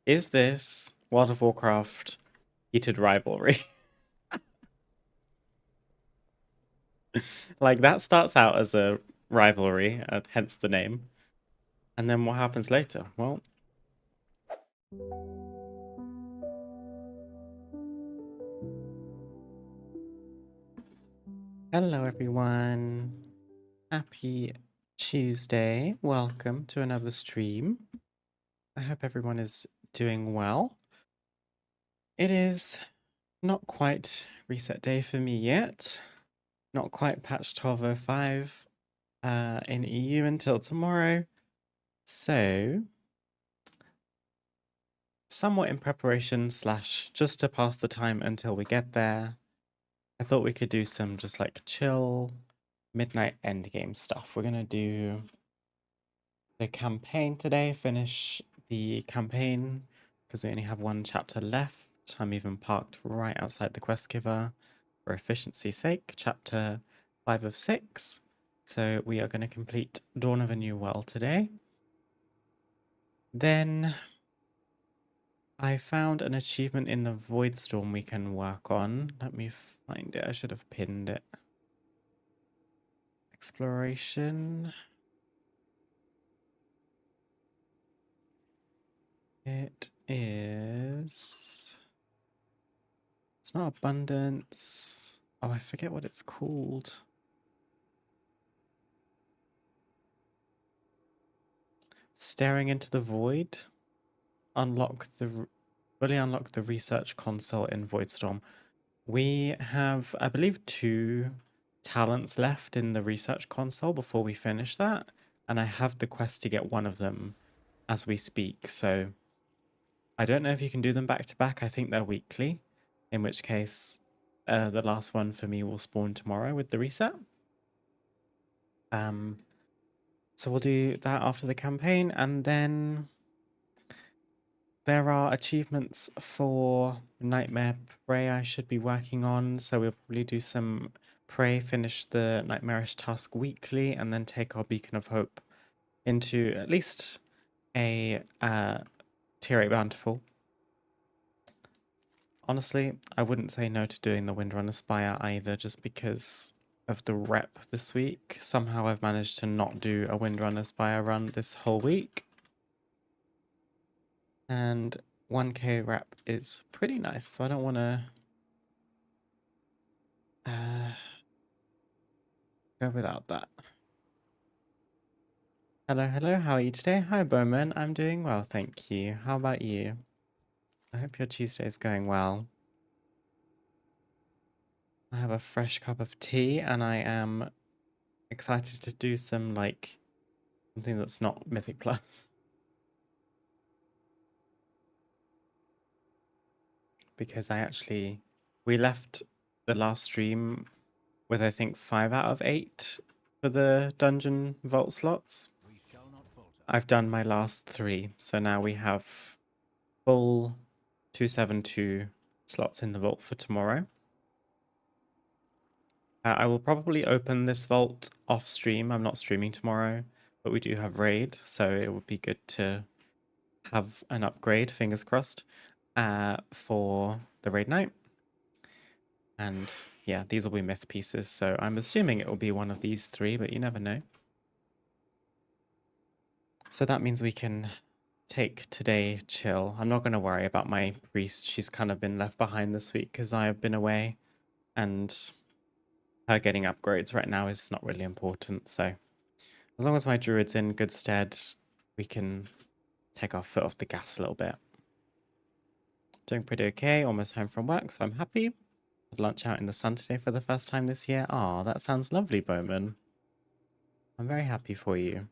Is this World of Warcraft heated rivalry? Like, that starts out as a rivalry, hence the name. And then what happens later? Well, hello everyone. Happy Tuesday. Welcome to another stream. I hope everyone is doing well. It is not quite reset day for me yet. Not quite patch 12.05 in EU until tomorrow. So, somewhat in preparation slash just to pass the time until we get there, I thought we could do some just like chill midnight endgame stuff. We're gonna do the campaign today, finish the campaign because we only have one chapter left. I'm even parked right outside the quest giver for efficiency's sake, chapter 5 of 6. So we are going to complete Dawn of a New World today. Then I found an achievement in the Voidstorm we can work on. Let me find it. I should have pinned it. Exploration. It is... It's not abundance. Oh, I forget what it's called. Staring into the void. Fully unlock the research console in Voidstorm. We have, I believe, 2 talents left in the research console before we finish that, and I have the quest to get one of them as we speak. So I don't know if you can do them back to back. I think they're weekly, in which case the last one for me will spawn tomorrow with the reset. So we'll do that after the campaign, and then there are achievements for Nightmare Prey I should be working on, so we'll probably do some Prey, finish the Nightmarish task weekly, and then take our Beacon of Hope into at least a tier 8 bountiful. Honestly, I wouldn't say no to doing the Windrunner Spire either, just because of the rep this week. Somehow I've managed to not do a Windrunner Spire run this whole week. And 1k rep is pretty nice, so I don't want to go without that. Hello, hello, how are you today? Hi, Bowman. I'm doing well, thank you. How about you? I hope your Tuesday is going well. I have a fresh cup of tea and I am excited to do some, like, something that's not Mythic Plus. Because we left the last stream with, I think, 5 out of 8 for the dungeon vault slots. I've done my last 3, so now we have full 272 slots in the vault for tomorrow. I will probably open this vault off stream. I'm not streaming tomorrow, but we do have raid, so it would be good to have an upgrade, fingers crossed, for the raid night. And yeah, these will be myth pieces, so I'm assuming it will be one of these 3, but you never know. So that means we can take today chill. I'm not going to worry about my priest. She's kind of been left behind this week because I have been away, and her getting upgrades right now is not really important. So as long as my druid's in good stead, we can take our foot off the gas a little bit. Doing pretty okay, almost home from work, so I'm happy. Had lunch out in the sun today for the first time this year. Ah, that sounds lovely, Bowman. I'm very happy for you.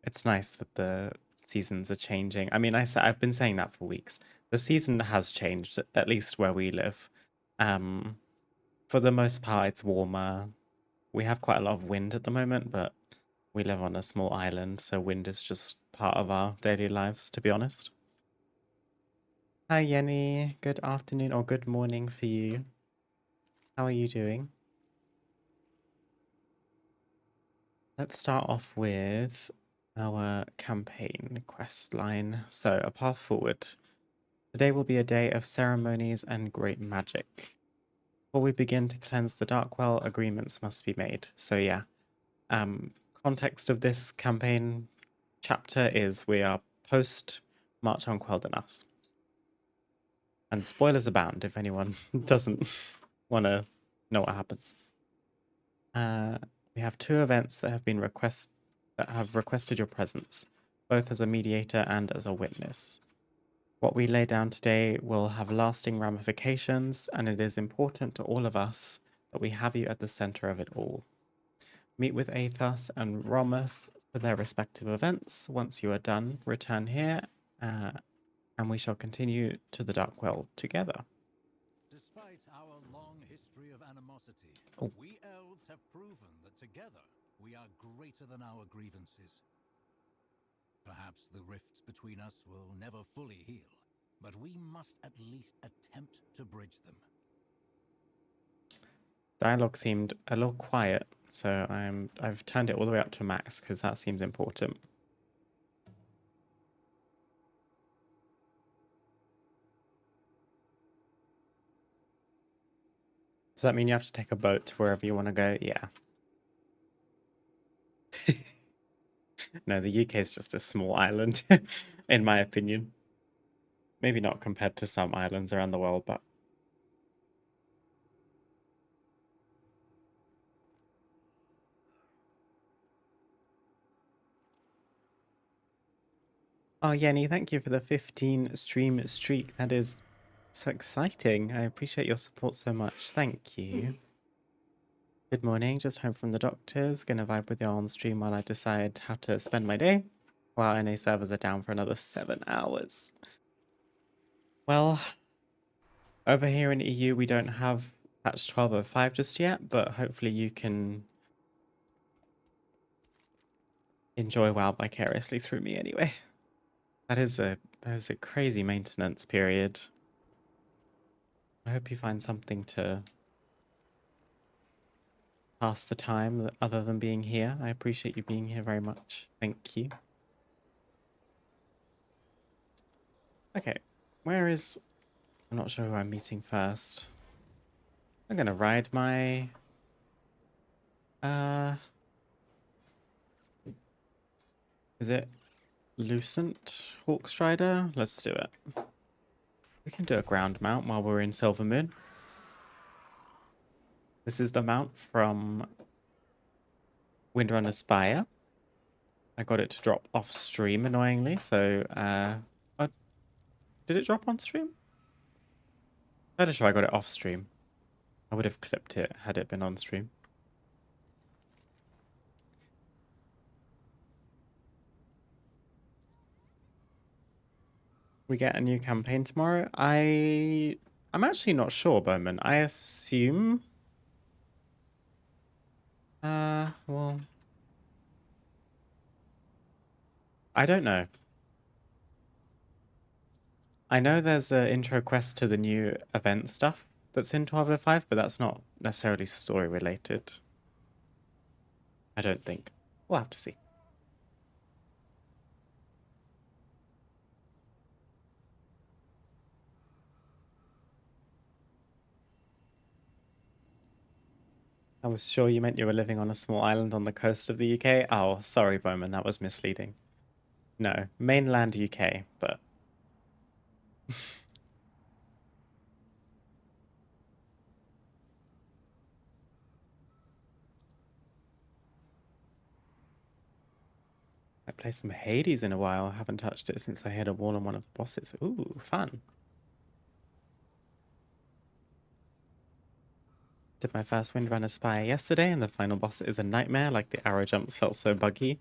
It's nice that the seasons are changing. I mean, I've been saying that for weeks. The season has changed, at least where we live. For the most part, it's warmer. We have quite a lot of wind at the moment, but we live on a small island, so wind is just part of our daily lives, to be honest. Hi, Yenny. Good afternoon or good morning for you. How are you doing? Let's start off with our campaign quest line. So, a path forward. Today will be a day of ceremonies and great magic. Before we begin to cleanse the Darkwell, agreements must be made. So yeah, context of this campaign chapter is we are post March on Quel'Danas. And spoilers abound if anyone doesn't want to know what happens. We have two events that have requested your presence, both as a mediator and as a witness. What we lay down today will have lasting ramifications, and it is important to all of us that we have you at the center of it all. Meet with Athos and Romoth for their respective events. Once you are done, return here, and we shall continue to the Darkwell together. Despite our long history of animosity, we elves have proven that together we are greater than our grievances. Perhaps the rifts between us will never fully heal, but we must at least attempt to bridge them. Dialogue seemed a little quiet, so I've turned it all the way up to max because that seems important. Does that mean you have to take a boat to wherever you want to go? Yeah. No, the UK is just a small island, in my opinion. Maybe not compared to some islands around the world, but... Oh, Yenny, thank you for the 15 stream streak. That is so exciting. I appreciate your support so much. Thank you. Good morning. Just home from the doctors. Gonna vibe with you on stream while I decide how to spend my day. While NA servers are down for another 7 hours. Well, over here in EU, we don't have patch 12.05 just yet, but hopefully you can enjoy WoW vicariously through me anyway. That is a crazy maintenance period. I hope you find something to pass the time other than being here. I appreciate you being here very much. Thank you. Okay, where is... I'm not sure who I'm meeting first. I'm gonna ride my... Is it Lucent Hawkstrider? Let's do it. We can do a ground mount while we're in Silvermoon. This is the mount from Windrunner Spire. I got it to drop off stream, annoyingly, so did it drop on stream? Fairly sure I got it off stream. I would have clipped it had it been on stream. We get a new campaign tomorrow. I'm actually not sure, Bowman. I assume... well... I don't know. I know there's an intro quest to the new event stuff that's in 12.05, but that's not necessarily story related. I don't think. We'll have to see. I was sure you meant you were living on a small island on the coast of the UK. Oh, sorry, Bowman, that was misleading. No, mainland UK, but... I played some Hades in a while. I haven't touched it since I hit a wall on one of the bosses. Ooh, fun. Did my first Windrunner Spire yesterday, and the final boss is a nightmare, like the arrow jumps felt so buggy.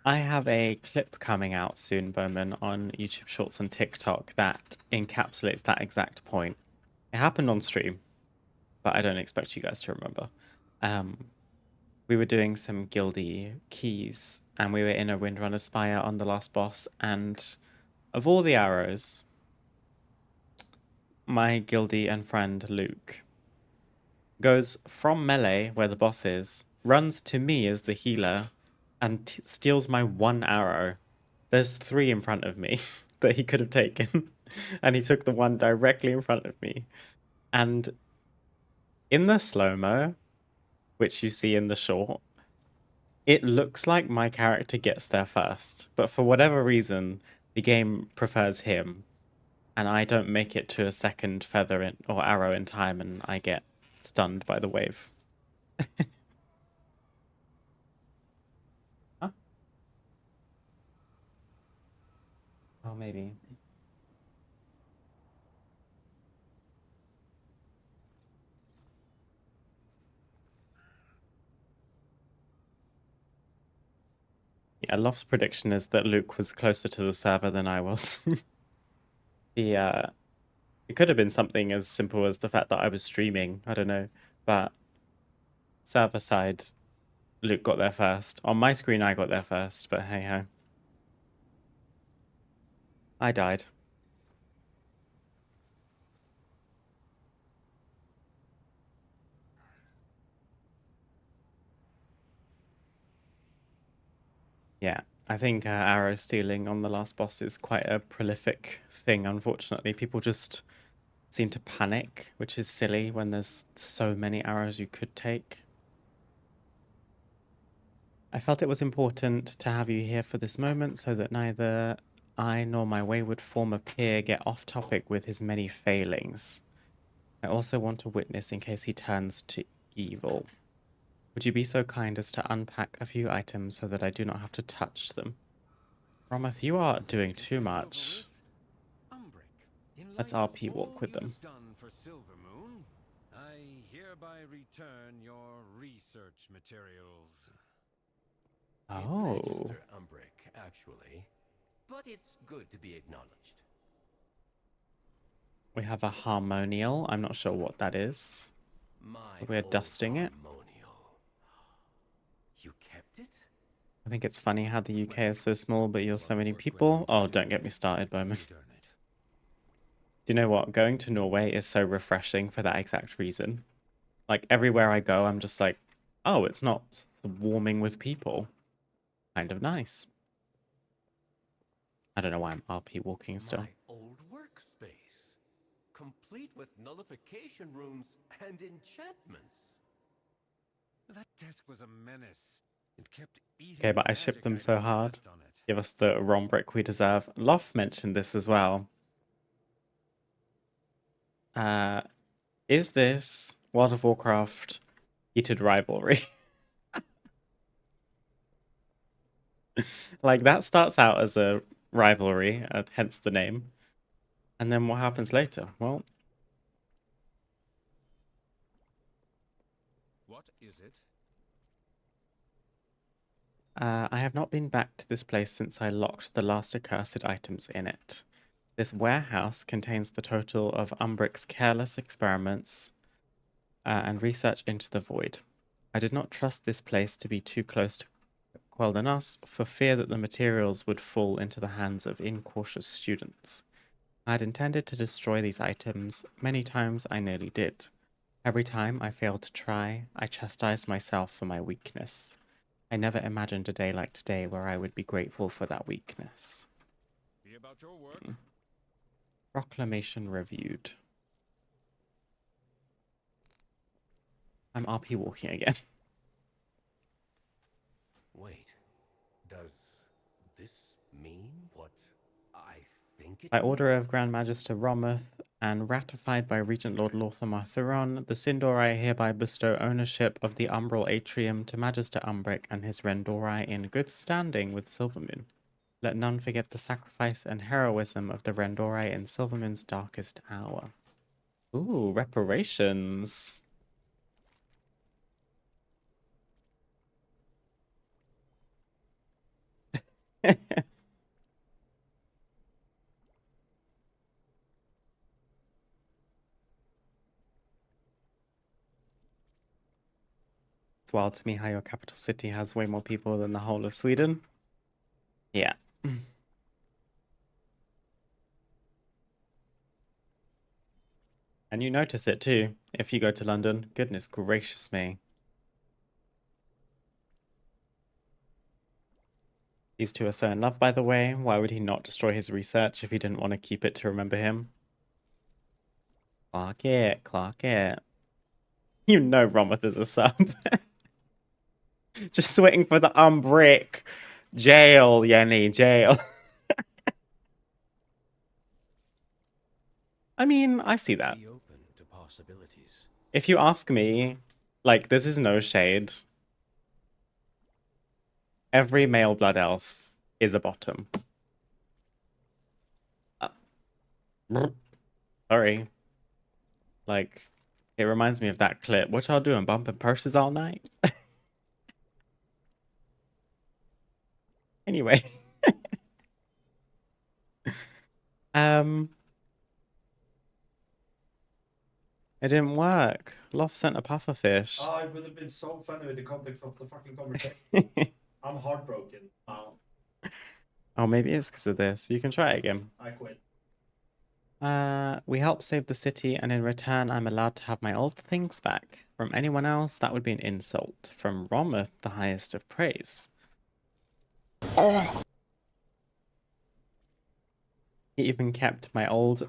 I have a clip coming out soon, Bowman, on YouTube Shorts and TikTok that encapsulates that exact point. It happened on stream, but I don't expect you guys to remember. We were doing some guildy keys, and we were in a Windrunner Spire on the last boss, and of all the arrows, my guildie and friend Luke goes from melee, where the boss is, runs to me as the healer, and steals my one arrow. There's 3 in front of me that he could have taken, and he took the one directly in front of me. And in the slow-mo, which you see in the short, it looks like my character gets there first, but for whatever reason, the game prefers him, and I don't make it to a second feather in, or arrow in time, and I get stunned by the wave. Huh? Oh, maybe. Yeah, Loft's prediction is that Luke was closer to the server than I was. It could have been something as simple as the fact that I was streaming. I don't know, but server side, Luke got there first. On my screen, I got there first, but hey ho. I died. Yeah, I think arrow stealing on the last boss is quite a prolific thing, unfortunately. People just seem to panic, which is silly when there's so many arrows you could take. I felt it was important to have you here for this moment so that neither I nor my wayward former peer get off topic with his many failings. I also want to witness in case he turns to evil. Would you be so kind as to unpack a few items so that I do not have to touch them? Romoth, you are doing too much. Let's RP walk with them. For Silvermoon, I hereby return your research materials. Oh. Register Umbric, actually, but it's good to be acknowledged. We have a harmonial. I'm not sure what that is. We're dusting it. You kept it? I think it's funny how the UK is so small, but you're so many people. Oh, don't get me started, Bowman. Do you know what? Going to Norway is so refreshing for that exact reason. Like, everywhere I go, I'm just like, oh, it's not swarming with people. Kind of nice. I don't know why I'm RP walking still. My old workspace, complete with nullification runes and enchantments. That desk was a menace. It kept eating. Okay, but I shipped them so hard. Give us the ROM brick we deserve. Loft mentioned this as well. Is this World of Warcraft heated rivalry? Like, that starts out as a rivalry, hence the name. And then what happens later? Well, What is it? I have not been back to this place since I locked the last accursed items in it. This warehouse contains the total of Umbric's careless experiments and research into the void. I did not trust this place to be too close to Quel'Thanas for fear that the materials would fall into the hands of incautious students. I had intended to destroy these items. Many times I nearly did. Every time I failed to try, I chastised myself for my weakness. I never imagined a day like today where I would be grateful for that weakness. Be about your work. Proclamation reviewed. I'm RP walking again. Wait, does this mean what I think it By order means? of Grand Magister Romoth and ratified by Regent Lord Lorthamar Thuron, the Sindorai hereby bestow ownership of the Umbral Atrium to Magister Umbric and his Rendorai in good standing with Silvermoon. Let none forget the sacrifice and heroism of the Rendorai in Silvermoon's darkest hour. Ooh, reparations. It's wild to me how your capital city has way more people than the whole of Sweden. Yeah. And you notice it too, if you go to London. Goodness gracious me. These two are so in love, by the way. Why would he not destroy his research if he didn't want to keep it to remember him? Clock it, clock it. You know Romoth is a sub. Just waiting for the brick. Jail, Yenny, jail. I mean, I see that. Be open to possibilities. If you ask me, like, this is no shade. Every male blood elf is a bottom. Sorry. Like, it reminds me of that clip. What y'all doing? Bumping purses all night? Anyway. It didn't work. Loft sent a pufferfish. Oh, it would have been so funny with the context of the fucking conversation. I'm heartbroken now. Oh, maybe it's because of this. You can try it again. I quit. We help save the city, and in return, I'm allowed to have my old things back. From anyone else, that would be an insult. From Romoth, the highest of praise. He even kept my old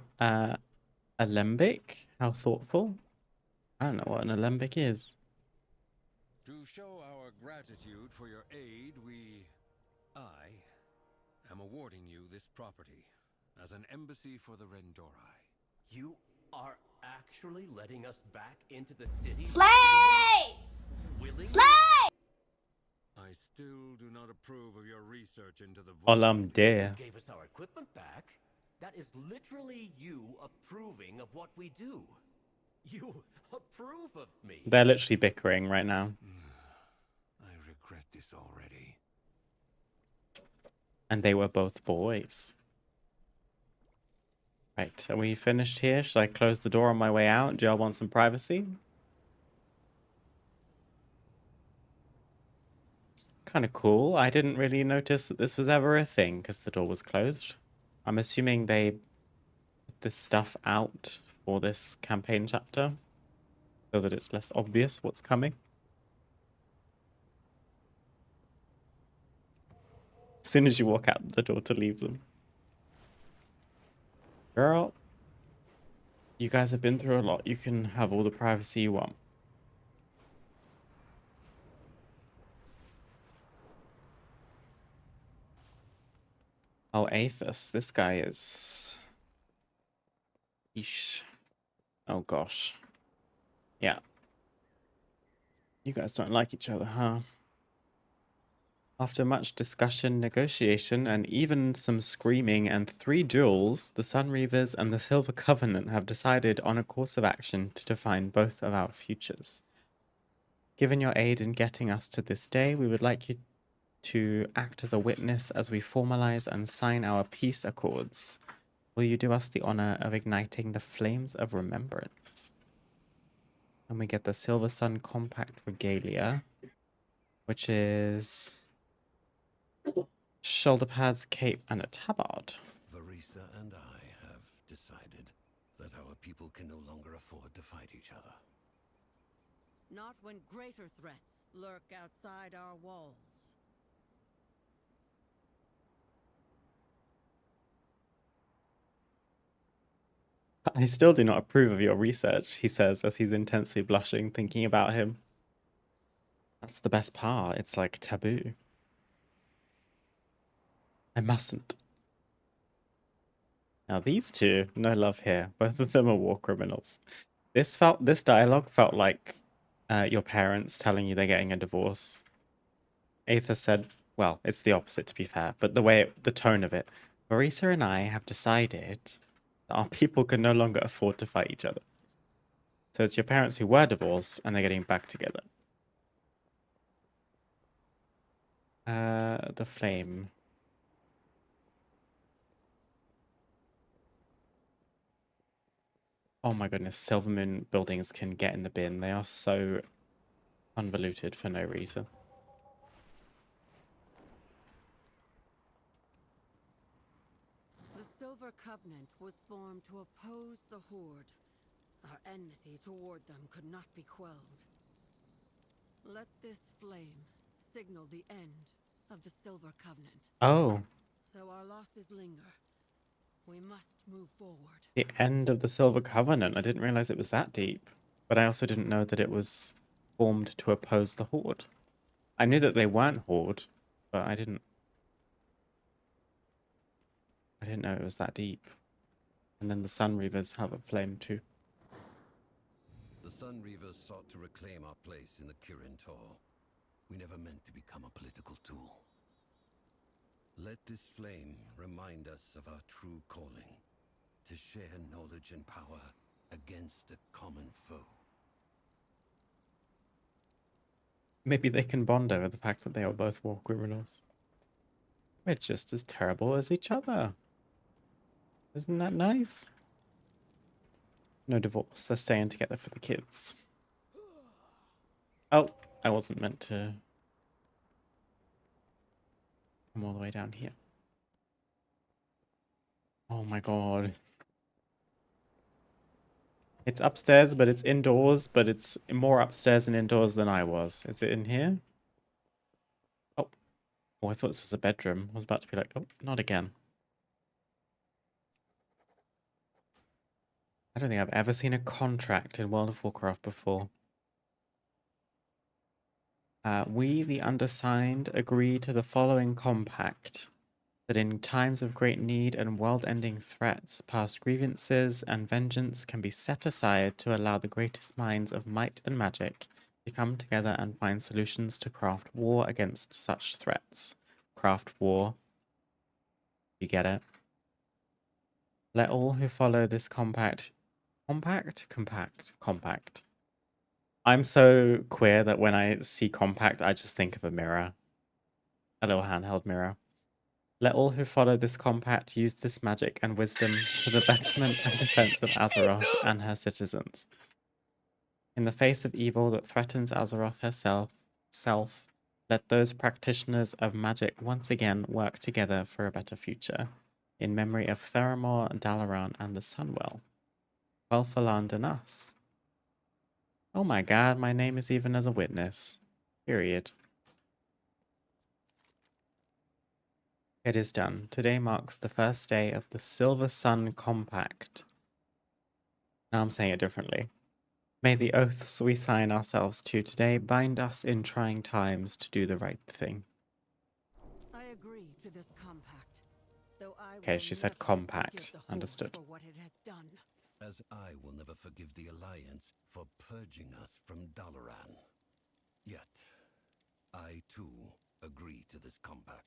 alembic. How thoughtful. I don't know what an alembic is. To show our gratitude for your aid, I am awarding you this property as an embassy for the Rendori. You are actually letting us back into the city? Slay! Willingly? Slay! I still do not approve of your research into the Olam dear. You gave us our equipment back. That is literally you approving of what we do. You approve of me. They're literally bickering right now. I regret this already. And they were both boys. Right, are we finished here? Should I close the door on my way out? Do y'all want some privacy? Kind of cool. I didn't really notice that this was ever a thing because the door was closed. I'm assuming they put this stuff out for this campaign chapter so that it's less obvious what's coming. As soon as you walk out the door to leave them. Girl, you guys have been through a lot. You can have all the privacy you want. Oh, Aethys. This guy is... Yeesh. Oh, gosh. Yeah. You guys don't like each other, huh? After much discussion, negotiation, and even some screaming and 3 duels, the Sunreavers and the Silver Covenant have decided on a course of action to define both of our futures. Given your aid in getting us to this day, we would like you to act as a witness as we formalize and sign our peace accords. Will you do us the honor of igniting the flames of remembrance? And we get the Silver Sun Compact Regalia, which is shoulder pads, cape, and a tabard. Verisa and I have decided that our people can no longer afford to fight each other. Not when greater threats lurk outside our walls. I still do not approve of your research, he says as he's intensely blushing, thinking about him. That's the best part. It's like taboo. I mustn't. Now these two, no love here. Both of them are war criminals. This dialogue felt like your parents telling you they're getting a divorce. Aethys said, well, it's the opposite to be fair, but the tone of it. Verisa and I have decided that our people can no longer afford to fight each other. So it's your parents who were divorced and they're getting back together. The flame. Oh my goodness, Silvermoon buildings can get in the bin. They are so convoluted for no reason. The Silver Covenant was formed to oppose the Horde. Our enmity toward them could not be quelled. Let this flame signal the end of the Silver Covenant. Oh, Though our losses linger, we must move forward. the end of the Silver Covenant. I didn't realize it was that deep. But I also didn't know that it was formed to oppose the Horde. I knew that they weren't Horde, but I didn't know it was that deep. And then the Sun Reavers have a flame too. The Sun Reavers sought to reclaim our place in the Kirin Tor. We never meant to become a political tool. Let this flame remind us of our true calling, to share knowledge and power against a common foe. Maybe they can bond over the fact that they are both war criminals. We're just as terrible as each other. Isn't that nice? No divorce. They're staying together for the kids. Oh, I wasn't meant to come all the way down here. Oh my god. It's upstairs, but it's indoors, but it's more upstairs and indoors than I was. Is it in here? Oh. Oh, I thought this was a bedroom. I was about to be like, oh, not again. I don't think I've ever seen a contract in World of Warcraft before. We, the undersigned, agree to the following compact. That in times of great need and world-ending threats, past grievances and vengeance can be set aside to allow the greatest minds of might and magic to come together and find solutions to craft war against such threats. Craft war. You get it? Let all who follow this compact... Compact. I'm so queer that when I see compact, I just think of a mirror. A little handheld mirror. Let all who follow this compact use this magic and wisdom for the betterment and defense of Azeroth and her citizens. In the face of evil that threatens Azeroth herself, let those practitioners of magic once again work together for a better future. In memory of Theramore, Dalaran, and the Sunwell. Well for land and us. Oh my god, my name is even as a witness. Period. It is done. Today marks the first day of the Silver Sun Compact. Now I'm saying it differently. May the oaths we sign ourselves to today bind us in trying times to do the right thing. I agree to this compact. Though I Okay, will she said never compact. forgive the Horde Understood. for what it has done. As I will never forgive the Alliance for purging us from Dalaran. Yet, I too agree to this compact.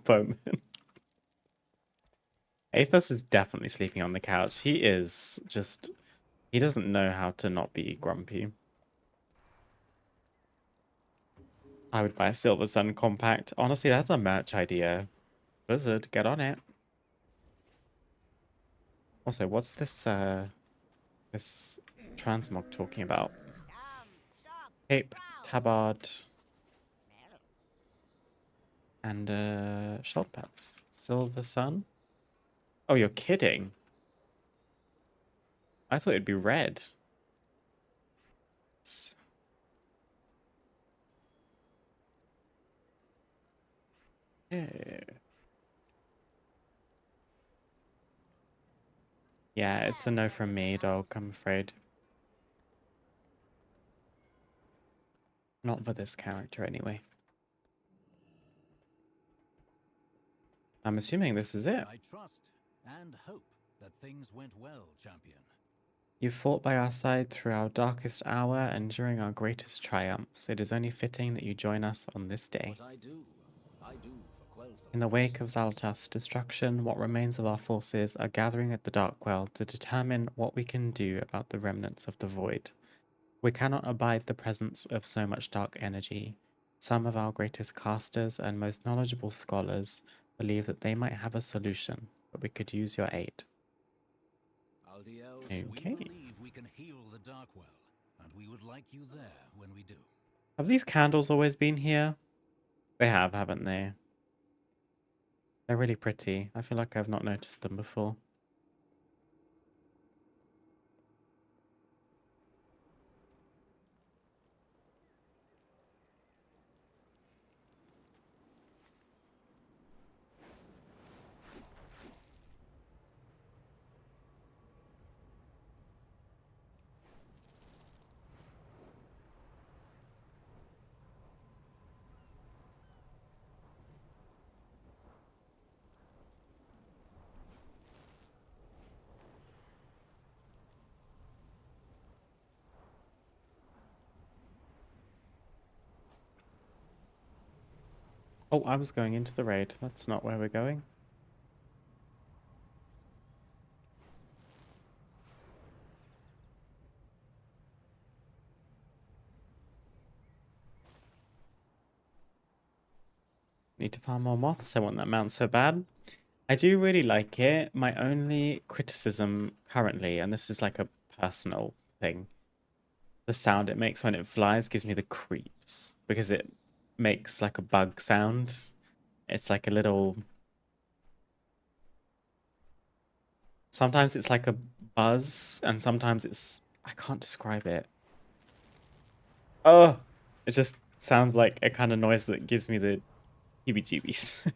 Bowman. Athos is definitely sleeping on the couch. He is just... He doesn't know how to not be grumpy. I would buy a Silver Sun Compact. Honestly, that's a merch idea. Blizzard, get on it. Also, what's this transmog talking about? Cape, tabard, and shell pads. Silver Sun? Oh, you're kidding. I thought it'd be red. Yeah, it's a no from me, dog, I'm afraid. Not for this character, anyway. I'm assuming this is it. I trust and hope that things went well, champion. You fought by our side through our darkest hour and during our greatest triumphs. It is only fitting that you join us on this day. What I do for Quel'The. In the wake of Xal'atath's destruction, what remains of our forces are gathering at the Darkwell to determine what we can do about the remnants of the Void. We cannot abide the presence of so much dark energy. Some of our greatest casters and most knowledgeable scholars believe that they might have a solution, but we could use your aid. Aldiel, Okay. we believe we can heal the Darkwell, and we would like you there when we do. Have these candles always been here? They have, haven't they? They're really pretty. I feel like I've not noticed them before. Oh, I was going into the raid. That's not where we're going. Need to farm more moths. I want that mount so bad. I do really like it. My only criticism currently, and this is like a personal thing, the sound it makes when it flies gives me the creeps because it makes like a bug sound. It's like a little... Sometimes it's like a buzz, and sometimes it's... I can't describe it. Oh! It just sounds like a kind of noise that gives me the heebie-jeebies.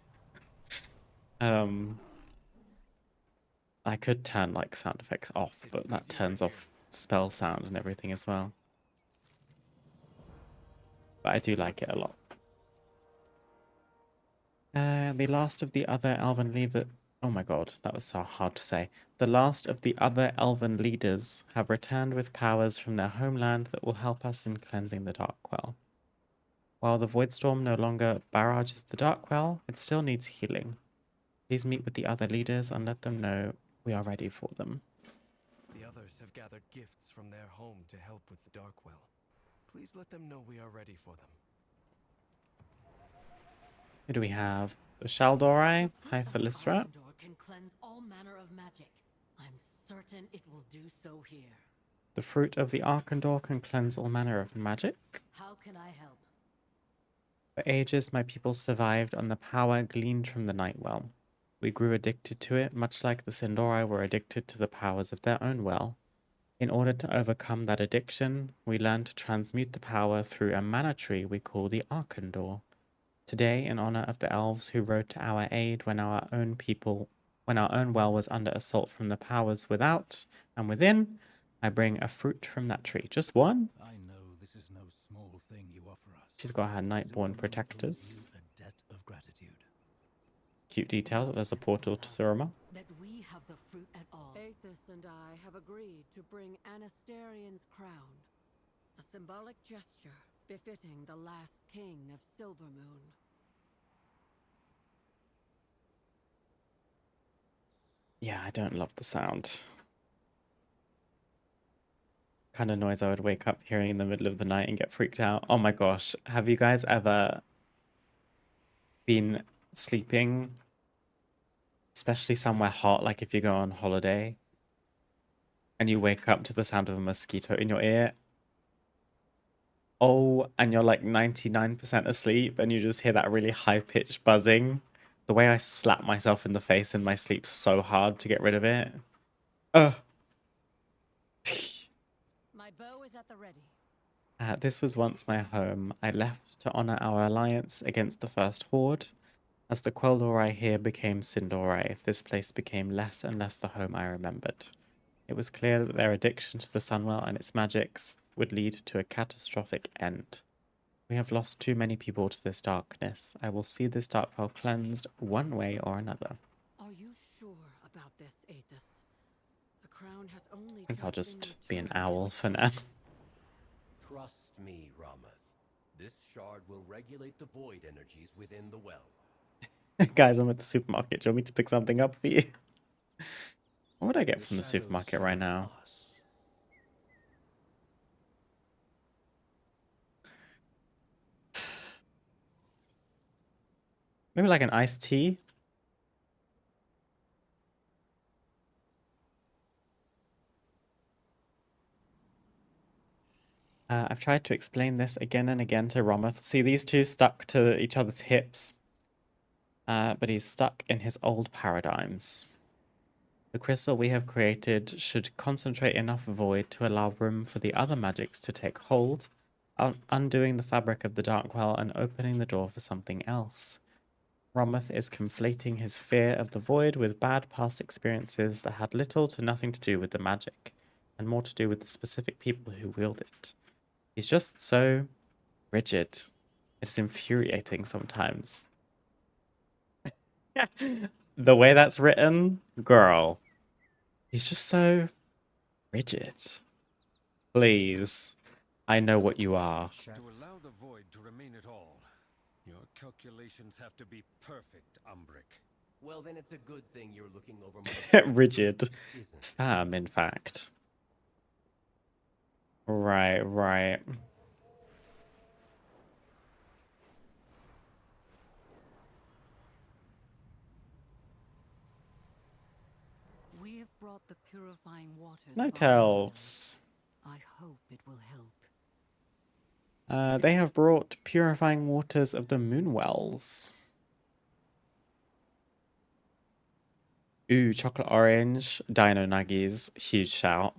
I could turn like sound effects off, but that turns off spell sound and everything as well. But I do like it a lot. The last of the other elven leader... Oh my god, that was so hard to say. The last of the other elven leaders have returned with powers from their homeland that will help us in cleansing the Darkwell. While the Voidstorm no longer barrages the Darkwell, it still needs healing. Please meet with the other leaders and let them know we are ready for them. The others have gathered gifts from their home to help with the Darkwell. Please let them know we are ready for them. Who do we have? The Shaldorai, Hythalisra. Arkandor can cleanse all manner of magic. I'm certain it will do so here. The fruit of the Arkandor can cleanse all manner of magic. How can I help? For ages, my people survived on the power gleaned from the Nightwell. We grew addicted to it, much like the Sindorai were addicted to the powers of their own well. In order to overcome that addiction, we learned to transmute the power through a mana tree we call the Arkandor. Today, in honor of the elves who rode to our aid when our own well was under assault from the powers without and within, I bring a fruit from that tree. Just one? I know this is no small thing you offer us. She's got her Nightborn Zurima protectors. owes you a debt of gratitude. Cute detail that there's a portal to Zurima. That we have the fruit at all. Aethys and I have agreed to bring Anastarion's crown. A symbolic gesture befitting the last king of Silvermoon. Yeah, I don't love the sound. Kind of noise I would wake up hearing in the middle of the night and get freaked out. Oh my gosh, have you guys ever been sleeping, especially somewhere hot, like if you go on holiday, and you wake up to the sound of a mosquito in your ear? Oh, and you're like 99% asleep and you just hear that really high-pitched buzzing. The way I slap myself in the face in my sleep so hard to get rid of it. Ugh. My bow is at the ready. This was once my home. I left to honor our alliance against the First Horde. As the Quel'Dorei here became Sindorai, this place became less and less the home I remembered. It was clear that their addiction to the Sunwell and its magics would lead to a catastrophic end. We have lost too many people to this darkness. I will see this Darkwell cleansed one way or another. Are you sure about this, Aethys? The crown has only I think I'll just just been be an returned owl to for its now. Trust me, Rameth. This shard will regulate the void energies within the well. Guys, I'm at the supermarket. Do you want me to pick something up for you? What would I get The from the shadows supermarket right now? serve us. Maybe like an iced tea? I've tried to explain this again and again to Rometh. See, these two stuck to each other's hips. But he's stuck in his old paradigms. The crystal we have created should concentrate enough void to allow room for the other magics to take hold, undoing the fabric of the Darkwell and opening the door for something else. Rometh is conflating his fear of the void with bad past experiences that had little to nothing to do with the magic, and more to do with the specific people who wield it. He's just so rigid. It's infuriating sometimes. The way that's written, girl. He's just so rigid. Please. I know what you are. To allow the void to remain at all, Your calculations have to be perfect, Umbric. Well, then it's a good thing you're looking over my Rigid. isn't it? Firm, in fact. Right, right. We have brought the purifying waters. of Night our kingdom. elves. I hope it will help. They have brought purifying waters of the Moonwells. Ooh, chocolate orange, dino nuggies, huge shout.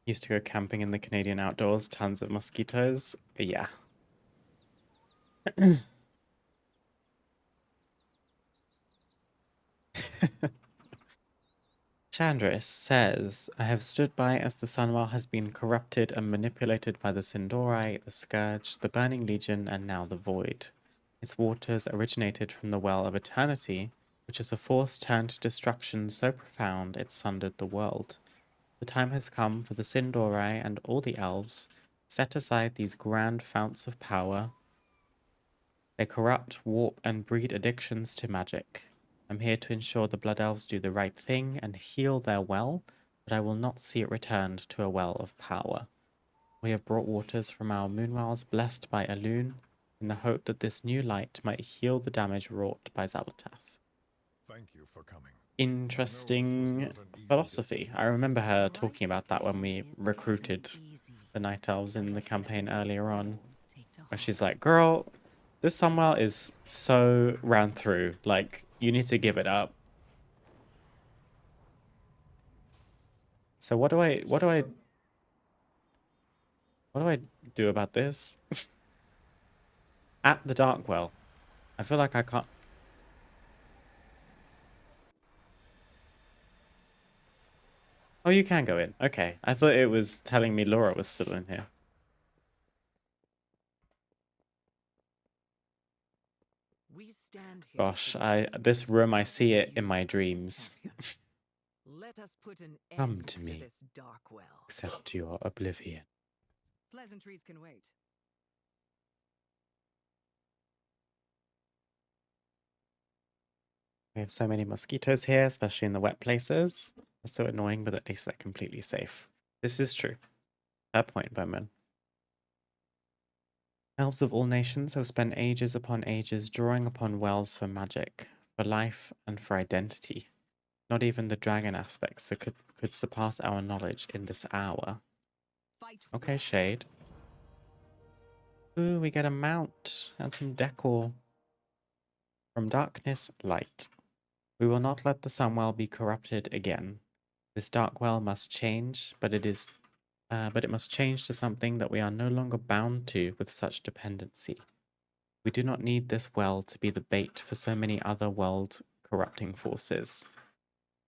Used to go camping in the Canadian outdoors, tons of mosquitoes. Yeah. Chandris says, I have stood by as the Sunwell has been corrupted and manipulated by the Sindorai, the Scourge, the Burning Legion, and now the Void. Its waters originated from the Well of Eternity, which is a force turned to destruction so profound it sundered the world. The time has come for the Sindorai and all the elves set aside these grand founts of power. They corrupt, warp, and breed addictions to magic. I'm here to ensure the Blood Elves do the right thing and heal their well, but I will not see it returned to a well of power. We have brought waters from our Moonwells blessed by Elune, in the hope that this new light might heal the damage wrought by Xal'atath. Thank you for coming. Interesting philosophy. I remember her talking about that when we recruited the Night Elves in the campaign earlier on, where she's like, girl, this Sunwell is so ran through, like, you need to give it up. So what do I do about this? At the Darkwell. I feel like I can't. Oh, you can go in. Okay. I thought it was telling me Laura was still in here. We stand here Gosh, today this room, I see it you, in my dreams. champion. Let us put an Come end to me. this dark well. Accept your oblivion. Pleasantries can wait. We have so many mosquitoes here, especially in the wet places. They're so annoying, but at least they're completely safe. This is true. Fair point, Bowman. Elves of all nations have spent ages upon ages drawing upon wells for magic, for life, and for identity. Not even the dragon aspects that could surpass our knowledge in this hour. Fight Okay, Shade. Ooh, we get a mount and some decor. From darkness, light. We will not let the Sunwell be corrupted again. This dark well must change, but it must change to something that we are no longer bound to with such dependency. We do not need this well to be the bait for so many other world-corrupting forces.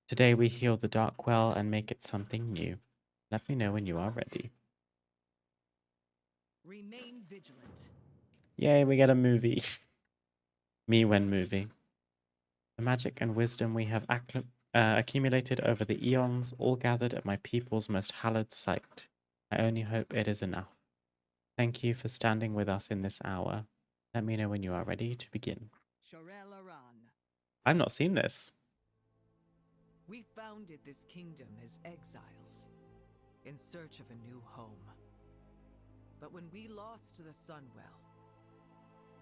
Today we heal the dark well and make it something new. Let me know when you are ready. Remain vigilant. Yay, we get a movie. Me when movie. The magic and wisdom we have accumulated over the eons, all gathered at my people's most hallowed site. I only hope it is enough. Thank you for standing with us in this hour. Let me know when you are ready to begin. Shorel Aran. I've not seen this. We founded this kingdom as exiles, in search of a new home. But when we lost the Sunwell,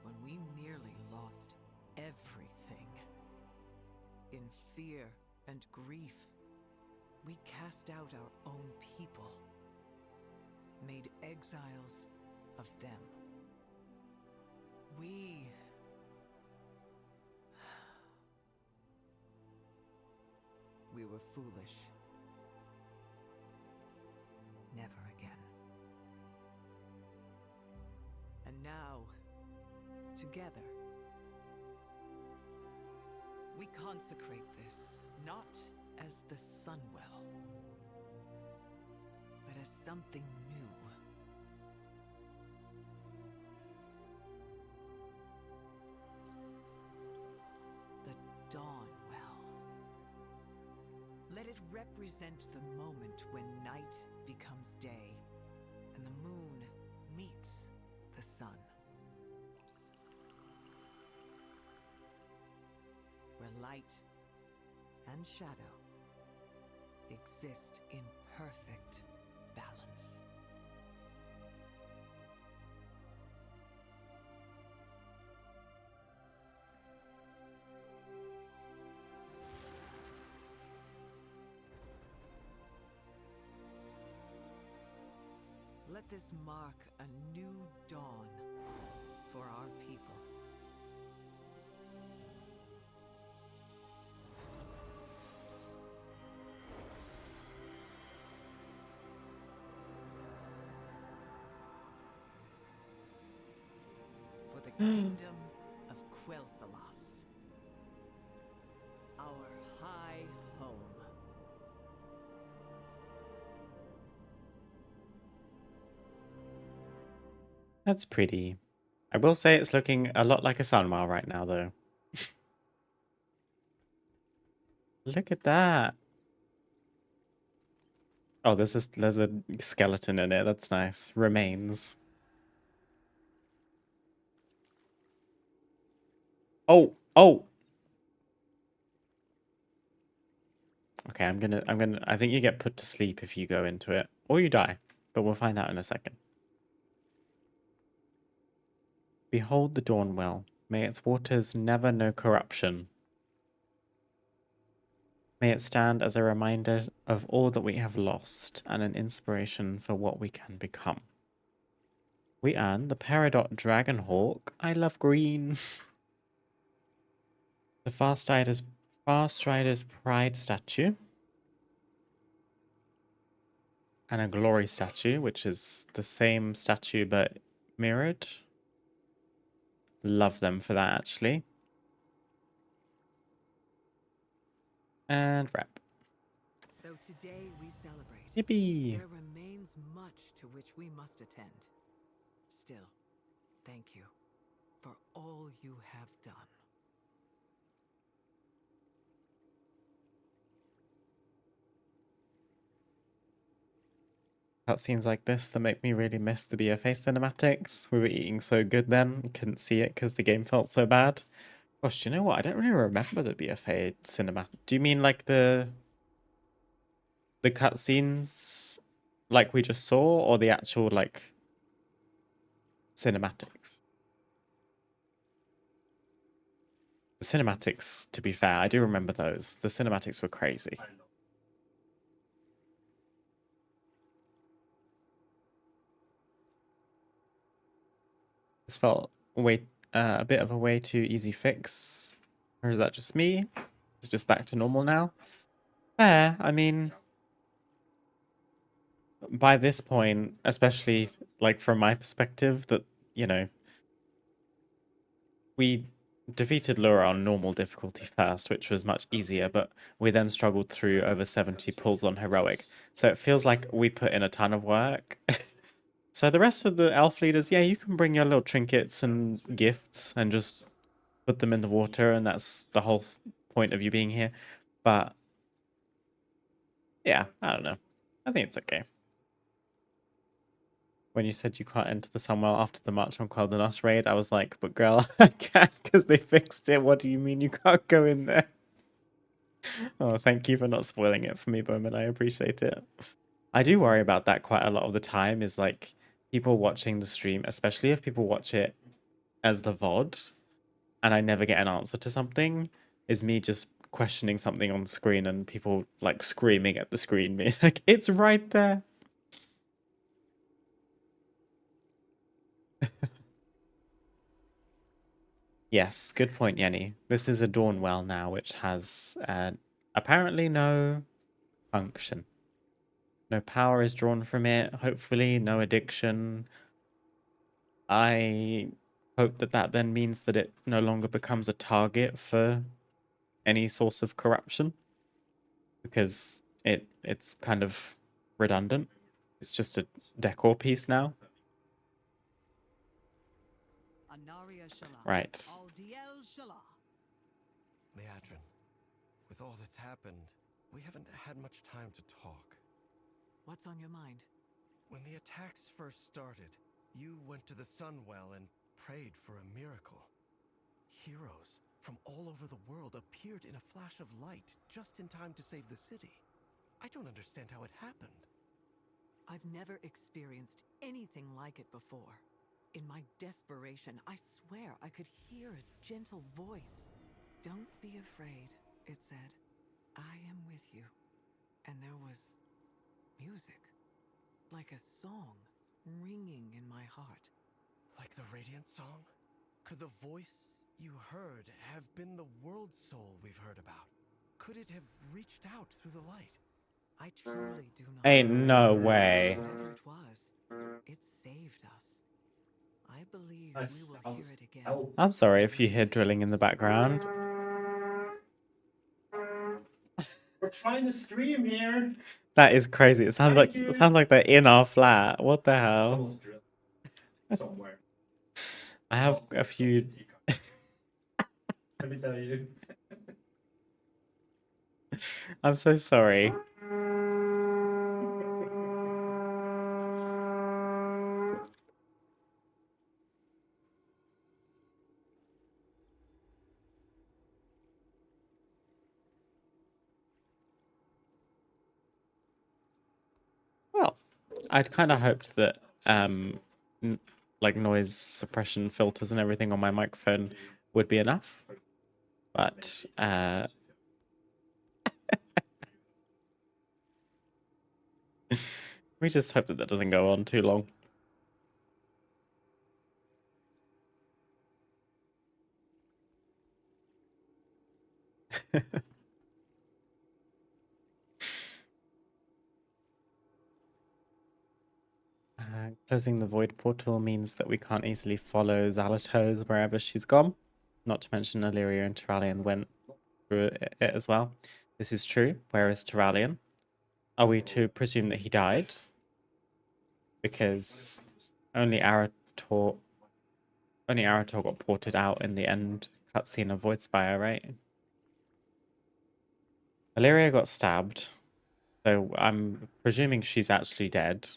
when we nearly lost everything, in fear and grief, we cast out our own people, made exiles of them. We were foolish. Never again. And now, together, we consecrate this, not as the Sunwell, but as something new. The Dawnwell. Let it represent the moment when night light and shadow exist in perfect balance. Let this mark a new dawn for our people. For the kingdom of Quel'Thalas, our high home. That's pretty. I will say it's looking a lot like a Sunwell right now, though. Look at that. Oh, there's a skeleton in it. That's nice. Remains. Oh, oh. Okay, I think you get put to sleep if you go into it. Or you die. But we'll find out in a second. Behold the dawn well. May its waters never know corruption. May it stand as a reminder of all that we have lost and an inspiration for what we can become. We earn the Peridot Dragonhawk. I love green. The Farstrider's Pride statue. And a Glory statue, which is the same statue but mirrored. Love them for that, actually. And wrap. Though today we celebrate, Yippee! there remains much to which we must attend. Still, thank you for all you have done. Cutscenes like this that make me really miss the BFA cinematics. We were eating so good then, couldn't see it because the game felt so bad. Gosh, you know what? I don't really remember the BFA cinematic. Do you mean like the cutscenes like we just saw, or the actual like cinematics? The cinematics, to be fair, I do remember those. The cinematics were crazy. This felt a bit of a way too easy fix. Or is that just me? Is it just back to normal now? Fair. I mean, by this point, especially like from my perspective, that, you know, we defeated Laura on normal difficulty first, which was much easier, but we then struggled through over 70 pulls on heroic. So it feels like we put in a ton of work. So the rest of the elf leaders, yeah, you can bring your little trinkets and gifts and just put them in the water, and that's the whole point of you being here. But yeah, I don't know. I think it's okay. When you said you can't enter the Sunwell after the March on Quel'Thalas raid, I was like, but girl, I can because they fixed it. What do you mean you can't go in there? Oh, thank you for not spoiling it for me, Bowman. I appreciate it. I do worry about that quite a lot of the time, is like people watching the stream, especially if people watch it as the VOD and I never get an answer to something, is me just questioning something on the screen and people like screaming at the screen, me like, it's right there. Yes, good point, Yenny. This is a Dawnwell now, which has apparently no function. No power is drawn from it, hopefully, no addiction. I hope that that then means that it no longer becomes a target for any source of corruption, because it's kind of redundant. It's just a decor piece now. Right. Liadrin, with all that's happened, we haven't had much time to talk. What's on your mind? When the attacks first started, you went to the Sunwell and prayed for a miracle. Heroes, from all over the world appeared in a flash of light just in time to save the city. I don't understand how it happened. I've never experienced anything like it before. In my desperation, I swear I could hear a gentle voice. Don't be afraid, it said. I am with you. And there was music, like a song ringing in my heart. Like the Radiant Song? Could the voice you heard have been the world soul we've heard about? Could it have reached out through the light? I truly do not Ain't know. no way. Whatever it was, it saved us. I believe Nice. we will That hear was it again. hell. I'm sorry if you hear drilling in the background. We're trying to stream here. That is crazy. It sounds Thank like you. they're in our flat. What the hell? Someone's drilling somewhere. I have a few. Let me tell you. I'm so sorry. Well, I'd kind of hoped that like noise suppression filters and everything on my microphone would be enough, but we just hope that that doesn't go on too long. Closing the void portal means that we can't easily follow Xalatos wherever she's gone. Not to mention Illyria and Terralion went through it as well. This is true. Where is Terralion? Are we to presume that he died? Because only Arator got ported out in the end cutscene of Voidspire, right? Illyria got stabbed, so I'm presuming she's actually dead.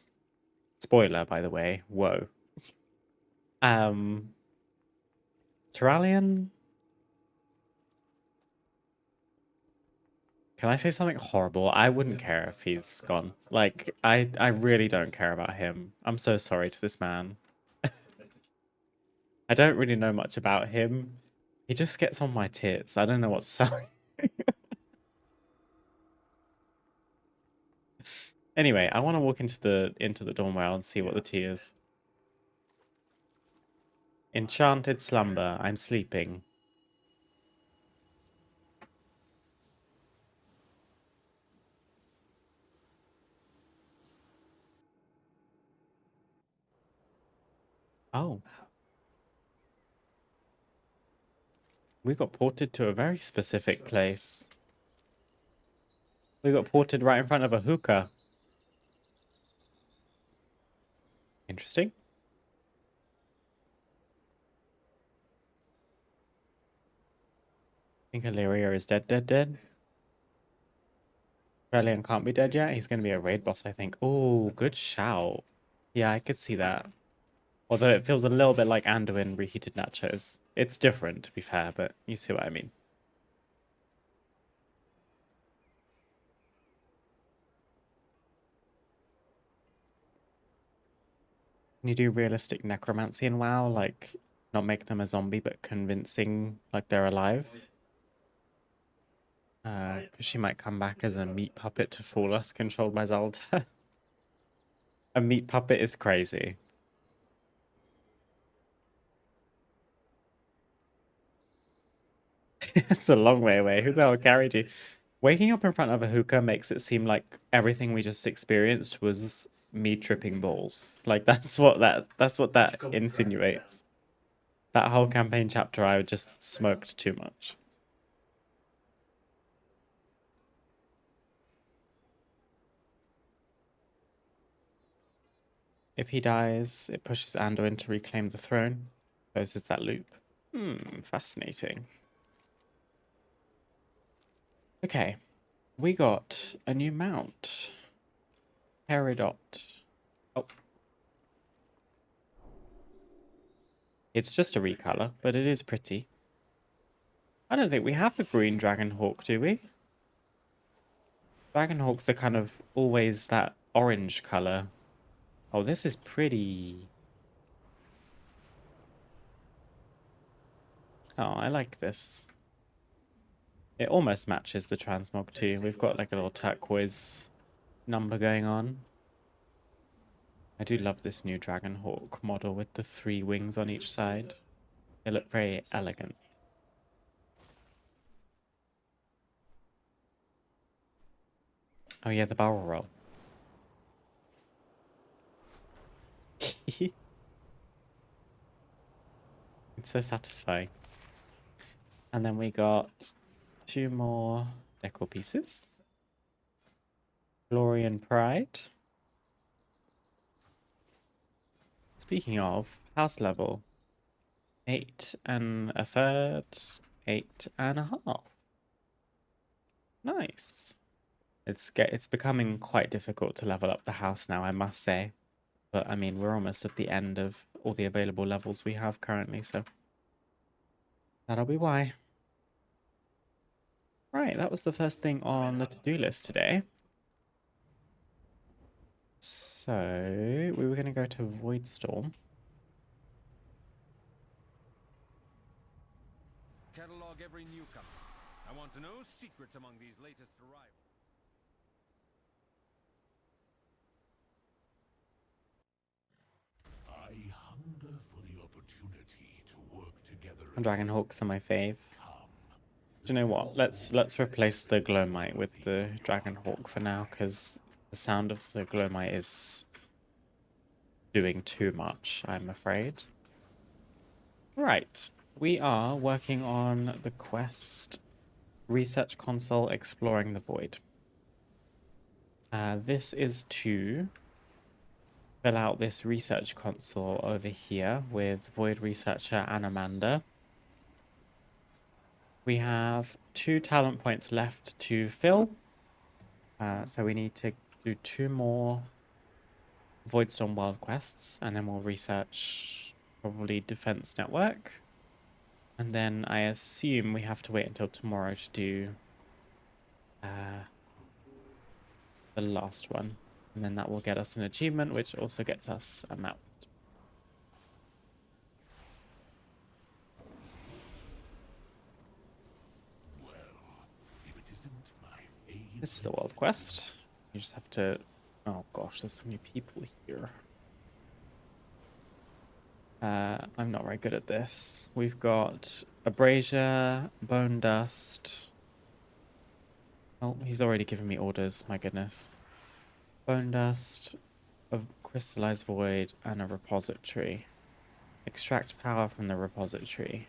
Spoiler, by the way. Whoa. Terralion? Can I say something horrible? I wouldn't care if he's gone. Like, I really don't care about him. I'm so sorry to this man. I don't really know much about him. He just gets on my tits. I don't know what to say. Anyway, I want to walk into the Dawnwell and see what the tea is. Enchanted slumber. I'm sleeping. Oh. We got ported to a very specific place. We got ported right in front of a hookah. Interesting. I think Illyria is dead. Terralion can't be dead yet. He's going to be a raid boss, I think. Oh, good shout. Yeah, I could see that. Although it feels a little bit like Anduin reheated nachos. It's different, to be fair, but you see what I mean. Can you do realistic necromancy in WoW? Like, not make them a zombie, but convincing like they're alive? Because she might come back as a meat puppet to fool us, controlled by Zelda. A meat puppet is crazy. It's a long way away. Who the hell carried you? Waking up in front of a hookah makes it seem like everything we just experienced was me tripping balls. Like that's what that insinuates. That whole campaign chapter, I just smoked too much. If he dies, it pushes Anduin to reclaim the throne. Closes that loop. Fascinating. Okay, we got a new mount. Peridot. Oh. It's just a recolor, but it is pretty. I don't think we have a green Dragonhawk, do we? Dragonhawks are kind of always that orange color. Oh, this is pretty. Oh, I like this. It almost matches the transmog too. We've got like a little turquoise number going on. I do love this new Dragonhawk model with the 3 wings on each side. They look very elegant. Oh yeah, the barrel roll. It's so satisfying. And then we got 2 more decor pieces. Glory and Pride. Speaking of, house level. 8 1/3, 8 1/2. Nice. It's becoming quite difficult to level up the house now, I must say. But I mean, we're almost at the end of all the available levels we have currently, so that'll be why. Right, that was the first thing on the to-do list today. So, we were going to go to Voidstorm. Catalog every newcomer. I want to know secrets among these latest arrivals. I hunger for the opportunity to work together. Dragonhawks are my fave. Do you know what? Let's replace the Glowmite with the Dragonhawk for now, because the sound of the Glowmite is doing too much, I'm afraid. Right, we are working on the quest Research Console Exploring the Void. This is to fill out this research console over here with Void Researcher and Amanda. We have 2 talent points left to fill. So we need to do 2 more Voidstorm World quests, and then we'll research probably Defense Network. And then I assume we have to wait until tomorrow to do the last one. And then that will get us an achievement, which also gets us a mount. This is a world quest. You just have to... Oh gosh, there's so many people here. I'm not very good at this. We've got Abrasia, Bone Dust. Oh, he's already given me orders, my goodness. Bone Dust, a Crystallized Void, and a repository. Extract power from the repository.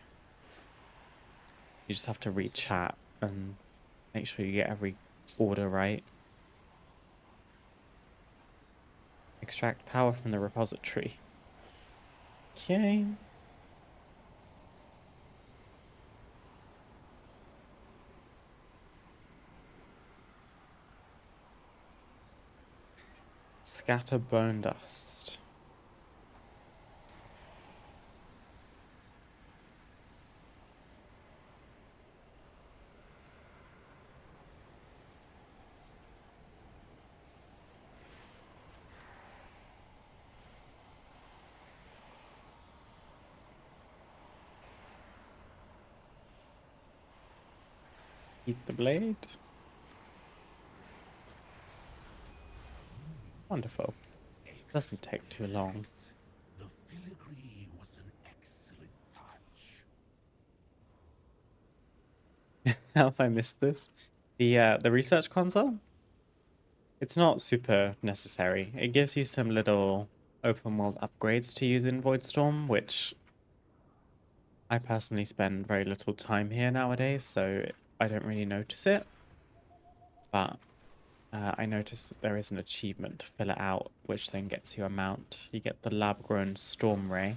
You just have to read chat and make sure you get every order right. Extract power from the repository. Okay. Scatter bone dust. Eat the blade. Wonderful. Doesn't take too long. The filigree was an excellent touch. How have I missed this? The research console? It's not super necessary. It gives you some little open world upgrades to use in Voidstorm, which I personally spend very little time here nowadays, so I don't really notice it. But I noticed that there is an achievement to fill it out, which then gets you a mount. You get the lab-grown Storm Ray.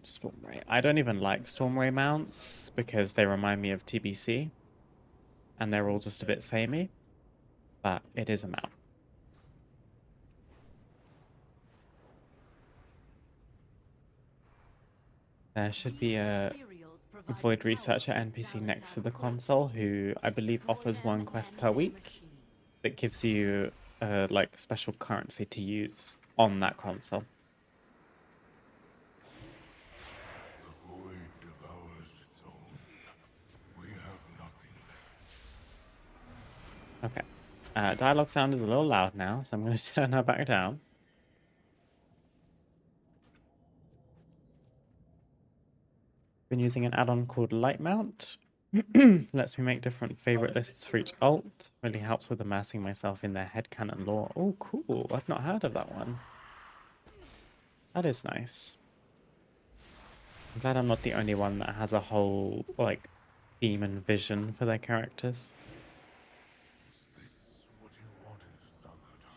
Storm Ray. I don't even like Storm Ray mounts because they remind me of TBC. And they're all just a bit samey. But it is a mount. There should be a Void Researcher NPC next to the console who I believe offers one quest per week that gives you like special currency to use on that console. The void devours its own. We have nothing left. Okay. Dialogue sound is a little loud now, so I'm going to turn her back down. Been using an add-on called Light Mount. Lets me make different favorite lists for each alt. Really helps with immersing myself in their headcanon lore. Oh, cool. I've not heard of that one. That is nice. I'm glad I'm not the only one that has a whole, like, theme and vision for their characters. Is this what you wanted, Saladar?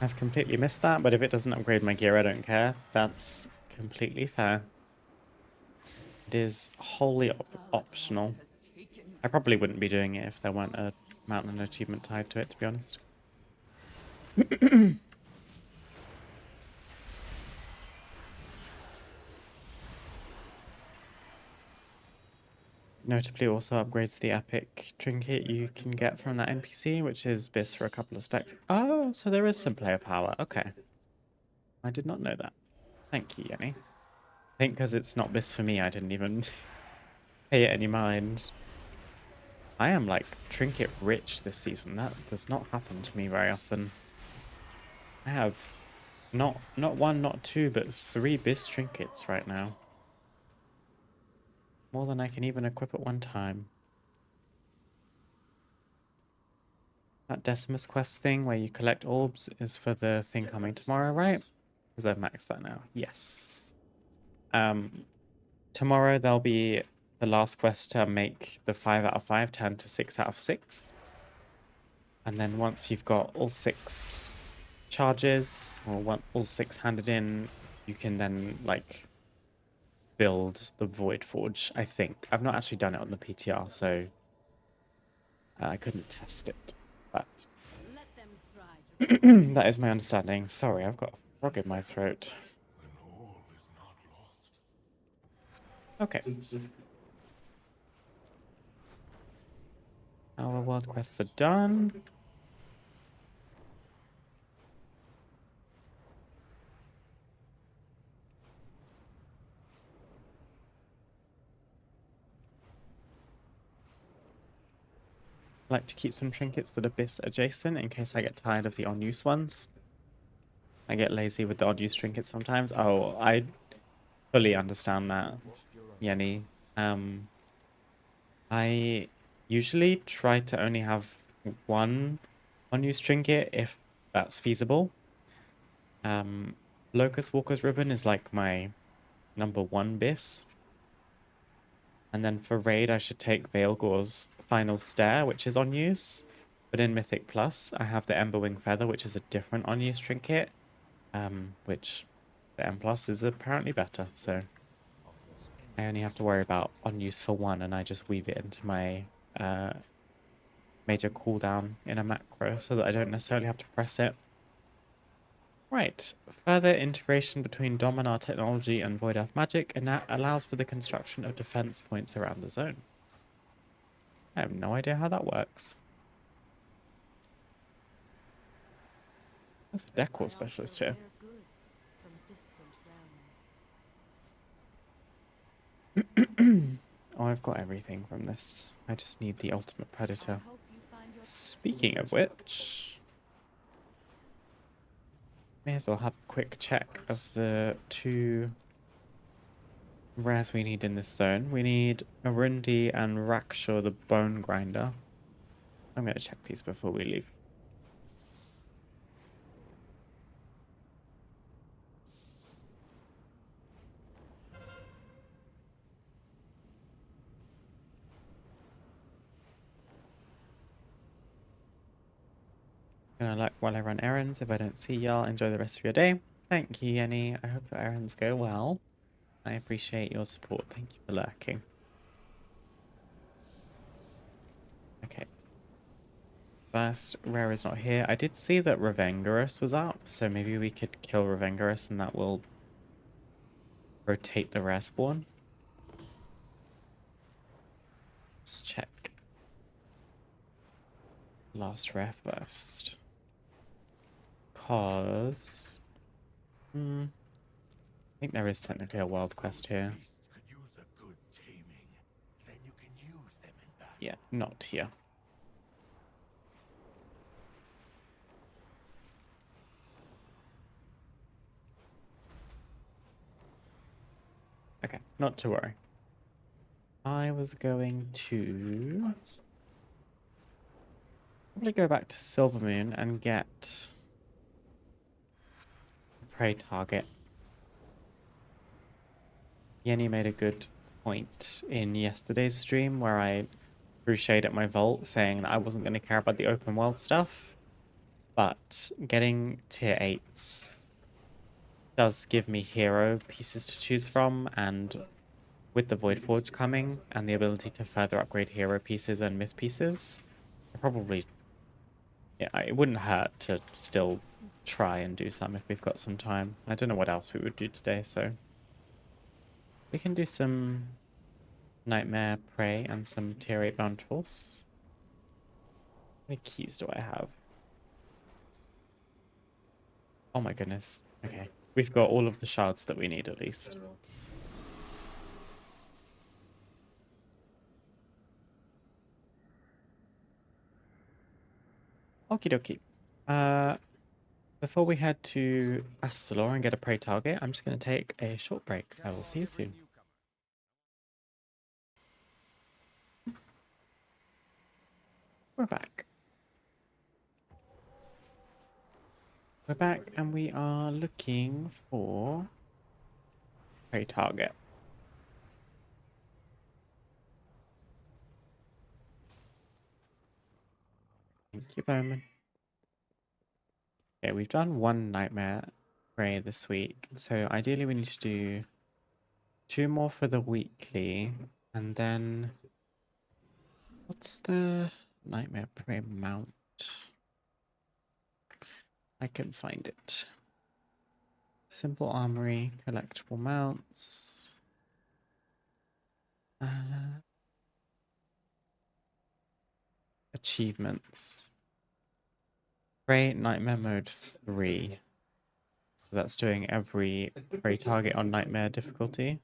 I've completely missed that, but if it doesn't upgrade my gear, I don't care. That's completely fair. It is wholly optional. I probably wouldn't be doing it if there weren't a mountain achievement tied to it, to be honest. Notably also upgrades the epic trinket you can get from that NPC, which is Biss for a couple of specs. Oh, so there is some player power. Okay. I did not know that. Thank you, Yenny. I think because it's not Biss for me, I didn't even pay it any mind. I am, like, trinket rich this season. That does not happen to me very often. I have not one, not two, but 3 Biss trinkets right now. More than I can even equip at one time. That Decimus quest thing where you collect orbs is for the thing coming tomorrow, right? Because I've maxed that now. Yes. Tomorrow there'll be the last quest to make the 5 out of 5 turn to 6 out of 6. And then once you've got all 6 charges, or all 6 handed in, you can then, like, build the Void Forge, I think. I've not actually done it on the PTR, so I couldn't test it, but that is my understanding. Sorry, I've got a frog in my throat. Then all is not lost. Okay. Our world quests are done. I like to keep some trinkets that are Biss adjacent in case I get tired of the on-use ones. I get lazy with the on-use trinkets sometimes. Oh, I fully understand that, Yenny. I usually try to only have one on-use trinket if that's feasible. Locust Walker's Ribbon is like my #1 Biss. And then for raid, I should take Veilgore's Final Stare, which is on use. But in Mythic Plus, I have the Emberwing Feather, which is a different on-use trinket. Which the M Plus is apparently better. So I only have to worry about on-use for one, and I just weave it into my major cooldown in a macro so that I don't necessarily have to press it. Right, further integration between Dominar technology and Void Earth magic, and that allows for the construction of defense points around the zone. I have no idea how that works. There's a decor specialist here. Oh, I've got everything from this. I just need the ultimate predator. Speaking of which, may as well have a quick check of the 2 rares we need in this zone. We need Arundi and Rakshur the Bone Grinder. I'm going to check these before we leave. Gonna look while I run errands. If I don't see y'all, enjoy the rest of your day. Thank you, Yenny. I hope your errands go well. I appreciate your support. Thank you for lurking. Okay. First, Rare is not here. I did see that Revengerus was up, so maybe we could kill Revengerus and that will rotate the rare spawn. Let's check. Last rare first. Cause... I think there is technically a wild quest here. Could use a good taming. Then you can use them in battle. Yeah, not here. Okay, not to worry. I was going to probably go back to Silvermoon and get a prey target. Yenny made a good point in yesterday's stream where I threw shade at my vault saying that I wasn't going to care about the open world stuff, but getting tier 8s does give me hero pieces to choose from, and with the Void Forge coming and the ability to further upgrade hero pieces and myth pieces, it wouldn't hurt to still try and do some if we've got some time. I don't know what else we would do today, so we can do some Nightmare Prey and some tier 8 Bountifuls. How many keys do I have? Oh my goodness. Okay. We've got all of the shards that we need at least. Okie dokie. Before we head to Astalor and get a prey target, I'm just going to take a short break. I will see you soon. We're back. We're back and we are looking for prey target. Thank you, Bowman. Okay, we've done one Nightmare Prey this week, so ideally we need to do 2 more for the weekly, and then what's the Nightmare Prey mount? I can find it. Simple Armory, collectible mounts. Achievements. Prey Nightmare Mode 3. So that's doing every prey target on Nightmare difficulty.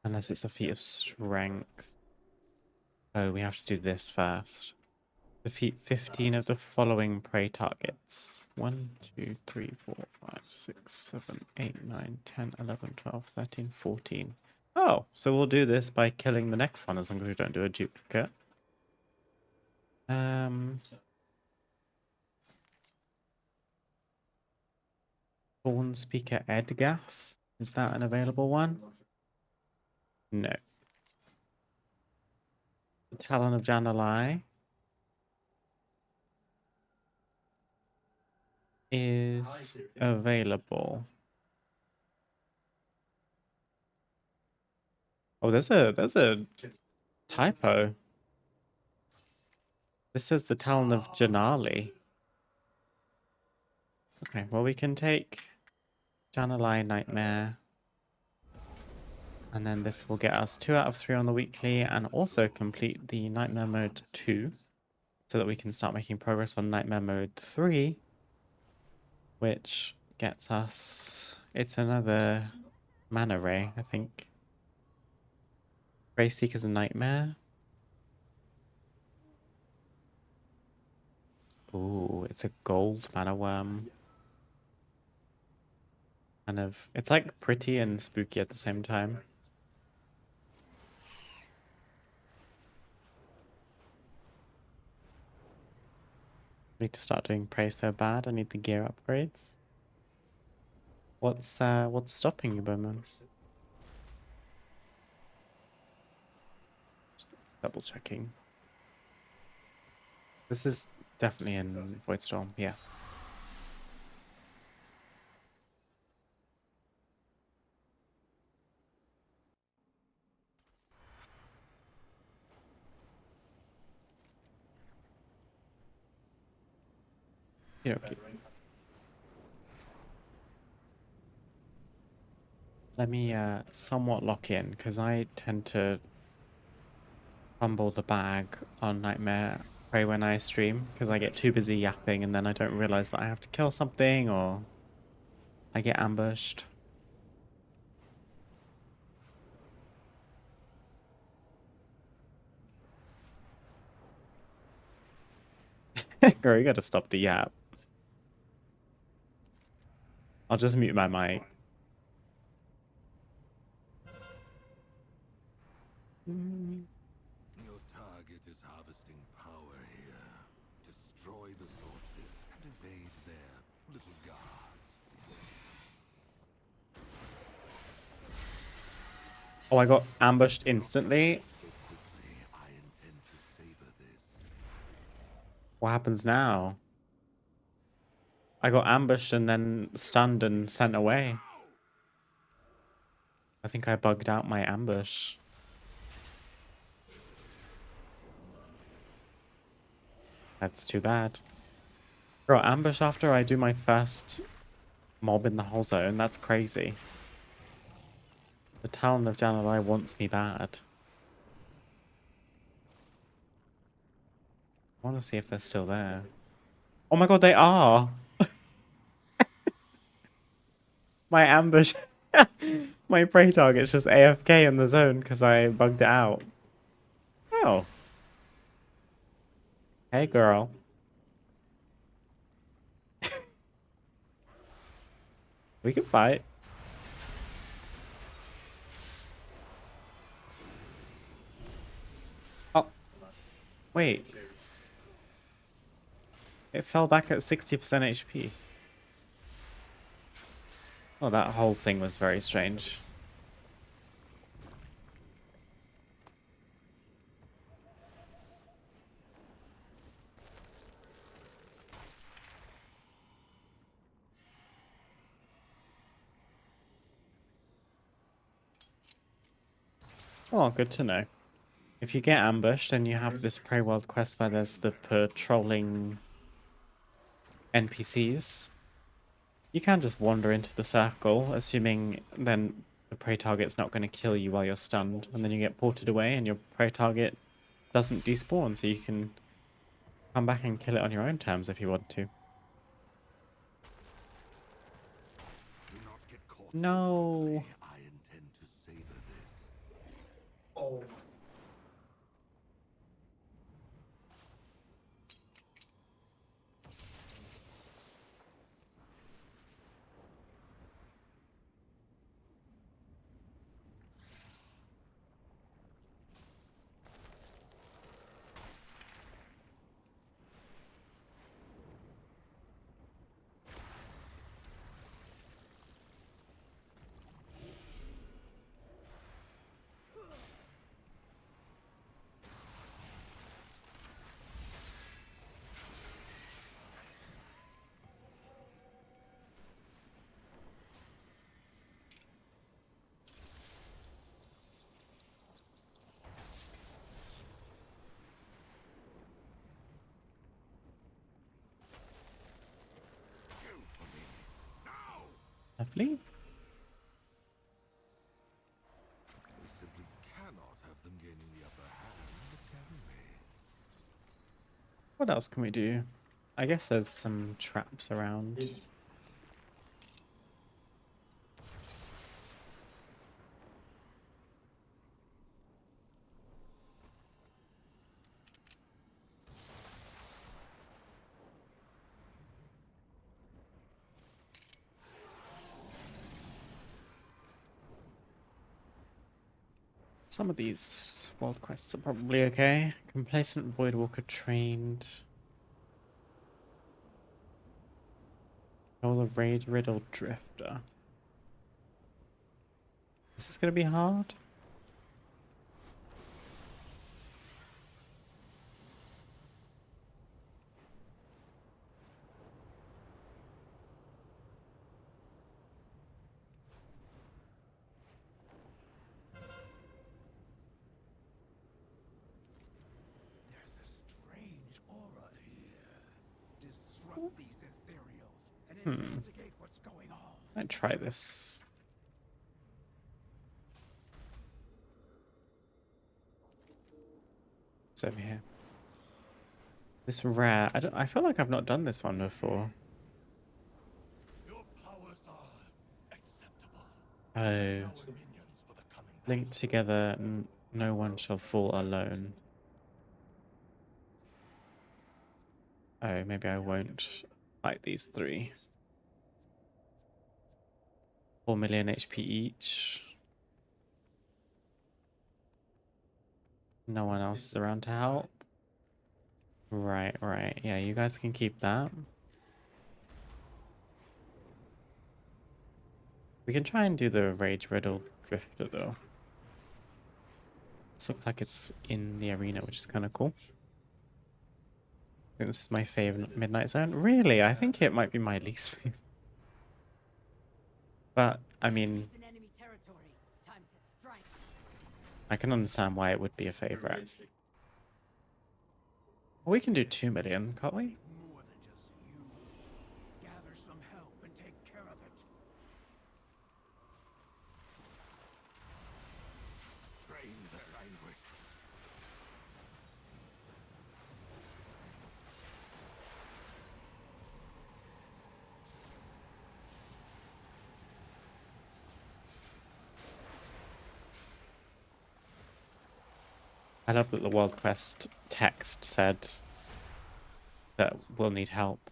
Unless it's a feat of strength. Oh, we have to do this first. Defeat 15 of the following prey targets. 1, 2, 3, 4, 5, 6, 7, 8, 9, 10, 11, 12, 13, 14. Oh, so we'll do this by killing the next one as long as we don't do a duplicate. Born Speaker Edgath. Is that an available one? No. The Talon of Janalai is available. Oh, there's a typo. This says the Talon of Janali. Okay, well we can take Janalai Nightmare. And then this will get us 2 out of 3 on the weekly and also complete the Nightmare Mode 2 so that we can start making progress on Nightmare Mode 3, which gets us... It's another mana ray, I think. Ray Seeker's a Nightmare. Ooh, it's a gold mana worm. Kind of, it's like pretty and spooky at the same time. Need to start doing prey so bad. I need the gear upgrades. What's stopping you, Bowman? Just double checking. This is definitely in Voidstorm, yeah. Okay. Let me somewhat lock in, because I tend to fumble the bag on Nightmare Prey when I stream, because I get too busy yapping and then I don't realize that I have to kill something, or I get ambushed. Girl, you gotta stop the yap. I'll just mute my mic. Your target is harvesting power here. Destroy the sources and evade their little guards. Oh, I got ambushed instantly. So quickly, I intend to savor this. What happens now? I got ambushed and then stunned and sent away. I think I bugged out my ambush. That's too bad. Bro, ambush after I do my first mob in the whole zone? That's crazy. The Talon of Jan'alai wants me bad. I want to see if they're still there. Oh my god, they are! My ambush... my prey target's just AFK in the zone because I bugged it out. Oh. Hey, girl. We can fight. Oh. Wait. It fell back at 60% HP. Oh, that whole thing was very strange. Oh, good to know. If you get ambushed and you have this Prey World quest where there's the patrolling NPCs, you can just wander into the circle, assuming then the prey target's not going to kill you while you're stunned, and then you get ported away and your prey target doesn't despawn, so you can come back and kill it on your own terms if you want to. Do not get caught. No. I intend to savor this. Oh. Lovely. We simply cannot have them gaining the upper hand, can we? What else can we do? I guess there's some traps around. Some of these world quests are probably okay. Complacent Voidwalker trained. Oh, the Rage Riddle Drifter. Is this gonna be hard? There's a strange aura here. Disrupt these ethereals and investigate what's going on. I'd try this. It's over here. This rare. I feel like I've not done this one before. Your powers are acceptable. Oh. Our minions for the coming Linked together, no one shall fall alone. Oh, maybe I won't fight these three. 4 million HP each. No one else is around to help. Right, right. Yeah, you guys can keep that. We can try and do the Rage Riddle Drifter though. This looks like it's in the arena, which is kind of cool. I think this is my favorite Midnight Zone. Really? I think it might be my least favorite. But, I mean, I can understand why it would be a favorite. We can do 2 million, can't we? More than just you. Gather some help and take care of it. train their anguish. I love that the World Quest text said that we'll need help.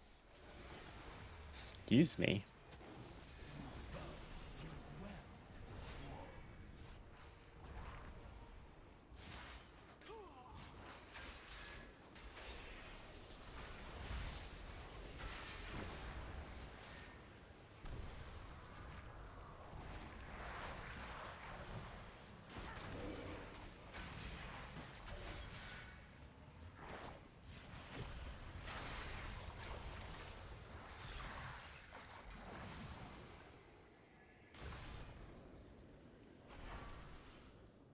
Excuse me.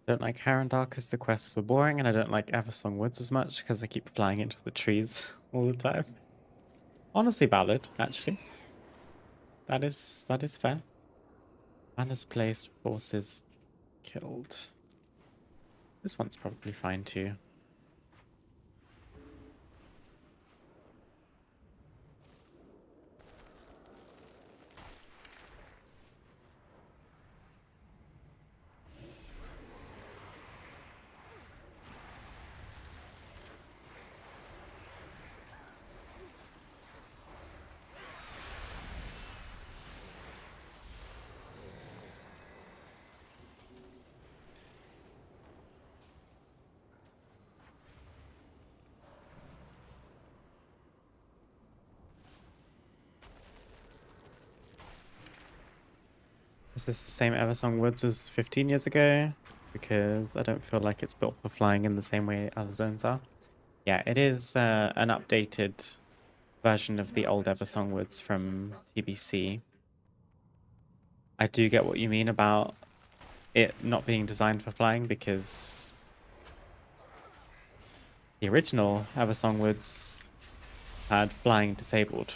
I don't like Harrendark because the quests were boring, and I don't like Eversong Woods as much because I keep flying into the trees all the time. Honestly valid, actually. That is fair. Banners placed, forces killed. This one's probably fine too. Is this the same Eversong Woods as 15 years ago? Because I don't feel like it's built for flying in the same way other zones are. Yeah, it is an updated version of the old Eversong Woods from TBC. I do get what you mean about it not being designed for flying, because the original Eversong Woods had flying disabled.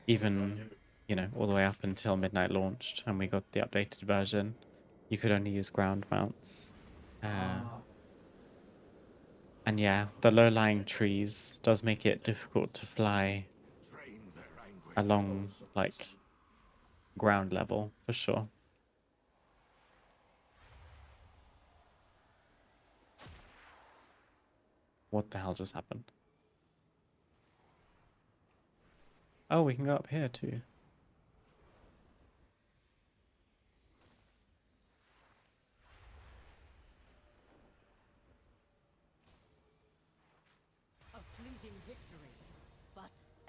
Even, you know, all the way up until Midnight launched and we got the updated version, you could only use ground mounts. And yeah, the low-lying trees does make it difficult to fly Train their anguish. along, like, ground level, for sure. What the hell just happened? Oh, we can go up here too.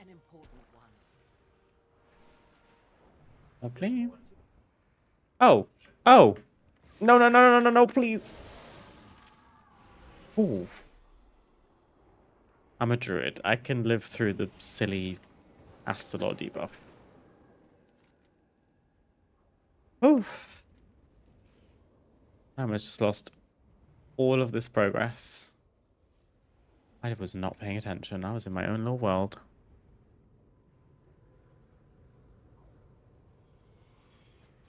an important one. Lovely. Oh. Oh. No, no, no, no, no, no, please. Ooh. I'm a druid. I can live through the silly Astalor debuff. Oof. I almost just lost all of this progress. I was not paying attention. I was in my own little world.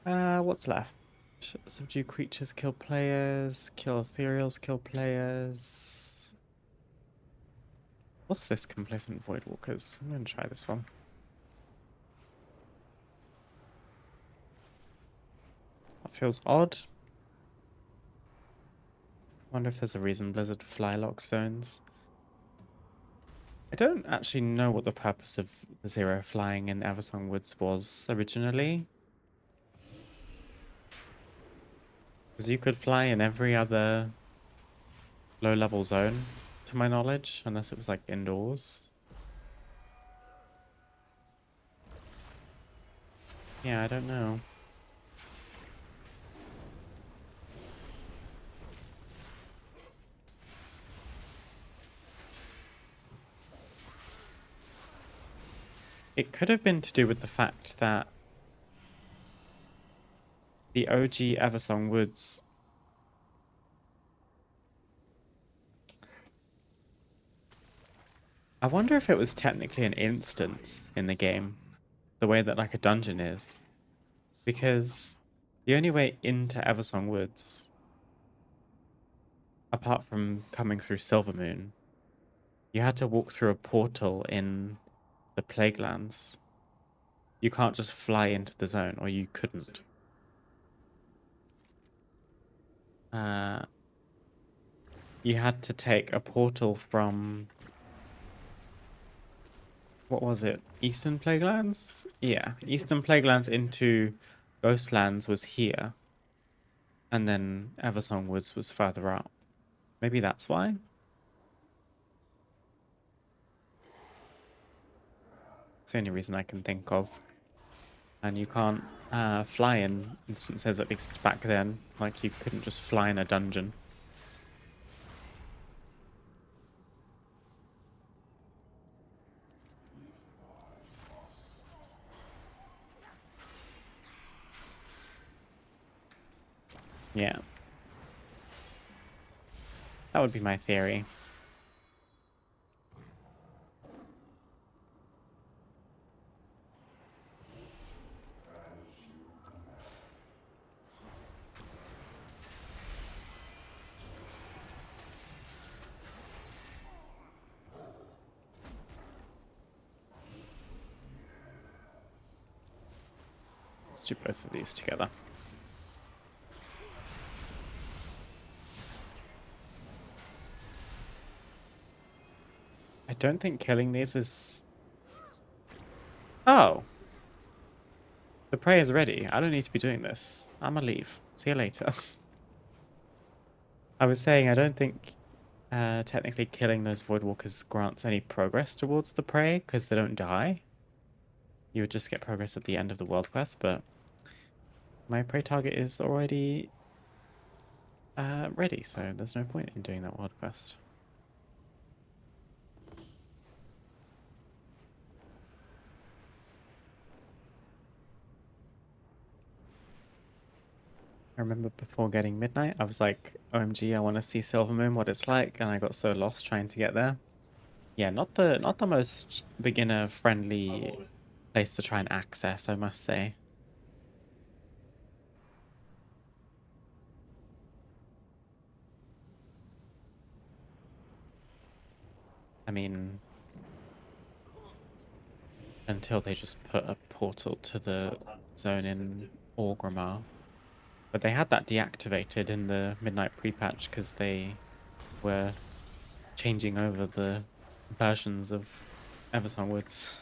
What's left? Subdue creatures, kill players, kill ethereals, kill players. What's this? Complacent Voidwalkers. I'm gonna try this one. That feels odd. Wonder if there's a reason Blizzard flylock zones. I don't actually know what the purpose of the zero flying in Eversong Woods was originally. Because you could fly in every other low-level zone, to my knowledge, unless it was like indoors. Yeah, I don't know. It could have been to do with the fact that the OG Eversong Woods I wonder if it was technically an instance in the game, the way that like a dungeon is. Because the only way into Eversong Woods, apart from coming through Silvermoon, you had to walk through a portal in the Plaguelands. You can't just fly into the zone, or you couldn't. You had to take a portal from... What was it? Eastern Plaguelands? Yeah, Eastern Plaguelands into Ghostlands was here. And then Eversong Woods was further up. Maybe that's why? It's the only reason I can think of. And you can't fly in instances, at least back then. Like, you couldn't just fly in a dungeon. Yeah. That would be my theory. Let's do both of these together. I don't think killing these is... Oh! The prey is ready. I don't need to be doing this. I'ma leave. See you later. I was saying I don't think technically killing those Voidwalkers grants any progress towards the prey, because they don't die. You would just get progress at the end of the world quest, but my prey target is already ready, so there's no point in doing that world quest. I remember before getting Midnight, I was like, OMG, I want to see Silvermoon, what it's like, and I got so lost trying to get there. Yeah, not the most beginner-friendly place to try and access, I must say. I mean, until they just put a portal to the zone in Orgrimmar. But they had that deactivated in the Midnight pre-patch because they were changing over the versions of Eversong Woods.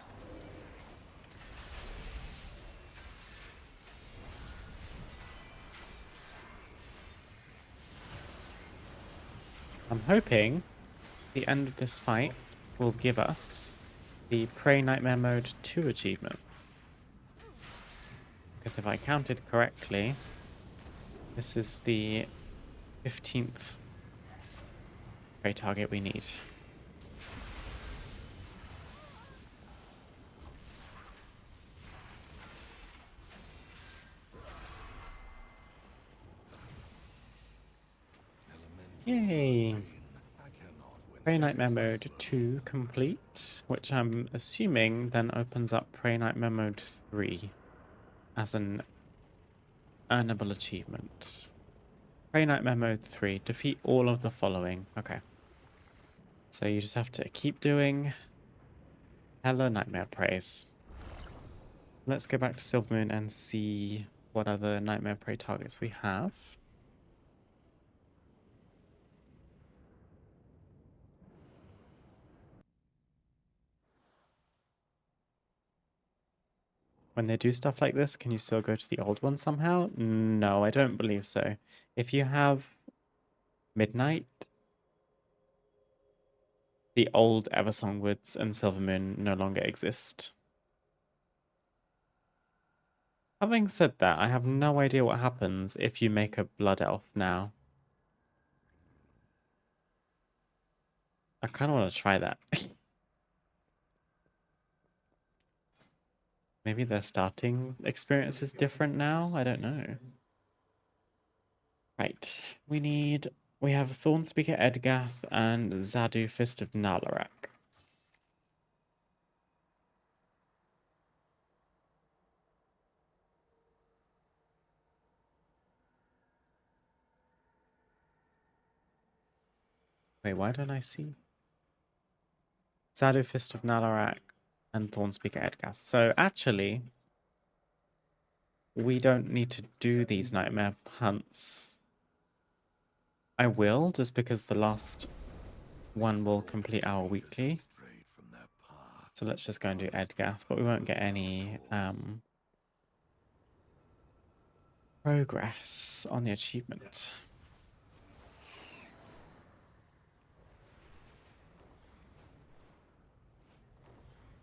I'm hoping the end of this fight will give us the Prey Nightmare Mode 2 achievement. Because if I counted correctly, this is the 15th prey target we need. Yay! Prey Nightmare Mode 2 complete, which I'm assuming then opens up Prey Nightmare Mode 3 as an earnable achievement. Prey Nightmare Mode 3, defeat all of the following. Okay. So you just have to keep doing hella Nightmare Preys. Let's go back to Silvermoon and see what other Nightmare Prey targets we have. When they do stuff like this, can you still go to the old one somehow? No, I don't believe so. If you have Midnight, the old Eversong Woods and Silvermoon no longer exist. Having said that, I have no idea what happens if you make a Blood Elf now. I kind of want to try that. Maybe their starting experience is different now? I don't know. Right. We have Thornspeaker Edgath and Zadu Fist of Nalarak. Wait, why don't I see? Zadu Fist of Nalarak and Thornspeaker Edgath. So actually, we don't need to do these nightmare hunts. I will, just because the last one will complete our weekly. So let's just go and do Edgath, but we won't get any progress on the achievement.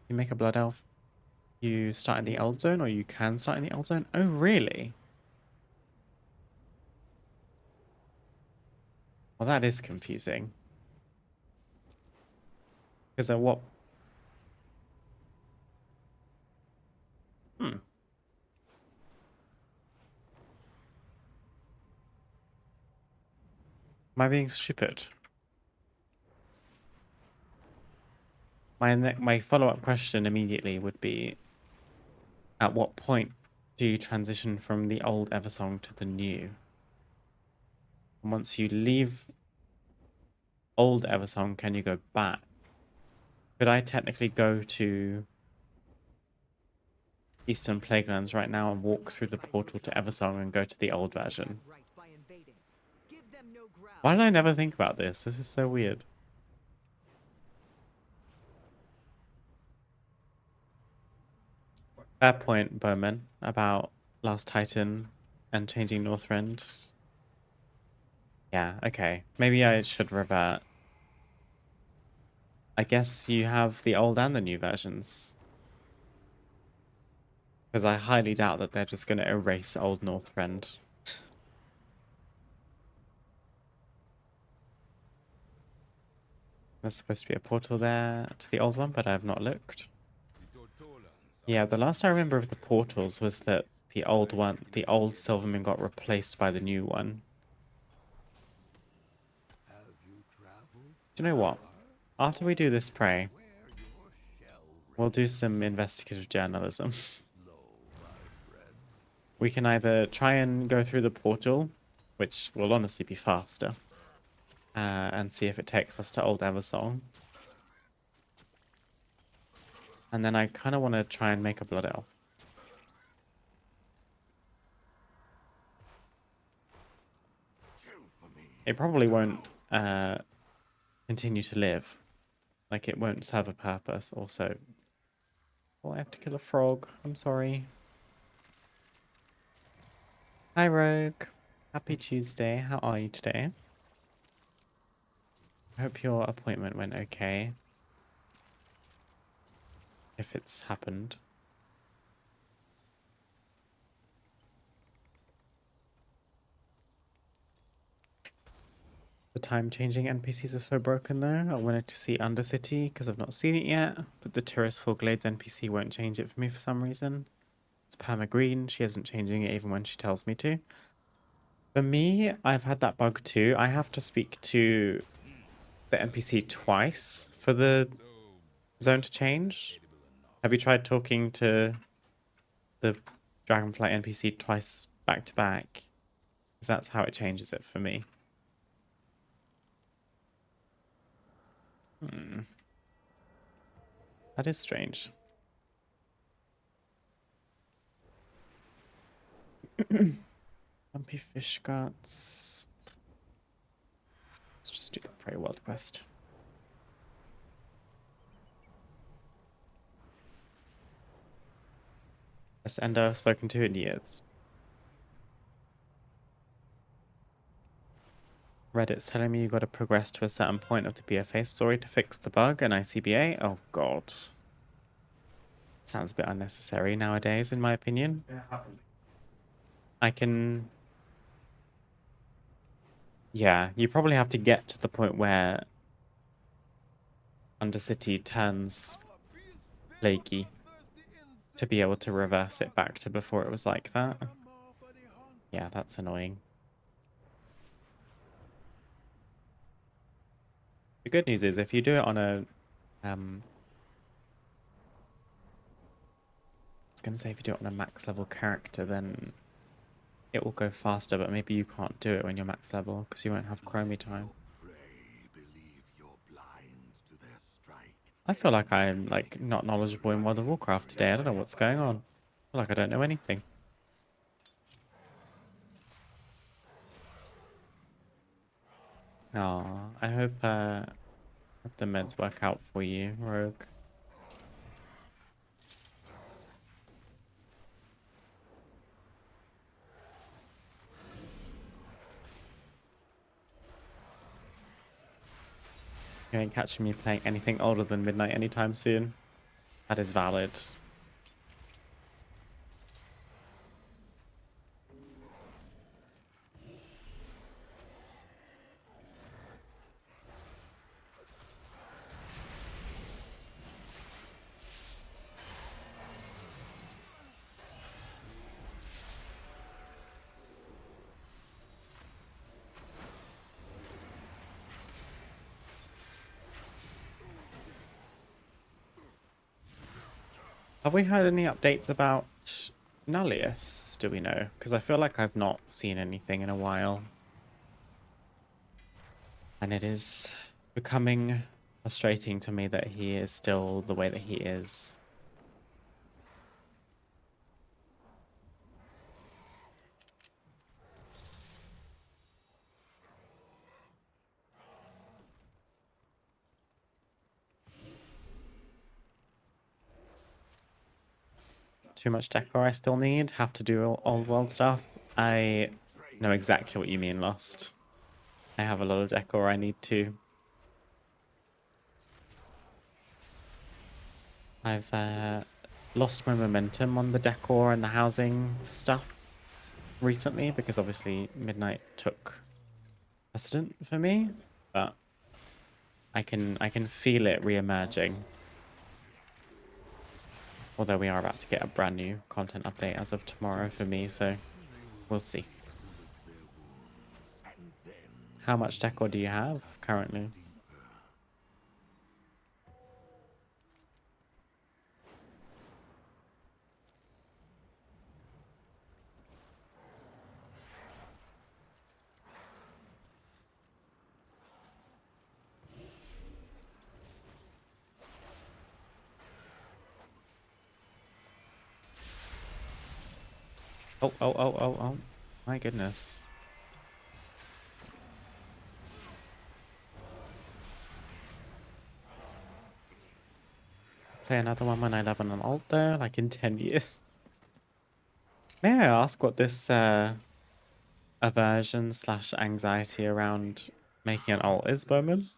You make a Blood Elf, you start in the Eld Zone, or you can start in the Eld Zone? Oh, really? Well, that is confusing. Because at what... Am I being stupid? My follow-up question immediately would be, at what point do you transition from the old Eversong to the new? And once you leave old Eversong, can you go back? Could I technically go to Eastern Plaguelands right now and walk through the portal to Eversong and go to the old version? Why did I never think about this? This is so weird. Fair point, Bowman, about Last Titan and changing Northrend. Yeah, okay. Maybe I should revert. I guess you have the old and the new versions. Because I highly doubt that they're just going to erase old Northrend. There's supposed to be a portal there to the old one, but I have not looked. Yeah, the last I remember of the portals was that the old Silvermoon got replaced by the new one. Do you know what? After we do this prey, we'll do some investigative journalism. We can either try and go through the portal, which will honestly be faster, and see if it takes us to Old Eversong. And then I kind of want to try and make a Blood Elf. It probably won't continue to live. Like, it won't serve a purpose. Also, oh, I have to kill a frog. I'm sorry. Hi, Rogue. Happy Tuesday. How are you today? I hope your appointment went okay. if it's happened. The time-changing NPCs are so broken though. I wanted to see Undercity because I've not seen it yet, but the Tirisfal Glades NPC won't change it for me for some reason. It's perma green. She isn't changing it even when she tells me to. For me, I've had that bug too. I have to speak to the NPC twice for the zone to change. Have you tried talking to the Dragonflight NPC twice back to back? Because that's how it changes it for me. That is strange. Bumpy fish guts. Let's just do the Prey World quest. Best ender I've spoken to in years. Reddit's telling me you got to progress to a certain point of the BFA story to fix the bug and ICBA. Oh god. Sounds a bit unnecessary nowadays, in my opinion. I can... Yeah, you probably have to get to the point where Undercity turns flaky to be able to reverse it back to before it was like that. Yeah, that's annoying. The good news is if you do it on a I was gonna say if you do it on a max level character, then it will go faster, but maybe you can't do it when you're max level because you won't have chromie time. I feel like I'm like not knowledgeable in World of Warcraft today. I don't know what's going on. I feel like I don't know anything. Aw, I hope the meds work out for you, Rogue. You ain't catching me playing anything older than midnight anytime soon. That is valid. Have we heard any updates about Nullius? Do we know? Because I feel like I've not seen anything in a while. And it is becoming frustrating to me that he is still the way that he is. Too much decor I still need. Have to do old world stuff. I know exactly what you mean, Lost. I have a lot of decor I need to. I've lost my momentum on the decor and the housing stuff recently because obviously Midnight took precedent for me, but I can feel it re-emerging. Although we are about to get a brand new content update as of tomorrow for me, so we'll see. How much decor do you have currently? Oh, my goodness. Play another one when I level an alt though, like in 10 years. May I ask what this aversion / anxiety around making an alt is, Bowman?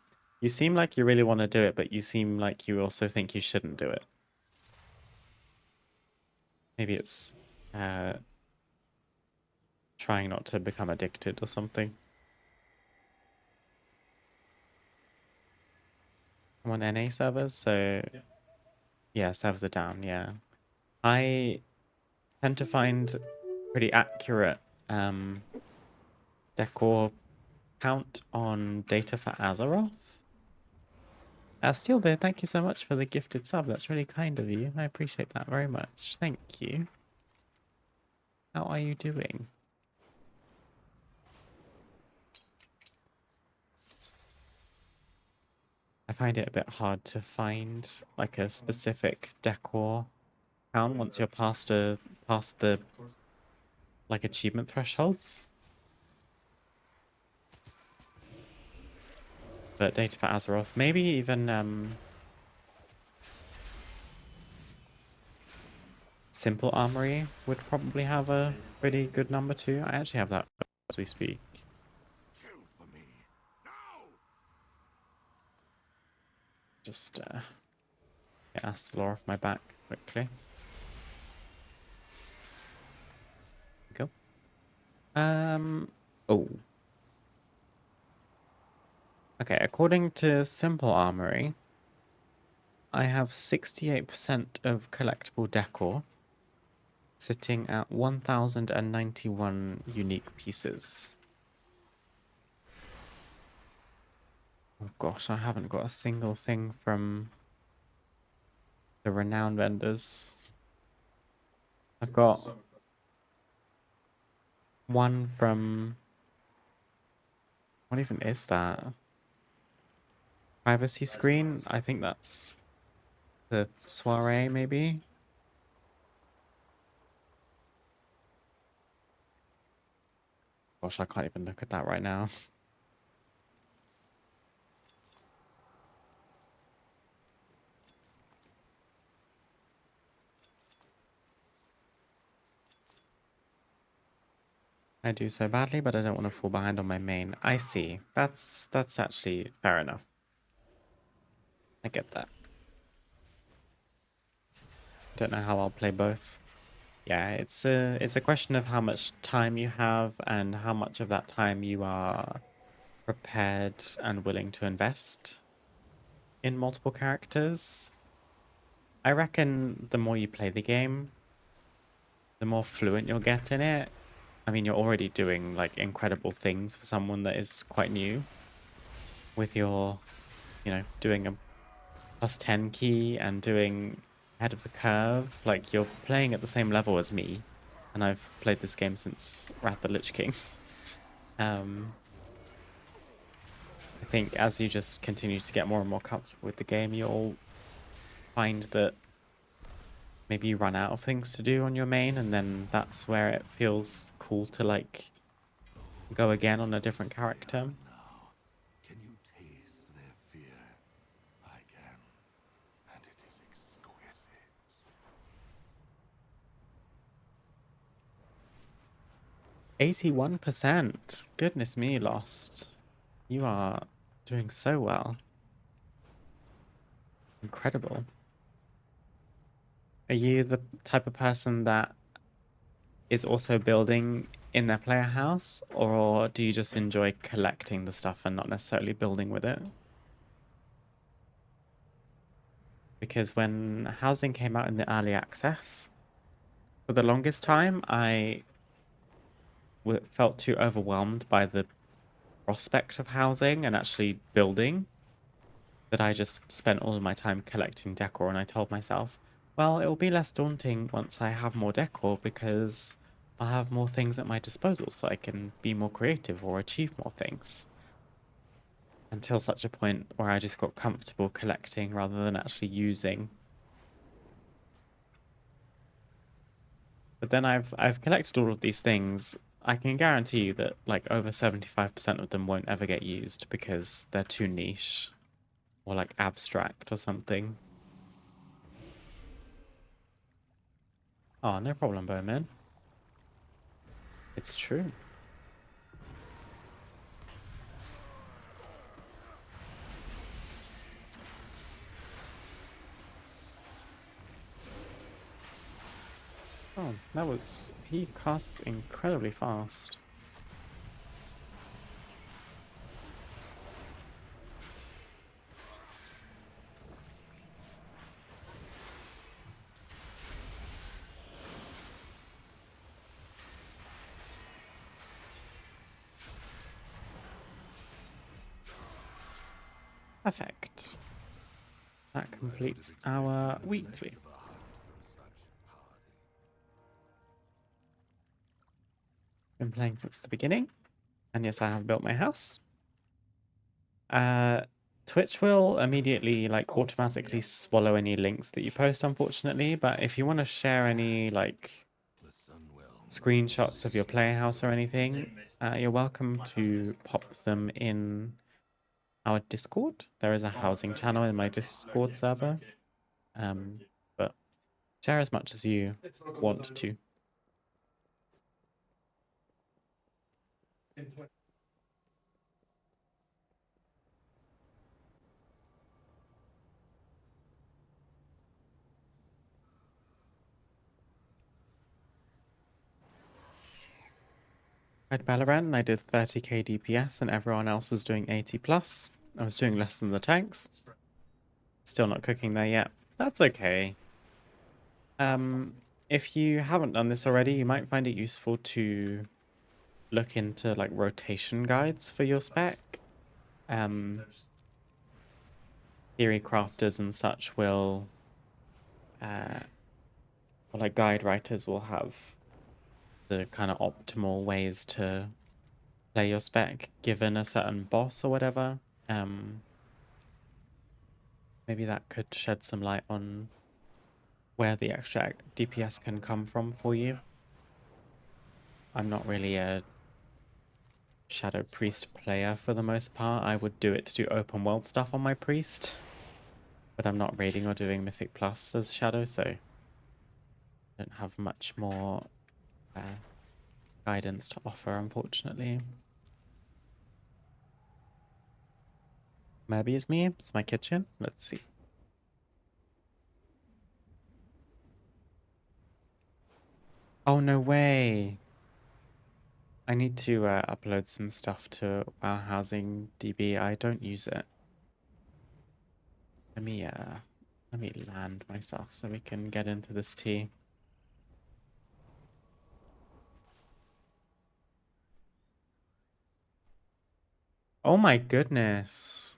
You seem like you really want to do it, but you seem like you also think you shouldn't do it. Maybe it's trying not to become addicted or something. I'm on NA servers, so yeah, servers are down, yeah. I tend to find pretty accurate decor count on data for Azeroth. Steelbeard, thank you so much for the gifted sub. That's really kind of you. I appreciate that very much. Thank you. How are you doing? I find it a bit hard to find like a specific decor count once you're past the like achievement thresholds. But data for Azeroth, maybe even Simple Armory would probably have a pretty good number too. I actually have that as we speak. Kill for me. Now! Just get Astalor off my back quickly. Go. Oh. Okay, according to Simple Armory, I have 68% of collectible decor, sitting at 1,091 unique pieces. Oh gosh, I haven't got a single thing from the renowned vendors. I've got one from... What even is that? Privacy Screen? I think that's the Soiree, maybe? Gosh, I can't even look at that right now. I do so badly, but I don't want to fall behind on my main. I see. That's actually fair enough. I get that. Don't know how I'll play both. Yeah, it's a question of how much time you have and how much of that time you are prepared and willing to invest in multiple characters. I reckon the more you play the game, the more fluent you'll get in it. I mean, you're already doing like incredible things for someone that is quite new with your, you know, doing a +10 key and doing ahead of the curve. Like, you're playing at the same level as me, and I've played this game since Wrath the Lich King. I think as you just continue to get more and more comfortable with the game, you'll find that maybe you run out of things to do on your main, and then that's where it feels cool to like go again on a different character. Now, can you taste their fear? I can, and it is exquisite. 81%. Goodness me, Lost. You are doing so well. Incredible. Are you the type of person that is also building in their player house, or do you just enjoy collecting the stuff and not necessarily building with it? Because when housing came out in the early access, for the longest time, I felt too overwhelmed by the prospect of housing and actually building that I just spent all of my time collecting decor, and I told myself, well, it will be less daunting once I have more decor because I'll have more things at my disposal so I can be more creative or achieve more things. Until such a point where I just got comfortable collecting rather than actually using. But then I've collected all of these things. I can guarantee you that like over 75% of them won't ever get used because they're too niche or like abstract or something. Oh, no problem, Bowman. It's true. Wow, that was... He casts incredibly fast. Perfect. That completes our weekly. Been playing since the beginning. And yes, I have built my house. Twitch will immediately like automatically swallow any links that you post, unfortunately. But if you want to share any like screenshots of your playhouse or anything, you're welcome to pop them in our Discord. There is a housing channel in my Discord server. But share as much as you want to. At Valorant, I did 30k DPS and everyone else was doing 80 plus. I was doing less than the tanks. Still not cooking there yet. That's okay. If you haven't done this already, you might find it useful to look into like rotation guides for your spec. Theory crafters and such will, or like guide writers will have the kind of optimal ways to play your spec given a certain boss or whatever. Maybe that could shed some light on where the extra DPS can come from for you. I'm not really a Shadow Priest player for the most part. I would do it to do open world stuff on my Priest, but I'm not raiding or doing Mythic Plus as Shadow, so I don't have much more guidance to offer, unfortunately. Maybe it's me. It's my kitchen. Let's see. Oh, no way. I need to upload some stuff to our housing DB. I don't use it. Let me land myself so we can get into this tea. Oh my goodness.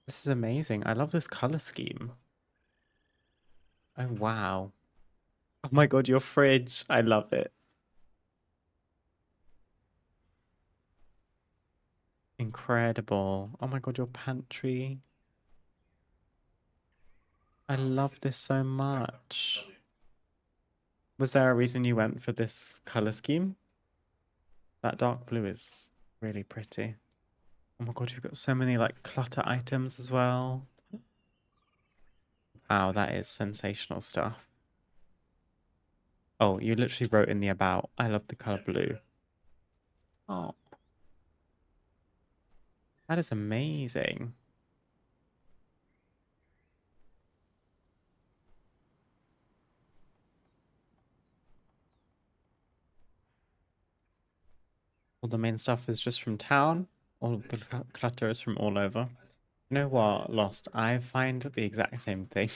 This is amazing. I love this color scheme. Oh wow. Oh my god, your fridge. I love it. Incredible. Oh my god, your pantry. I love this so much. Was there a reason you went for this color scheme? That dark blue is really pretty. Oh my god, you've got so many like clutter items as well. Wow, that is sensational stuff. Oh, you literally wrote in the about, I love the color blue. Oh. That is amazing. All the main stuff is just from town. All of the clutter is from all over. You know what, Lost? I find the exact same thing.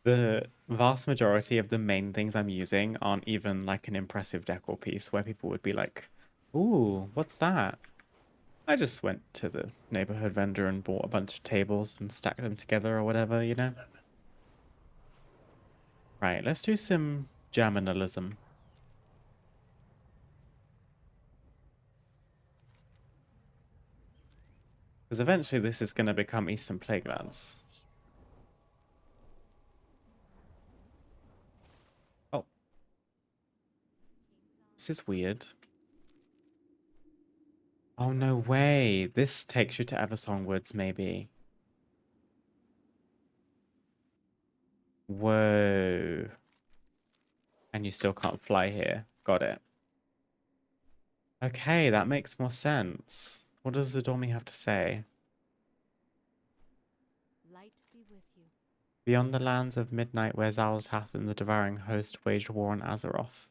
The vast majority of the main things I'm using aren't even like an impressive decor piece where people would be like, ooh, what's that? I just went to the neighborhood vendor and bought a bunch of tables and stacked them together or whatever, you know? Right, let's do some Germinalism. Because eventually this is going to become Eastern Plaguelands. Oh. This is weird. Oh, no way. This takes you to Eversong Woods, maybe. Whoa. And you still can't fly here. Got it. Okay, that makes more sense. What does Zadormi have to say? Light be with you. Beyond the lands of midnight where Xal'atath and the devouring host waged war on Azeroth.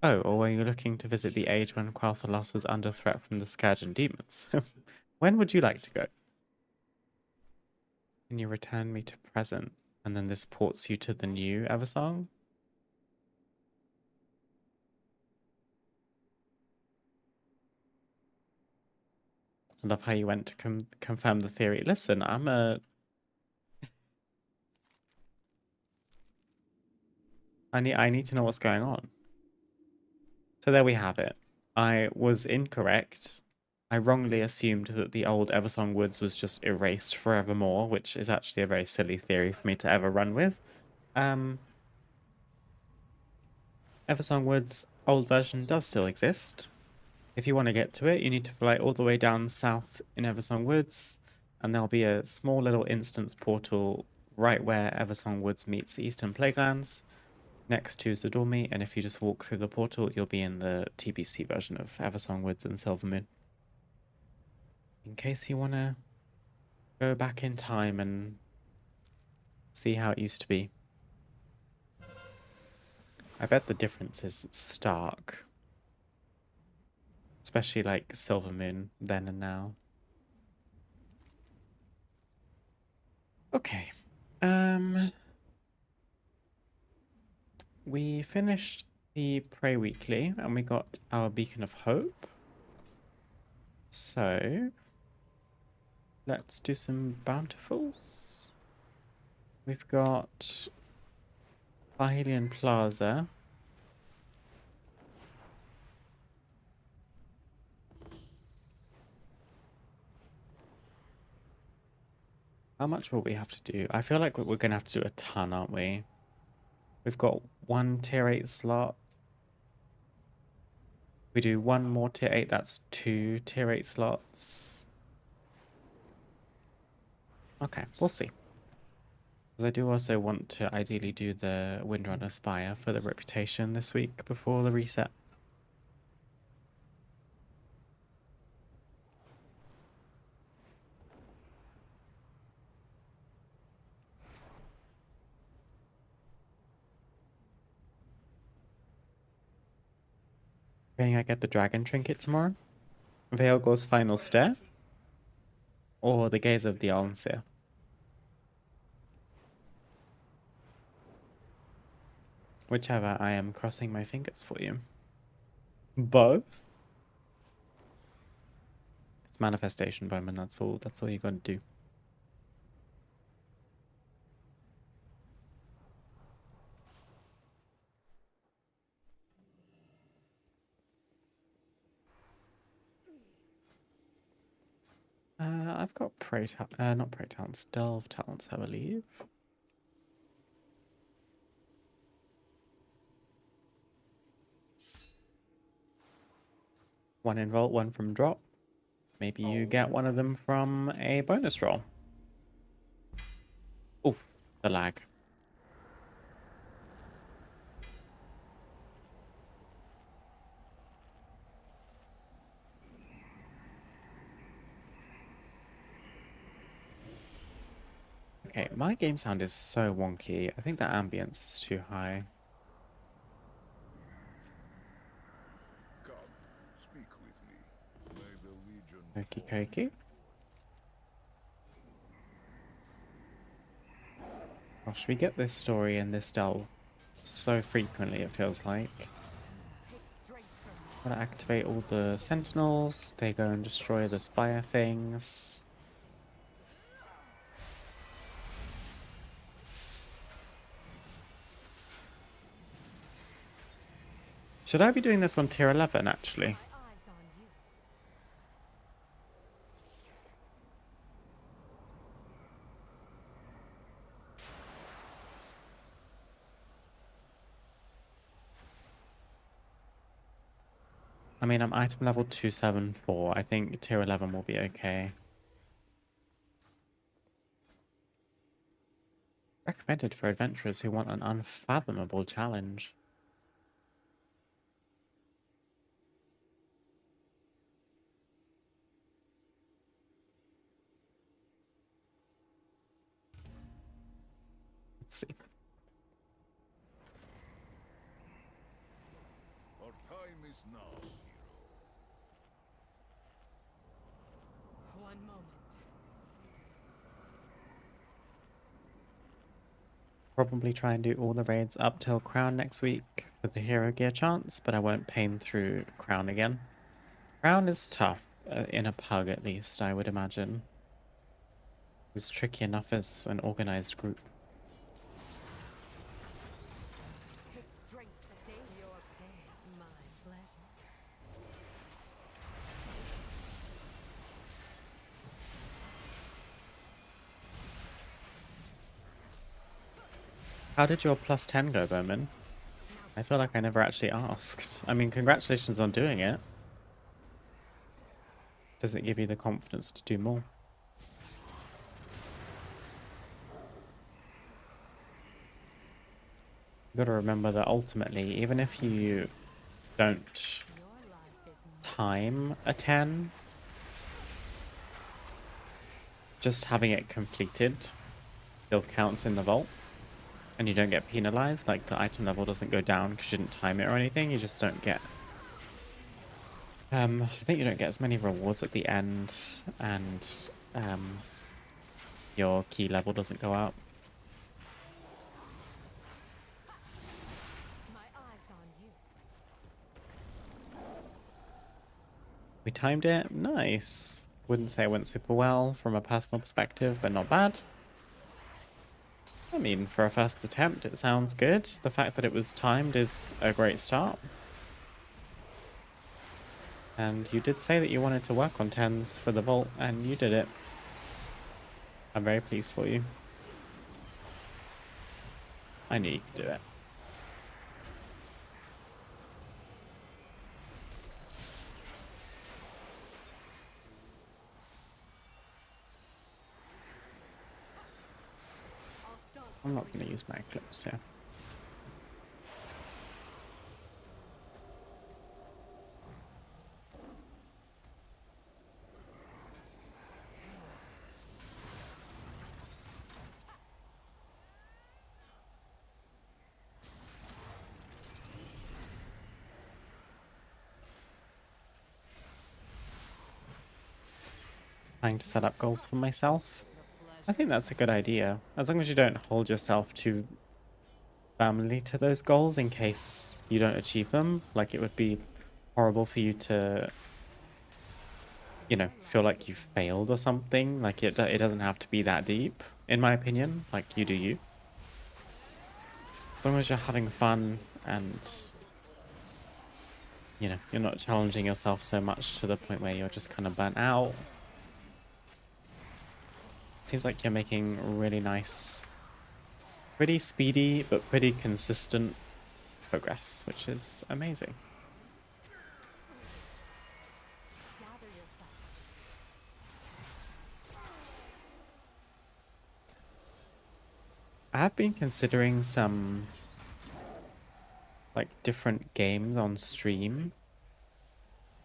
Oh, or were you looking to visit the age when Quel'Thalas was under threat from the Scourge demons? When would you like to go? Can you return me to present? And then this ports you to the new Eversong? I love how you went to confirm the theory. Listen, I need to know what's going on. So there we have it. I was incorrect. I wrongly assumed that the old Eversong Woods was just erased forevermore, which is actually a very silly theory for me to ever run with. Eversong Woods old version does still exist. If you want to get to it, you need to fly all the way down south in Eversong Woods, and there'll be a small little instance portal right where Eversong Woods meets the Eastern Plaguelands, next to Zadormi, and if you just walk through the portal, you'll be in the TBC version of Eversong Woods and Silvermoon. In case you want to go back in time and see how it used to be. I bet the difference is stark. Especially like Silvermoon then and now. Okay. We finished the Prey Weekly and we got our Beacon of Hope. So let's do some bountifuls. We've got Parhelion Plaza. How much will we have to do? I feel like we're going to have to do a ton, aren't we? We've got one tier 8 slot. We do one more tier 8, that's 2 tier 8 slots. Okay, we'll see. Because I do also want to ideally do the Windrunner Spire for the reputation this week before the reset. Praying I get the dragon trinket tomorrow. Veilgor's final stare. Or the gaze of the Alnseer. Whichever, I am crossing my fingers for you. Both? It's manifestation, Bowman, that's all you gotta do. I've got not Prey Talents, Delve Talents, I believe. One in Vault, one from Drop. Maybe you get one of them from a bonus roll. Oof, the lag. Okay, my game sound is so wonky. I think the ambience is too high. Come, speak with me. May the Legion Okie dokie. Gosh, we get this story in this delve so frequently, it feels like. Gotta activate all the sentinels. They go and destroy the spire things. Should I be doing this on tier 11, actually? I mean, I'm item level 274. I think tier 11 will be okay. Recommended for adventurers who want an unfathomable challenge. see. Our time is now, hero. One moment. Probably try and do all the raids up till Crown next week with the hero gear chance, but I won't pain through Crown again. Crown is tough, in a pug at least, I would imagine. It was tricky enough as an organized group. Take strength to stay your pain. My pleasure. How did your plus 10 go, Bowman? I feel like I never actually asked. I mean, congratulations on doing it. Does it give you the confidence to do more? You gotta remember that ultimately, even if you don't time a 10, just having it completed still counts in the vault. And you don't get penalized, like the item level doesn't go down because you didn't time it or anything, you just don't get... I think you don't get as many rewards at the end, and your key level doesn't go up. My eyes on you. We timed it, nice. Wouldn't say it went super well from a personal perspective, but not bad. I mean, for a first attempt, it sounds good. The fact that it was timed is a great start. And you did say that you wanted to work on 10s for the vault, and you did it. I'm very pleased for you. I knew you could do it. I'm not going to use my Eclipse here. Trying to set up goals for myself. I think that's a good idea, as long as you don't hold yourself too firmly to those goals in case you don't achieve them. Like, it would be horrible for you to, you know, feel like you failed or something. Like, it doesn't have to be that deep, in my opinion. Like, you do you. As long as you're having fun and, you know, you're not challenging yourself so much to the point where you're just kind of burnt out. Seems like you're making really nice, pretty speedy, but pretty consistent progress, which is amazing. I have been considering some, like, different games on stream,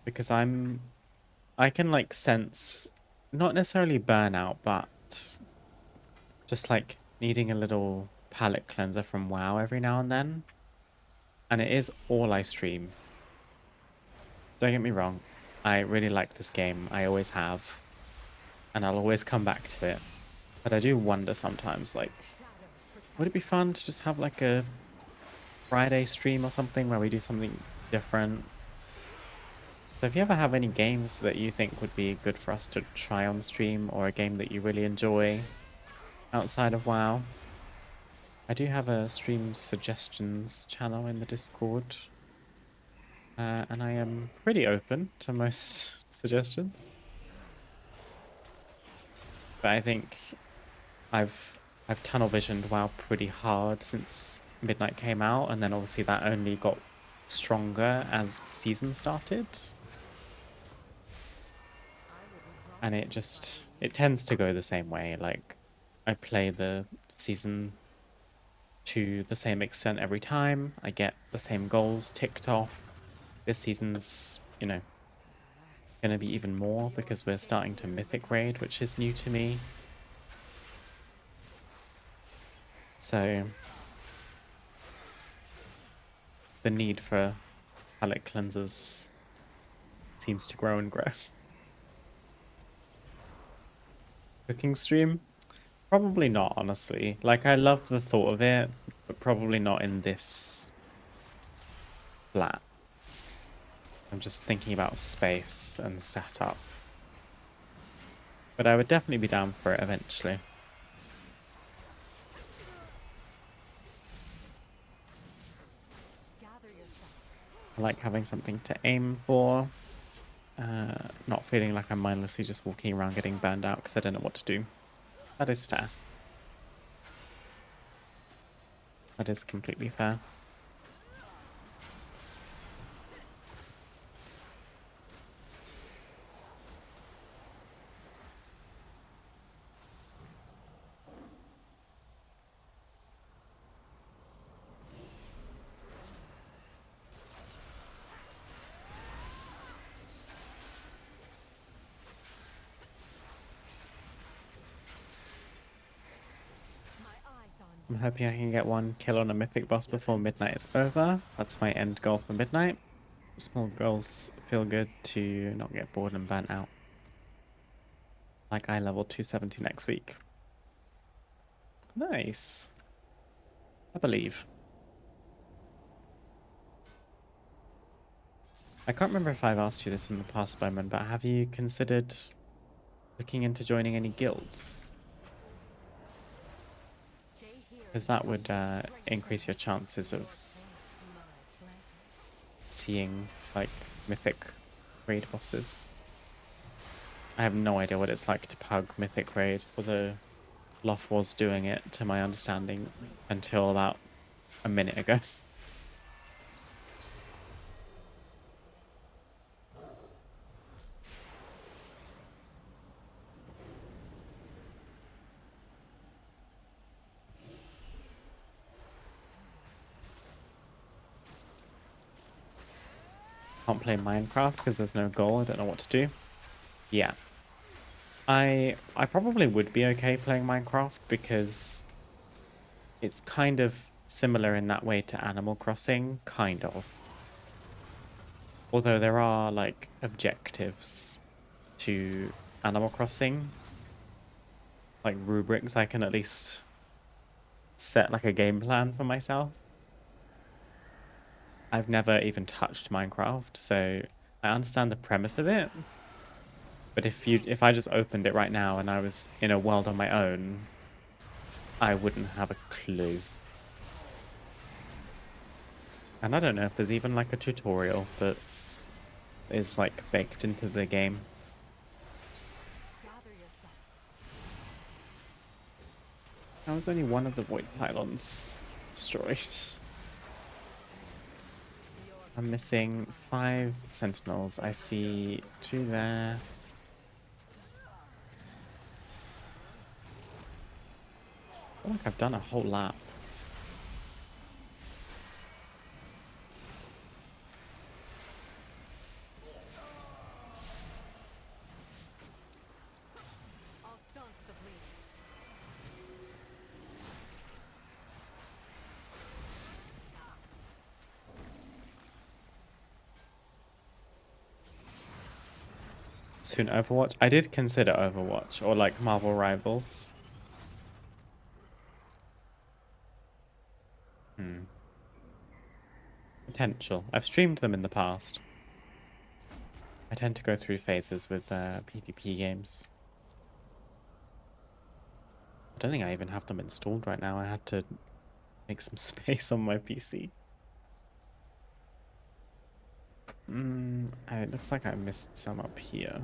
because I can, like, sense, not necessarily burnout, but just like needing a little palate cleanser from WoW every now and then. And it is all I stream. Don't get me wrong, I really like this game, I always have, and I'll always come back to it. But I do wonder sometimes, like, would it be fun to just have like a Friday stream or something where we do something different? So if you ever have any games that you think would be good for us to try on stream, or a game that you really enjoy outside of WoW, I do have a stream suggestions channel in the Discord, and I am pretty open to most suggestions. But I think I've tunnel visioned WoW pretty hard since Midnight came out, and then obviously that only got stronger as the season started. And it tends to go the same way. Like, I play the season to the same extent every time. I get the same goals ticked off. This season's, you know, gonna be even more because we're starting to Mythic Raid, which is new to me. So the need for palate cleansers seems to grow and grow. Cooking stream? Probably not, honestly. Like, I love the thought of it, but probably not in this flat. I'm just thinking about space and setup. But I would definitely be down for it eventually. I like having something to aim for. Not feeling like I'm mindlessly just walking around getting burned out because I don't know what to do. That is fair. That is completely fair. I'm hoping I can get one kill on a mythic boss before midnight is over. That's my end goal for midnight. Small goals feel good to not get bored and burnt out. Like I level 270 next week. Nice. I believe. I can't remember if I've asked you this in the past, Bowman, but have you considered looking into joining any guilds? Because that would increase your chances of seeing, like, mythic raid bosses. I have no idea what it's like to pug mythic raid, although Loth was doing it, to my understanding, until about a minute ago. Can't play Minecraft because there's no goal. I don't know what to do. Yeah. I probably would be okay playing Minecraft because it's kind of similar in that way to Animal Crossing, kind of. Although there are, like, objectives to Animal Crossing. Like, rubrics I can at least set, like, a game plan for myself. I've never even touched Minecraft, so I understand the premise of it. But if I just opened it right now and I was in a world on my own, I wouldn't have a clue. And I don't know if there's even like a tutorial that is like baked into the game. How is only one of the void pylons destroyed? I'm missing 5 sentinels. I see 2 there. I feel like I've done a whole lap. Soon Overwatch. I did consider Overwatch or like Marvel Rivals. Potential. I've streamed them in the past. I tend to go through phases with PvP games. I don't think I even have them installed right now. I had to make some space on my PC. It looks like I missed some up here.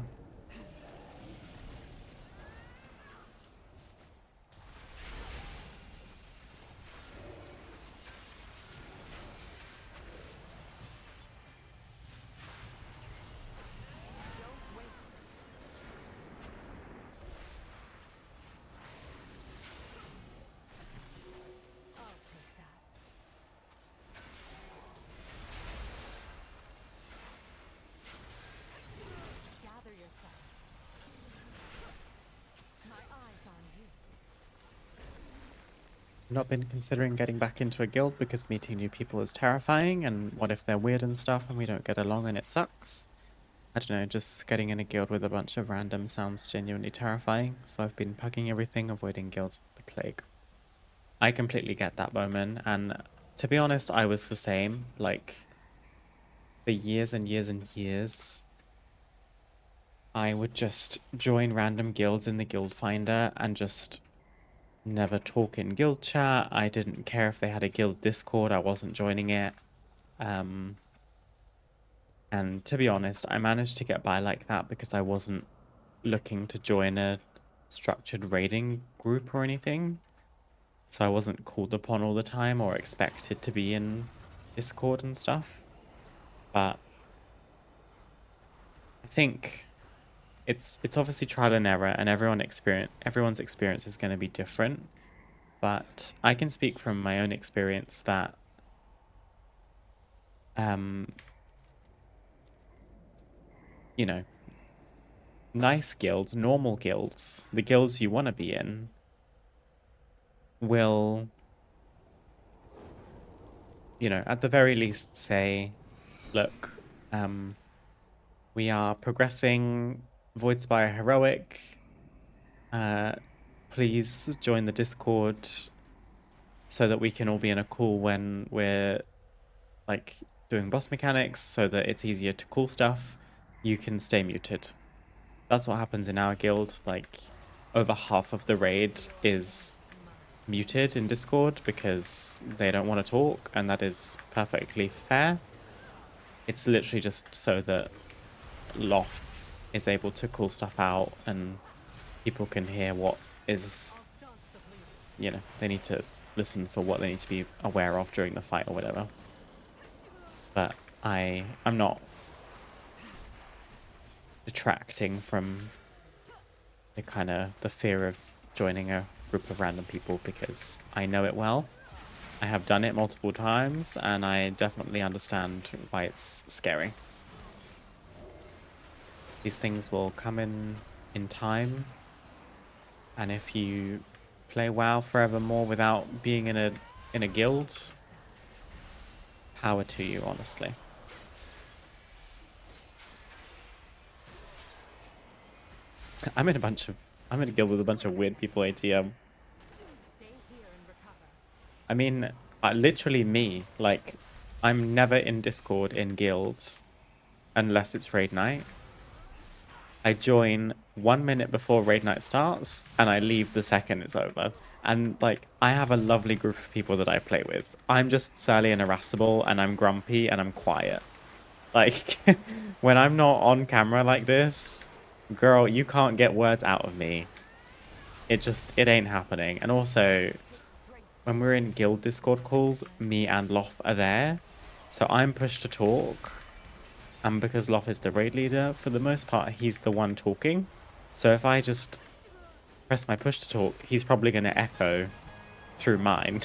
not been considering getting back into a guild because meeting new people is terrifying, and what if they're weird and stuff and we don't get along and it sucks? I don't know, just getting in a guild with a bunch of random sounds genuinely terrifying, so I've been pugging everything, avoiding guilds like the plague. I completely get that, Bowman, and to be honest, I was the same, like, for years and years and years. I would just join random guilds in the guild finder and just never talk in guild chat. I didn't care if they had a guild Discord, I wasn't joining it. And to be honest, I managed to get by like that because I wasn't looking to join a structured raiding group or anything. So I wasn't called upon all the time or expected to be in Discord and stuff. But I think it's obviously trial and error, and everyone's experience is going to be different. But I can speak from my own experience that you know, nice guilds, normal guilds, the guilds you want to be in, will, you know, at the very least say, look, we are progressing Voidspire Heroic. Please join the Discord so that we can all be in a call when we're, like, doing boss mechanics so that it's easier to call stuff. You can stay muted. That's what happens in our guild. Like, over half of the raid is muted in Discord because they don't want to talk, and that is perfectly fair. It's literally just so that Loth is able to call stuff out and people can hear what is, you know, they need to listen for what they need to be aware of during the fight or whatever. But I'm not detracting from the fear of joining a group of random people because I know it well. I have done it multiple times and I definitely understand why it's scary. These things will come in time, and if you play WoW forevermore without being in a guild, power to you, honestly. I'm in a guild with a bunch of weird people, ATM. I mean, literally me, like, I'm never in Discord in guilds unless it's raid night. I join 1 minute before raid night starts and I leave the second it's over. And, like, I have a lovely group of people that I play with. I'm just surly and irascible and I'm grumpy and I'm quiet. Like, when I'm not on camera like this, girl, you can't get words out of me. It ain't happening. And also, when we're in guild Discord calls, me and Loth are there. So I'm pushed to talk. And because Loth is the raid leader, for the most part, he's the one talking. So if I just press my push to talk, he's probably going to echo through mine.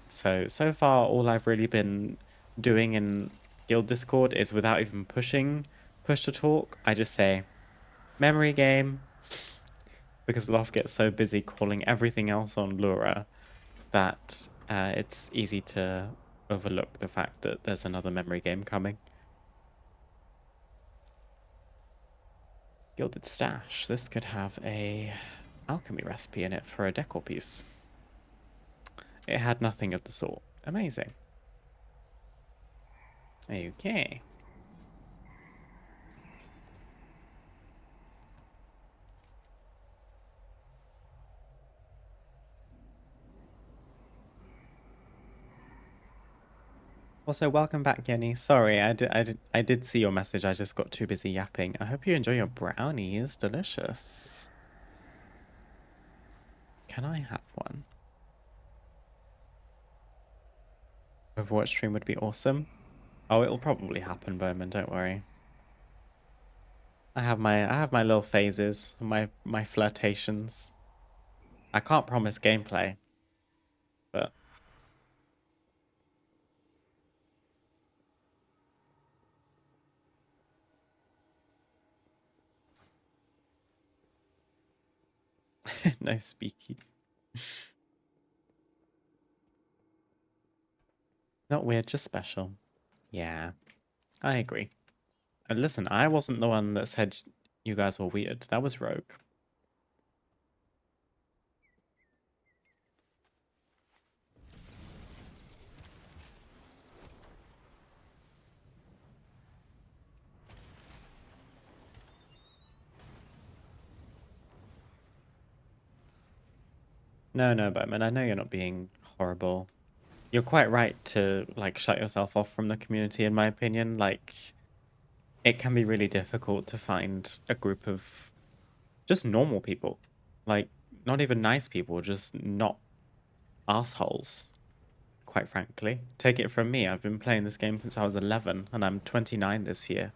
So far, all I've really been doing in guild Discord is without even pushing push to talk, I just say, memory game. Because Loth gets so busy calling everything else on Lura that it's easy to overlook the fact that there's another memory game coming. Gilded Stash. This could have a alchemy recipe in it for a decor piece. It had nothing of the sort. Amazing. Okay. Also, welcome back, Yenny. Sorry, I did see your message. I just got too busy yapping. I hope you enjoy your brownies. Delicious. Can I have one? Overwatch stream would be awesome. Oh, it'll probably happen, Bowman. Don't worry. I have my little phases, my flirtations. I can't promise gameplay, but. No speaky. Not weird, just special. Yeah, I agree. And listen, I wasn't the one that said you guys were weird. That was Rogue. No, no, Batman, I know you're not being horrible. You're quite right to, like, shut yourself off from the community, in my opinion. Like, it can be really difficult to find a group of just normal people. Like, not even nice people, just not assholes, quite frankly. Take it from me, I've been playing this game since I was 11, and I'm 29 this year.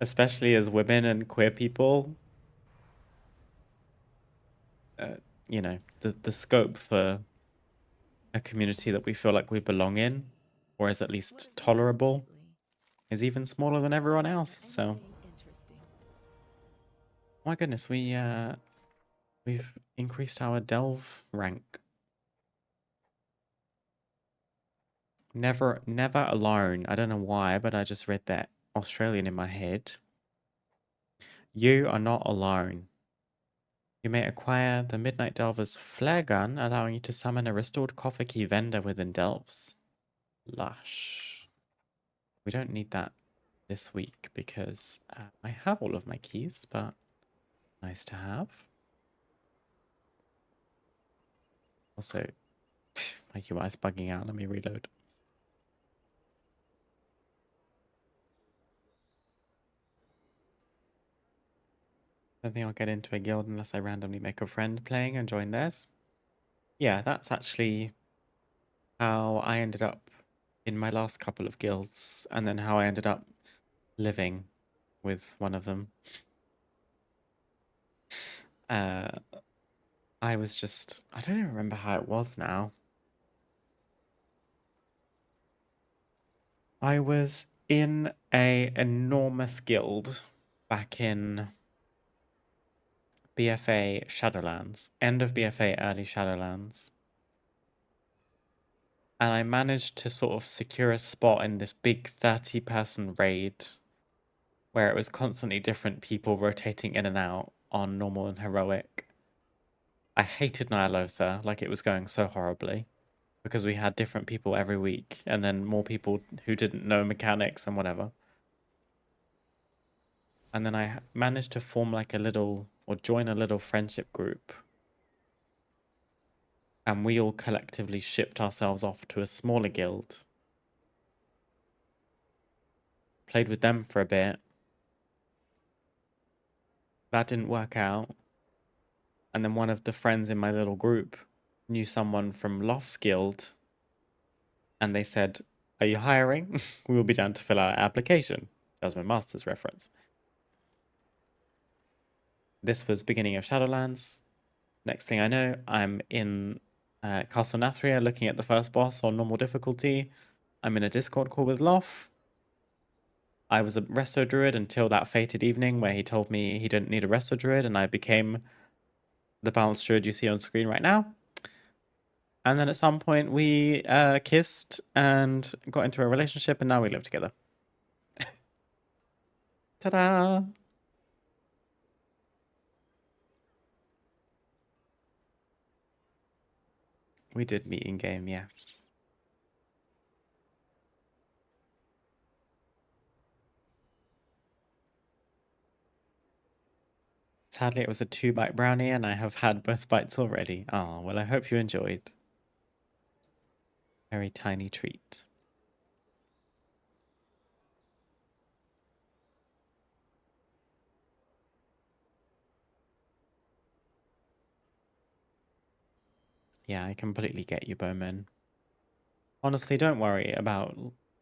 Especially as women and queer people, you know, the scope for a community that we feel like we belong in, or is at least tolerable, is even smaller than everyone else. So, my goodness, we've increased our delve rank. Never alone. I don't know why, but I just read that Australian in my head. You are not alone. You may acquire the Midnight Delver's flare gun, allowing you to summon a restored coffer key vendor within delves. Lush. We don't need that this week because I have all of my keys, but nice to have. Also, my UI is bugging out. Let me reload. Don't think I'll get into a guild unless I randomly make a friend playing and join theirs. Yeah, that's actually how I ended up in my last couple of guilds, and then how I ended up living with one of them. I was just, I don't even remember how it was now. I was in a enormous guild back in BFA Shadowlands, end of BFA, early Shadowlands. And I managed to sort of secure a spot in this big 30-person raid where it was constantly different people rotating in and out on normal and heroic. I hated Nyalotha, like it was going so horribly, because we had different people every week and then more people who didn't know mechanics and whatever. And then I managed to form like a little, or join a little friendship group. And we all collectively shipped ourselves off to a smaller guild. Played with them for a bit. That didn't work out. And then one of the friends in my little group knew someone from Loft's guild. And they said, "Are you hiring? We will be down to fill out an application." That was my master's reference. This was beginning of Shadowlands. Next thing I know, I'm in Castle Nathria looking at the first boss on normal difficulty. I'm in a Discord call with Loft. I was a Resto Druid until that fated evening where he told me he didn't need a Resto Druid, and I became the balanced Druid you see on screen right now. And then at some point we kissed and got into a relationship, and now we live together. Ta-da! We did meet in game, yes. Sadly, it was a 2-bite brownie, and I have had both bites already. Oh, well, I hope you enjoyed. Very tiny treat. Yeah, I completely get you, Bowman. Honestly, don't worry about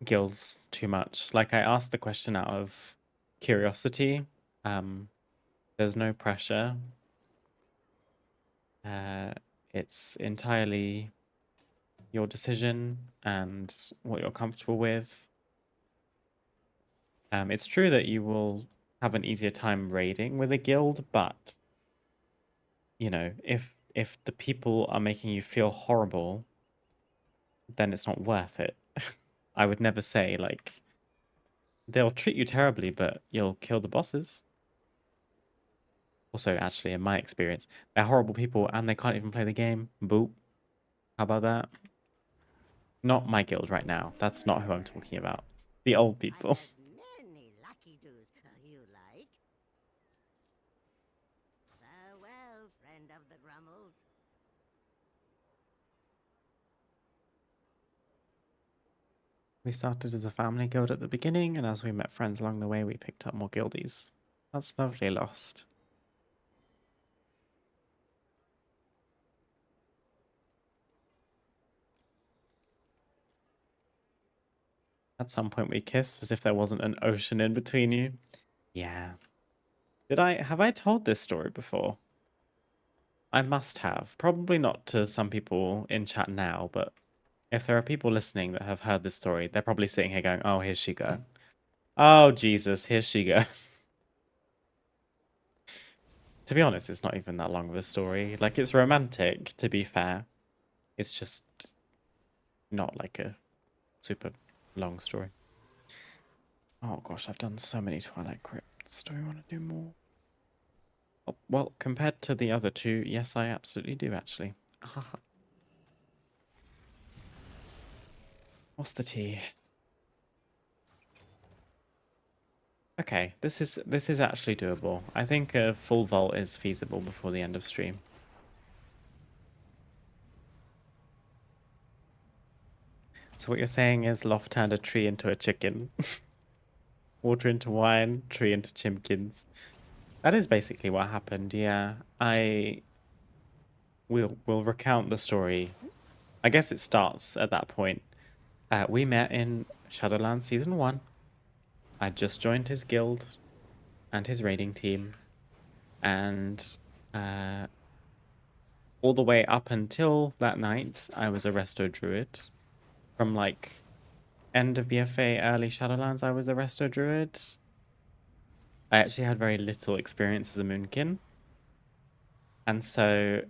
guilds too much. Like, I asked the question out of curiosity. There's no pressure. It's entirely your decision and what you're comfortable with. It's true that you will have an easier time raiding with a guild, but you know, if the people are making you feel horrible, then it's not worth it. I would never say like they'll treat you terribly, but you'll kill the bosses. Also, actually, in my experience, they're horrible people and they can't even play the game. Boop. How about that? Not my guild right now. That's not who I'm talking about. The old people. Many lucky doos you like. Farewell, friend of the Grummels. We started as a family guild at the beginning, and as we met friends along the way, we picked up more guildies. That's lovely, Lost. At some point we kissed as if there wasn't an ocean in between you. Yeah. Have I told this story before? I must have. Probably not to some people in chat now, but if there are people listening that have heard this story, they're probably sitting here going, oh, here she go. Oh, Jesus, here she go. To be honest, it's not even that long of a story. Like, it's romantic, to be fair. It's just not like a super long story. Oh gosh, I've done so many Twilight Crypts. Do I want to do more? Oh, well, compared to the other two, yes, I absolutely do, actually. What's the tea? Okay, this is actually doable. I think a full vault is feasible before the end of stream. So what you're saying is Loft turned a tree into a chicken. Water into wine, tree into chimkins. That is basically what happened, yeah. We'll recount the story. I guess it starts at that point. We met in Shadowlands Season 1. I just joined his guild and his raiding team. And all the way up until that night, I was a Resto Druid. From like end of BFA, early Shadowlands, I was a Resto Druid. I actually had very little experience as a Moonkin. And so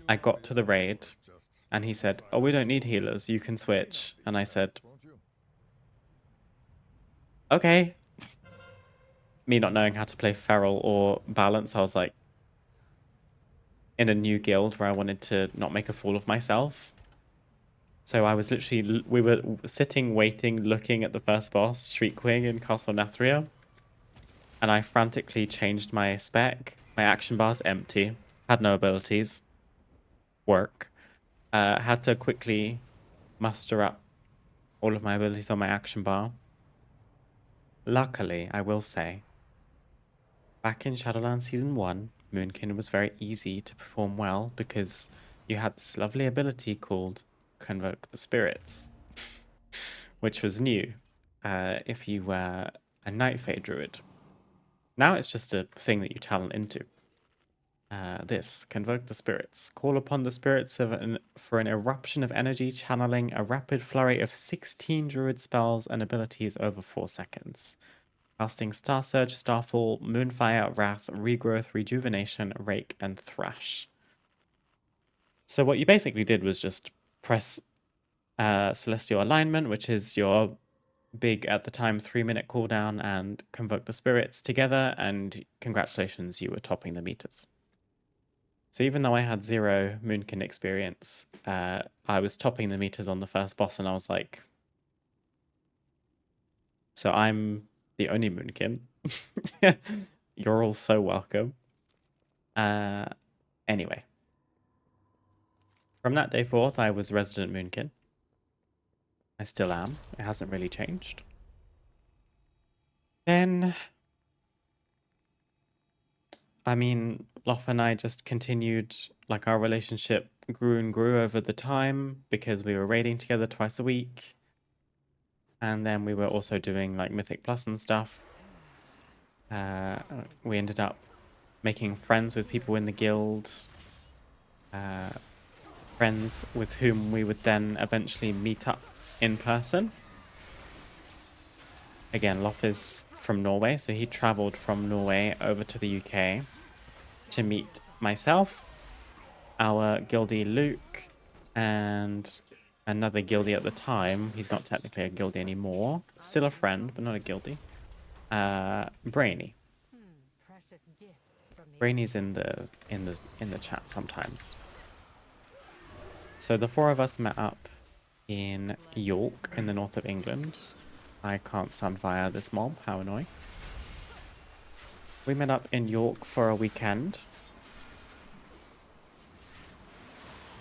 I got to the raid and he said, oh, we don't need healers, you can switch. And I said, okay. Me not knowing how to play Feral or Balance, I was like, in a new guild where I wanted to not make a fool of myself. So I was literally, we were sitting, waiting, looking at the first boss, Shriekqueen in Castle Nathria. And I frantically changed my spec. My action bar's empty. Had no abilities. Work. Had to quickly muster up all of my abilities on my action bar. Luckily, I will say, back in Shadowlands Season 1, Moonkin was very easy to perform well because you had this lovely ability called Convoke the Spirits, which was new if you were a Night Fae Druid. Now it's just a thing that you talent into. This, Convoke the Spirits. Call upon the spirits for an eruption of energy, channeling a rapid flurry of 16 Druid spells and abilities over 4 seconds. Casting Star Surge, Starfall, Moonfire, Wrath, Regrowth, Rejuvenation, Rake, and Thrash. So what you basically did was just press Celestial Alignment, which is your big, at the time, 3-minute cooldown, and Convoke the Spirits together, and congratulations, you were topping the meters. So even though I had 0 Moonkin experience, I was topping the meters on the first boss, and I was like, so I'm the only Moonkin. You're all so welcome. Anyway. From that day forth, I was resident Moonkin. I still am. It hasn't really changed. Then, I mean, Loth and I just continued, like our relationship grew and grew over the time because we were raiding together twice a week. And then we were also doing like Mythic Plus and stuff. We ended up making friends with people in the guild. Friends with whom we would then eventually meet up in person. again, Loff is from Norway, so he traveled from Norway over to the UK to meet myself, our guildie Luke, and another guildie at the time. He's not technically a guildie anymore. Still a friend, but not a guildie. Brainy. Brainy's in the chat sometimes. So the four of us met up in York in the north of England. I can't stand via this mob, how annoying. We met up in York for a weekend.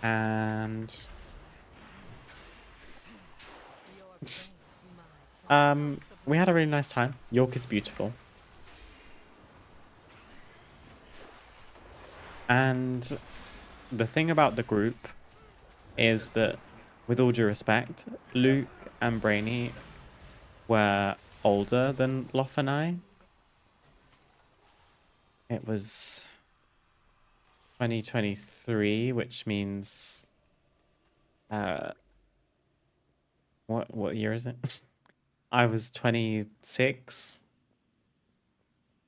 And we had a really nice time. York is beautiful. And the thing about the group is that, with all due respect, Luke and Brainy were older than Loff and I. It was 2023, which means what year is it? I was 26.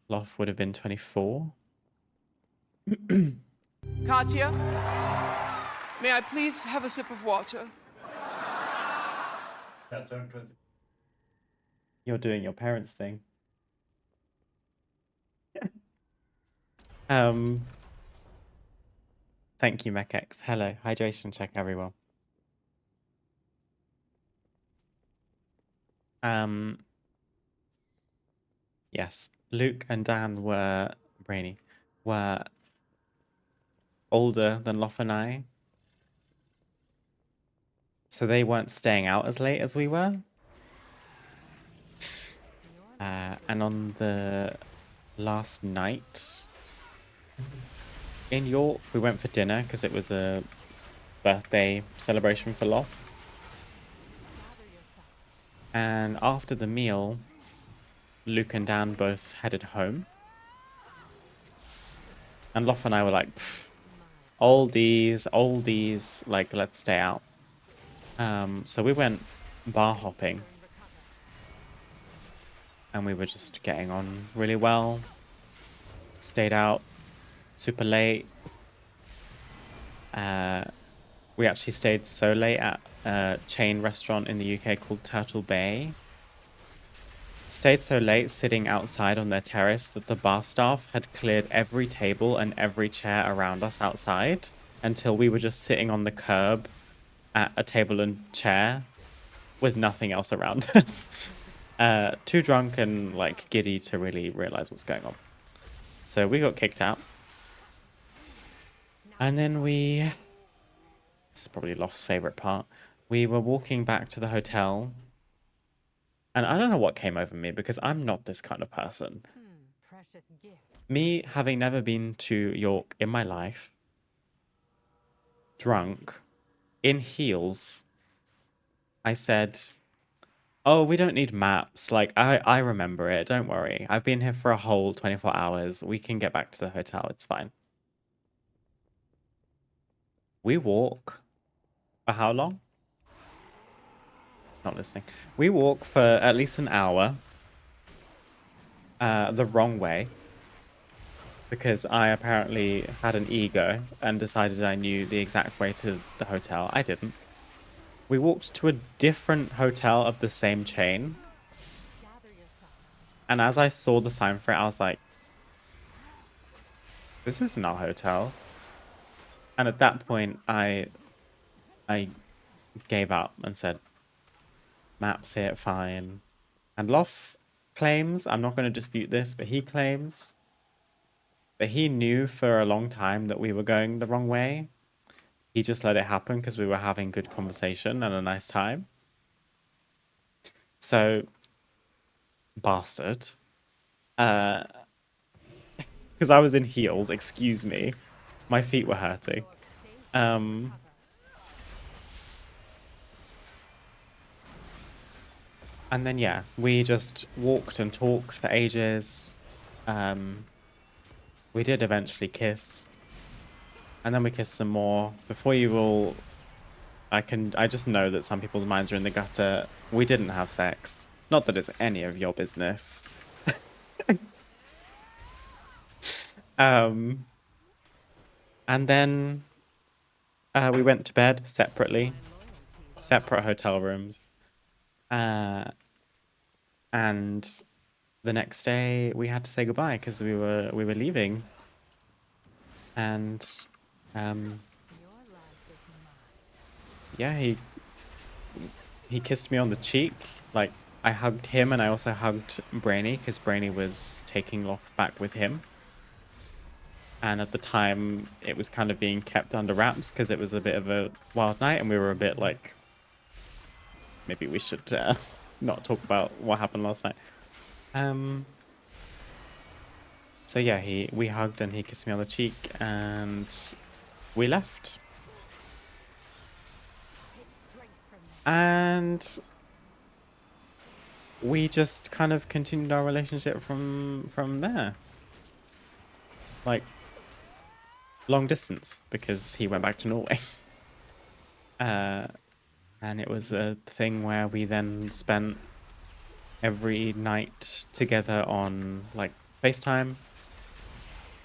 Loff would have been 24. Katya, may I please have a sip of water? Yeah, turn 20. You're doing your parents' thing. Thank you, MechX. Hello, hydration check, everyone. Yes, Luke and Dan were older than Loff and I, so they weren't staying out as late as we were. And on the last night in York, we went for dinner because it was a birthday celebration for Loff. And after the meal, Luke and Dan both headed home. And Loff and I were like, oldies, like, let's stay out. So we went bar hopping. And we were just getting on really well. Stayed out super late. We actually stayed so late at a chain restaurant in the UK called Turtle Bay. Stayed so late sitting outside on their terrace that the bar staff had cleared every table and every chair around us outside until we were just sitting on the curb at a table and chair with nothing else around us. Too drunk and like giddy to really realize what's going on. So we got kicked out. And then this is probably Loft's favorite part. We were walking back to the hotel. And I don't know what came over me because I'm not this kind of person. Me having never been to York in my life, drunk, in heels, I said, oh, we don't need maps. Like, I remember it. Don't worry. I've been here for a whole 24 hours. We can get back to the hotel. It's fine. We walk for how long? Not listening. We walk for at least an hour the wrong way because I apparently had an ego and decided I knew the exact way to the hotel. I didn't. We walked to a different hotel of the same chain. And as I saw the sign for it, I was like, this isn't our hotel. And at that point, I gave up and said, maps here, fine. And Loff claims, I'm not going to dispute this, but he claims that he knew for a long time that we were going the wrong way. He just let it happen because we were having good conversation and a nice time. So, bastard. Because I was in heels, excuse me. My feet were hurting. And then, yeah, we just walked and talked for ages. We did eventually kiss. And then we kissed some more. Before you all... I just know that some people's minds are in the gutter. We didn't have sex. Not that it's any of your business. And then we went to bed separately, separate hotel rooms. And the next day we had to say goodbye because we were leaving. And yeah, he kissed me on the cheek. Like, I hugged him and I also hugged Brainy because Brainy was taking Loth back with him. And at the time, it was kind of being kept under wraps because it was a bit of a wild night and we were a bit like, maybe we should not talk about what happened last night. So yeah, we hugged and he kissed me on the cheek and we left. And we just kind of continued our relationship from there. Like, long distance, because he went back to Norway. And it was a thing where we then spent every night together on, like, FaceTime.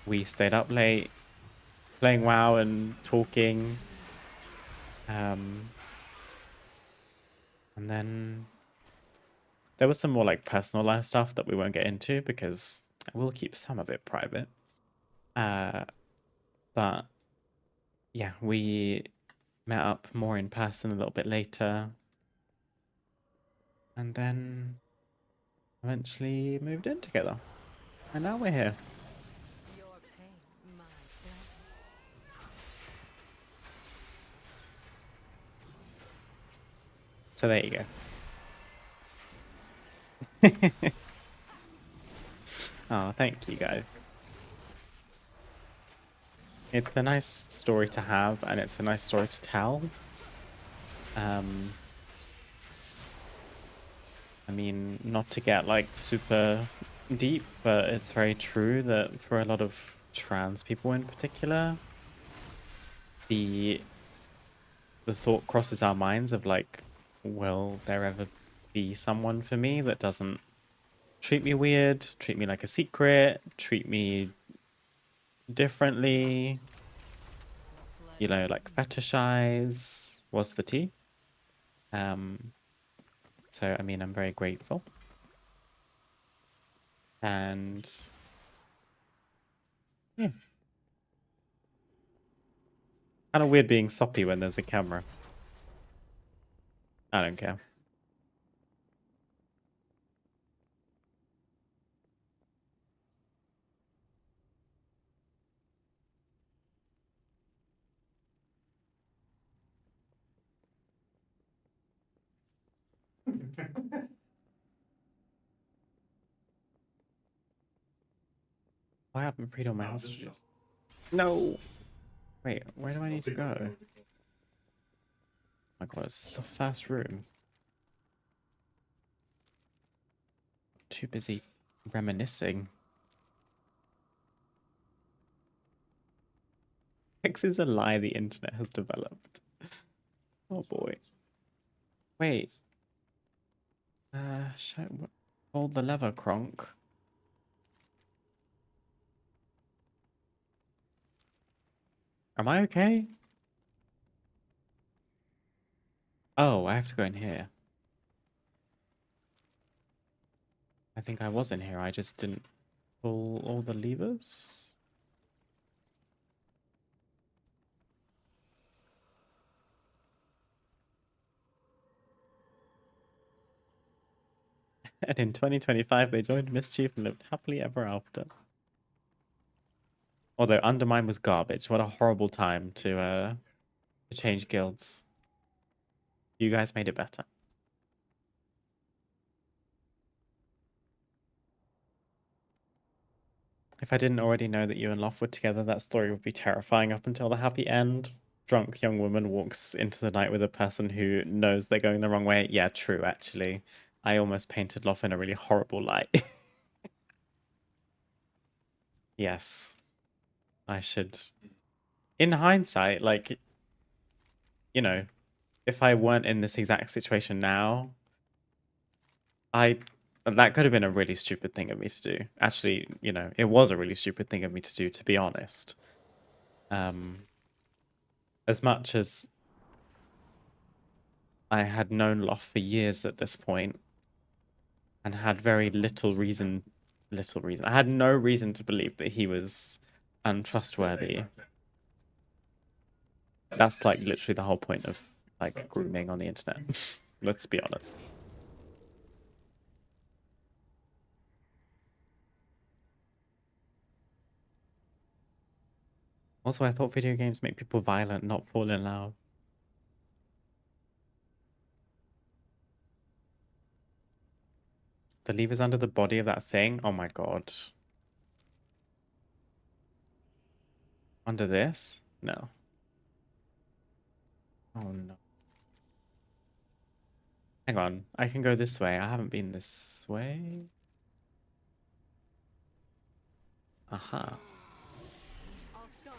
We stayed up late, playing WoW and talking. And then there was some more, like, personal life stuff that we won't get into because we'll keep some of it private. But yeah, we met up more in person a little bit later. And then eventually moved in together. And now we're here. So there you go. Oh, thank you guys. It's a nice story to have, and it's a nice story to tell. I mean, not to get like super deep, but it's very true that for a lot of trans people in particular, the thought crosses our minds of like, will there ever be someone for me that doesn't treat me weird, treat me like a secret, treat me differently, you know, like fetishize. What's the tea? So I mean, I'm very grateful. And yeah, kind of weird being soppy when there's a camera. I don't care. Why haven't freed all my hostages? No! Wait, where do I need to go? Oh my god, this is the first room. Too busy reminiscing. X is a lie the internet has developed. Oh boy. Wait. Hold the lever, Kronk. Am I okay? Oh, I have to go in here. I think I was in here, I just didn't pull all the levers. And in 2025, they joined Mischief and lived happily ever after. Although Undermine was garbage. What a horrible time to change guilds. You guys made it better. If I didn't already know that you and Loth were together, that story would be terrifying up until the happy end. Drunk young woman walks into the night with a person who knows they're going the wrong way. Yeah, true, actually. I almost painted Loth in a really horrible light. Yes. I should... In hindsight, like, you know, if I weren't in this exact situation now, that could have been a really stupid thing of me to do. Actually, you know, it was a really stupid thing of me to do, to be honest. As much as I had known Loth for years at this point and had very little reason, I had no reason to believe that he was untrustworthy. That's like literally the whole point of like grooming on the internet. Let's be honest. Also, I thought video games make people violent, not fall in love. The lever's under the body of that thing? Oh my god. Under this? No. Oh no. Hang on, I can go this way. I haven't been this way. Aha.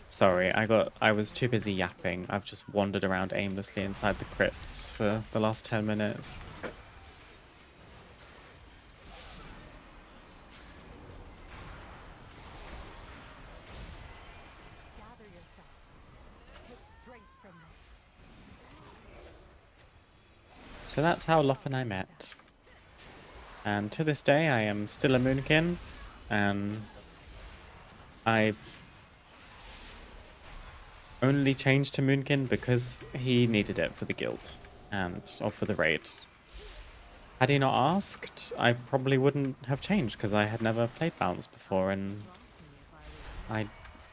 Sorry, I was too busy yapping. I've just wandered around aimlessly inside the crypts for the last 10 minutes. So that's how Loth and I met. And to this day, I am still a Moonkin, and I only changed to Moonkin because he needed it for the guild, or for the raid. Had he not asked, I probably wouldn't have changed, because I had never played Bounce before, and I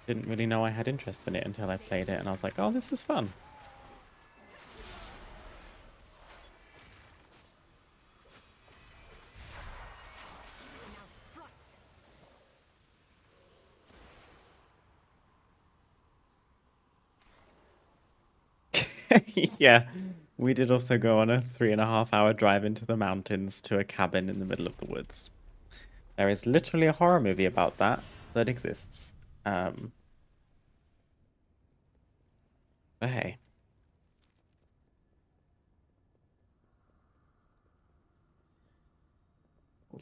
didn't really know I had interest in it until I played it, and I was like, oh, this is fun. Yeah, we did also go on a 3.5-hour drive into the mountains to a cabin in the middle of the woods. There is literally a horror movie about that exists. But hey.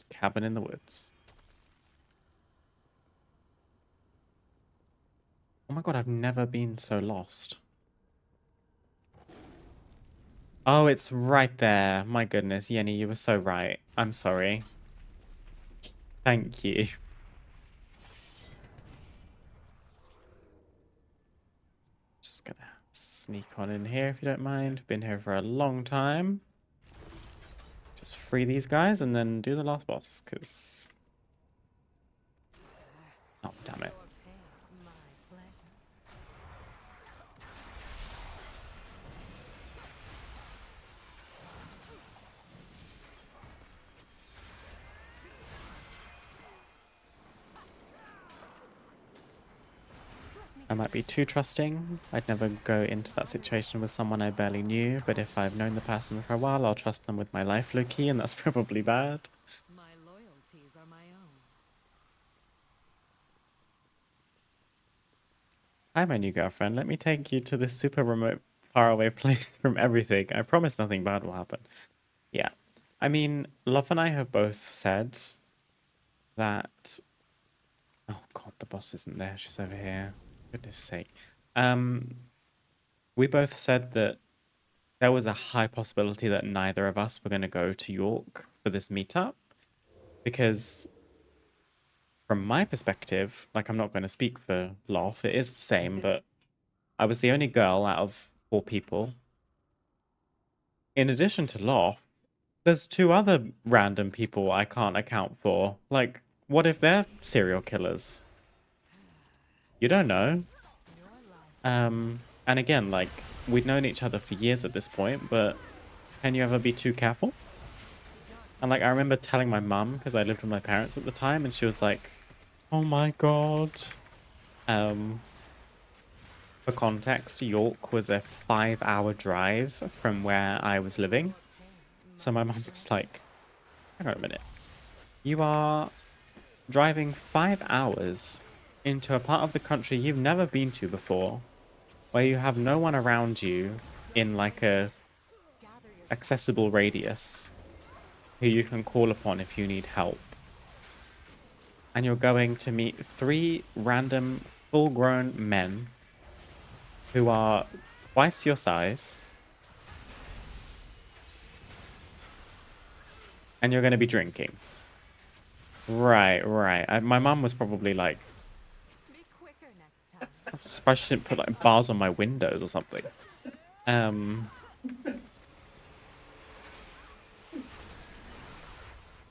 Cabin in the woods. Oh my god, I've never been so lost. Oh, it's right there. My goodness, Yenny, you were so right. I'm sorry. Thank you. Just gonna sneak on in here if you don't mind. Been here for a long time. Just free these guys and then do the last boss, because... Oh, damn it. I might be too trusting. I'd never go into that situation with someone I barely knew, but if I've known the person for a while, I'll trust them with my life, low-key, and that's probably bad. My loyalties are my own. Hi, my new girlfriend. Let me take you to this super remote, faraway place from everything. I promise nothing bad will happen. Yeah. I mean, Loth and I have both said that... Oh god, the boss isn't there. She's over here. Goodness sake. We both said that there was a high possibility that neither of us were going to go to York for this meetup, because from my perspective, like, I'm not going to speak for Loth, it is the same, but I was the only girl out of 4 people. In addition to Loth, there's 2 other random people I can't account for. Like, what if they're serial killers? You don't know. And again, like, we'd known each other for years at this point, but can you ever be too careful? And, like, I remember telling my mum, because I lived with my parents at the time, and she was like, oh my god. For context, York was a 5-hour drive from where I was living. So my mum was like, hang on a minute. You are driving 5 hours into a part of the country you've never been to before, where you have no one around you in like a accessible radius, who you can call upon if you need help. And you're going to meet 3 random full-grown men who are twice your size. And you're going to be drinking. Right. My mum was probably like, I'm surprised she didn't put like bars on my windows or something.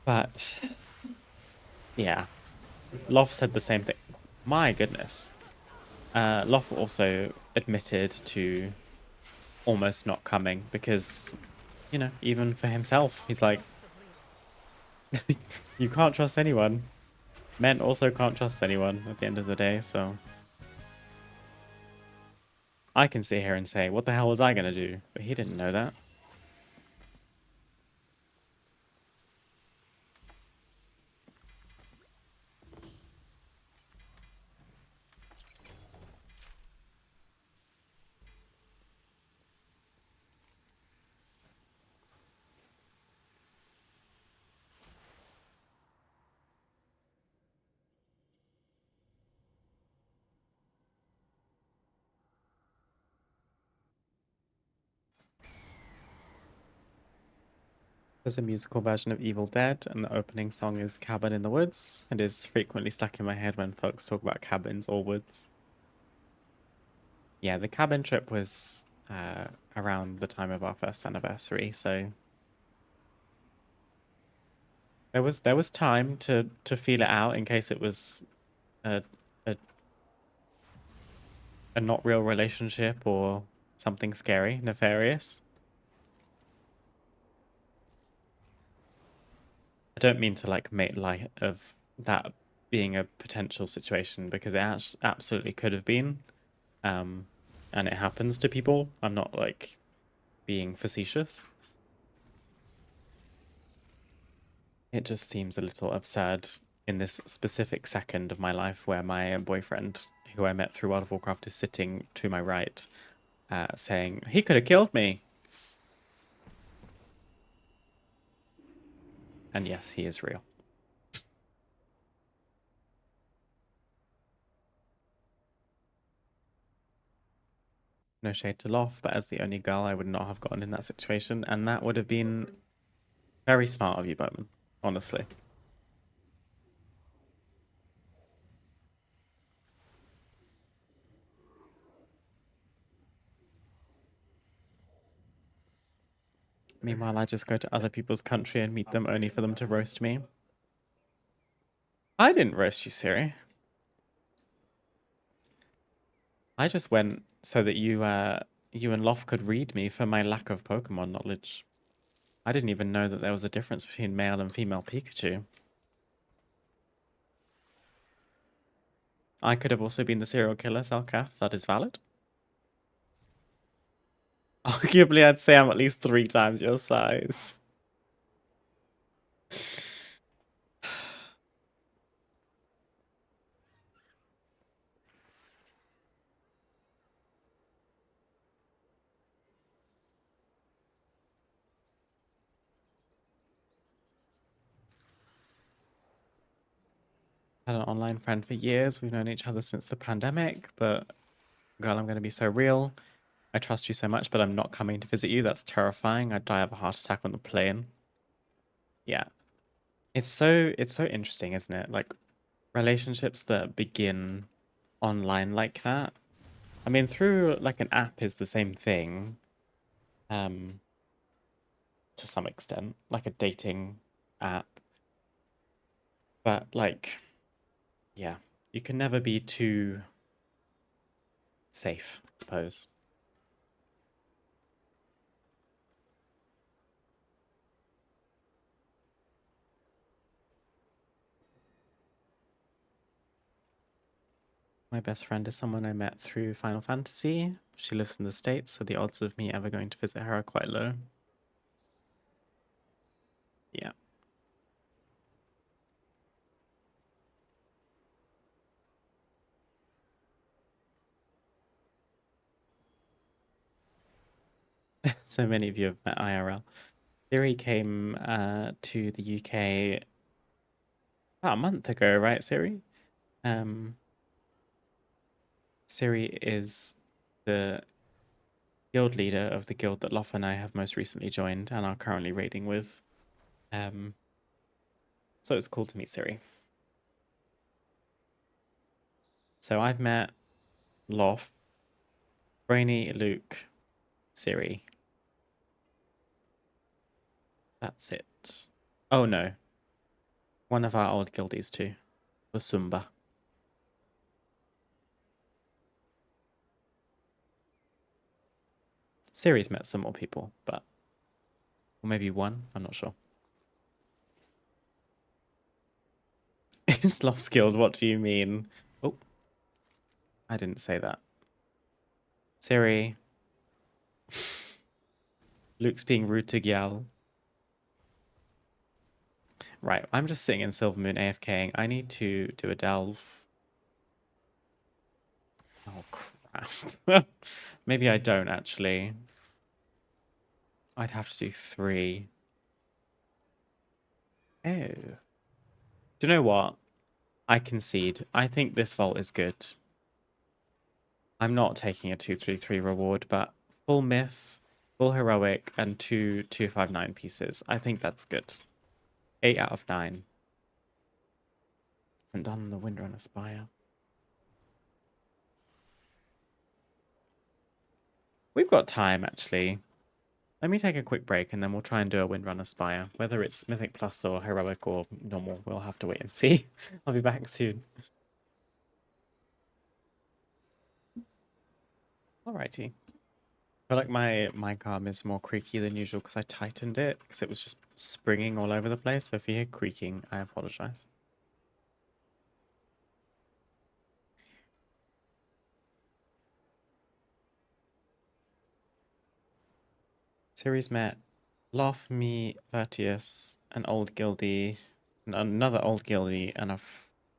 But yeah, Loth said the same thing. My goodness. Loth also admitted to almost not coming because, you know, even for himself, he's like, you can't trust anyone. Men also can't trust anyone at the end of the day, so I can sit here and say, what the hell was I gonna do? But he didn't know that. There's a musical version of Evil Dead, and the opening song is Cabin in the Woods. It is frequently stuck in my head when folks talk about cabins or woods. Yeah, the cabin trip was around the time of our first anniversary, so there was time to feel it out in case it was a not real relationship or something scary, nefarious. I don't mean to like make light of that being a potential situation because it absolutely could have been, and it happens to people. I'm not like being facetious. It just seems a little absurd in this specific second of my life where my boyfriend, who I met through World of Warcraft, is sitting to my right, saying, he could have killed me. And yes, he is real. No shade to Loth, but as the only girl, I would not have gotten in that situation, and that would have been very smart of you, Bowman, honestly. Meanwhile, I just go to other people's country and meet them only for them to roast me. I didn't roast you, Siri. I just went so that you and Loth could read me for my lack of Pokemon knowledge. I didn't even know that there was a difference between male and female Pikachu. I could have also been the serial killer, Selkath. That is valid. Arguably, I'd say I'm at least 3 times your size. Had an online friend for years. We've known each other since the pandemic, but girl, I'm going to be so real. I trust you so much, but I'm not coming to visit you. That's terrifying. I'd die of a heart attack on the plane. Yeah. It's so interesting, isn't it? Like relationships that begin online like that. I mean, through like an app is the same thing. To some extent, like a dating app. But like, yeah, you can never be too safe, I suppose. My best friend is someone I met through Final Fantasy. She lives in the States, so the odds of me ever going to visit her are quite low. Yeah. So many of you have met IRL. Siri came to the UK about a month ago, right, Siri? Siri is the guild leader of the guild that Loff and I have most recently joined and are currently raiding with. So it's cool to meet Siri. So I've met Loff, Brainy, Luke, Siri. That's it. Oh no. One of our old guildies too. Was Sumba. Siri's met some more people, but... Or maybe one? I'm not sure. Loft's guild, what do you mean? Oh. I didn't say that. Siri. Luke's being rude to Gyal. Right, I'm just sitting in Silvermoon AFKing. I need to do a delve. Oh, crap. Maybe I don't, actually. I'd have to do 3. Oh. Do you know what? I concede. I think this vault is good. I'm not taking a 233 reward, but full myth, full heroic, and 2 259 pieces. I think that's good. 8 out of 9. Haven't done the Windrunner Spire. We've got time, actually. Let me take a quick break and then we'll try and do a Windrunner Spire. Whether it's Mythic Plus or Heroic or normal, we'll have to wait and see. I'll be back soon. Alrighty. I feel like my mic is more creaky than usual because I tightened it because it was just springing all over the place. So if you hear creaking, I apologize. Series met Loth, me, Vertius, an old guildie, another old guildie, and a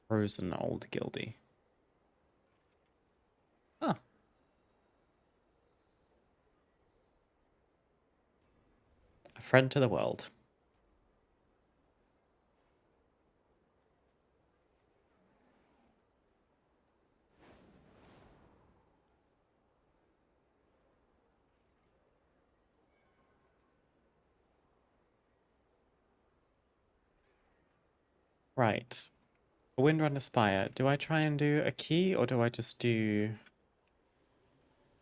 frozen old guildie. Ah. A friend to the world. Right. A Windrunner Spire. Do I try and do a key or do I just do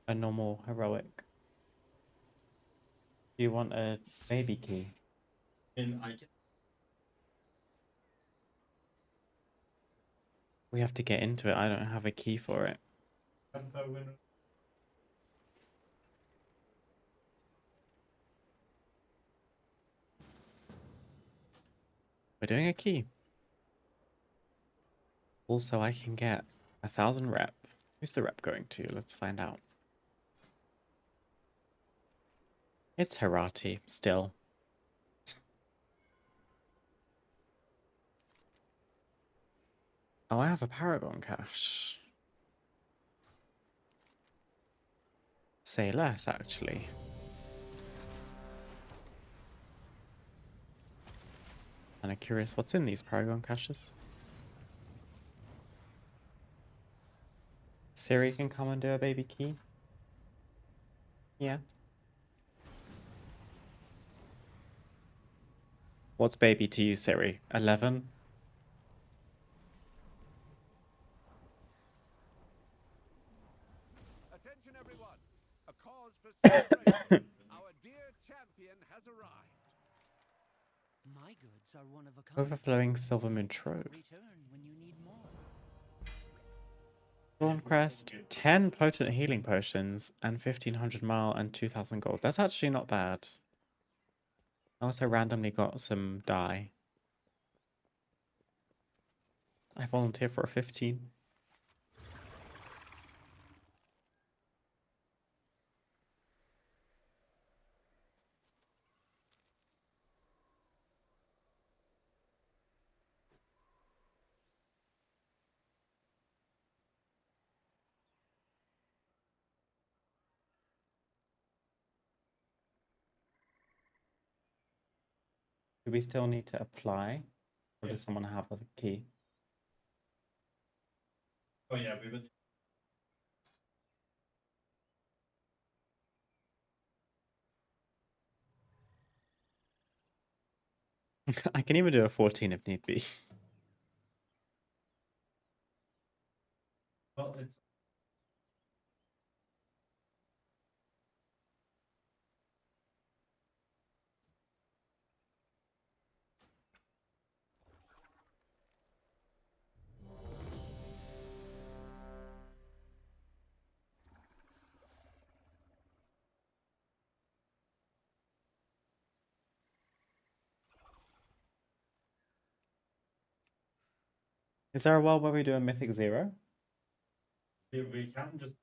a normal heroic? Do you want a baby key? We have to get into it. I don't have a key for it. We're doing a key. Also, I can get 1,000 rep. Who's the rep going to? Let's find out. It's Harati, still. Oh, I have a Paragon cache. Say less, actually. And I'm curious what's in these Paragon caches. Siri can come and do a baby key. Yeah. What's baby to you, Siri? 11? Attention everyone. A cause for celebration. Our dear champion has arrived. My goods are one of a kind. Overflowing Silvermoon Trove. Return when you need more. Thorncrest, 10 potent healing potions, and 1,500 mile and 2,000 gold. That's actually not bad. I also randomly got some dye. I volunteer for a 15. Do we still need to apply? Or does someone have a key? Oh yeah, we would. I can even do a 14 if need be. Well, it's Is there a world where we do a Mythic 0? we can just.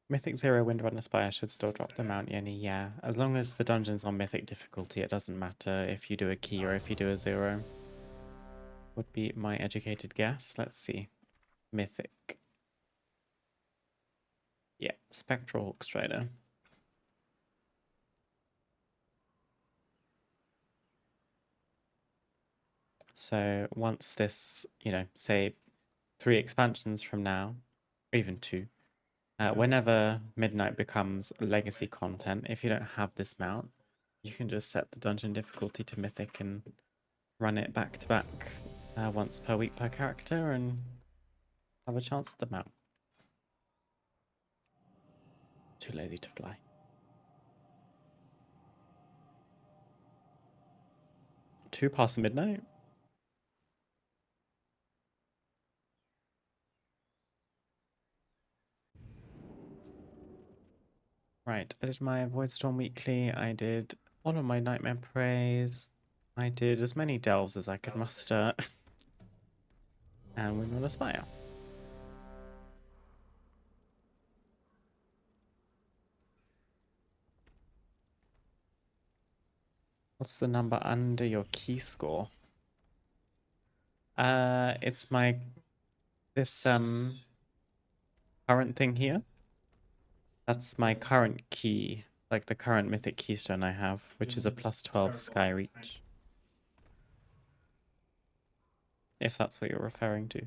Mythic 0 Windrunner Spire should still drop the Mount Yeni, yeah. As long as the dungeon's on Mythic difficulty, it doesn't matter if you do a key or if you do a 0. Would be my educated guess. Let's see. Mythic. Yeah, Spectral Hawk Strider. So once this, you know, say 3 expansions from now, or even 2, whenever Midnight becomes legacy content, if you don't have this mount, you can just set the dungeon difficulty to Mythic and run it back to back once per week per character and have a chance at the mount. Too lazy to fly. Two past midnight? Right, I did my Void Storm Weekly, I did all of my Nightmare Praise, I did as many delves as I could muster, and Windrunner Spire. What's the number under your key score? It's this current thing here. That's my current key, like the current mythic keystone I have, which is a +12 Sky Reach. If that's what you're referring to.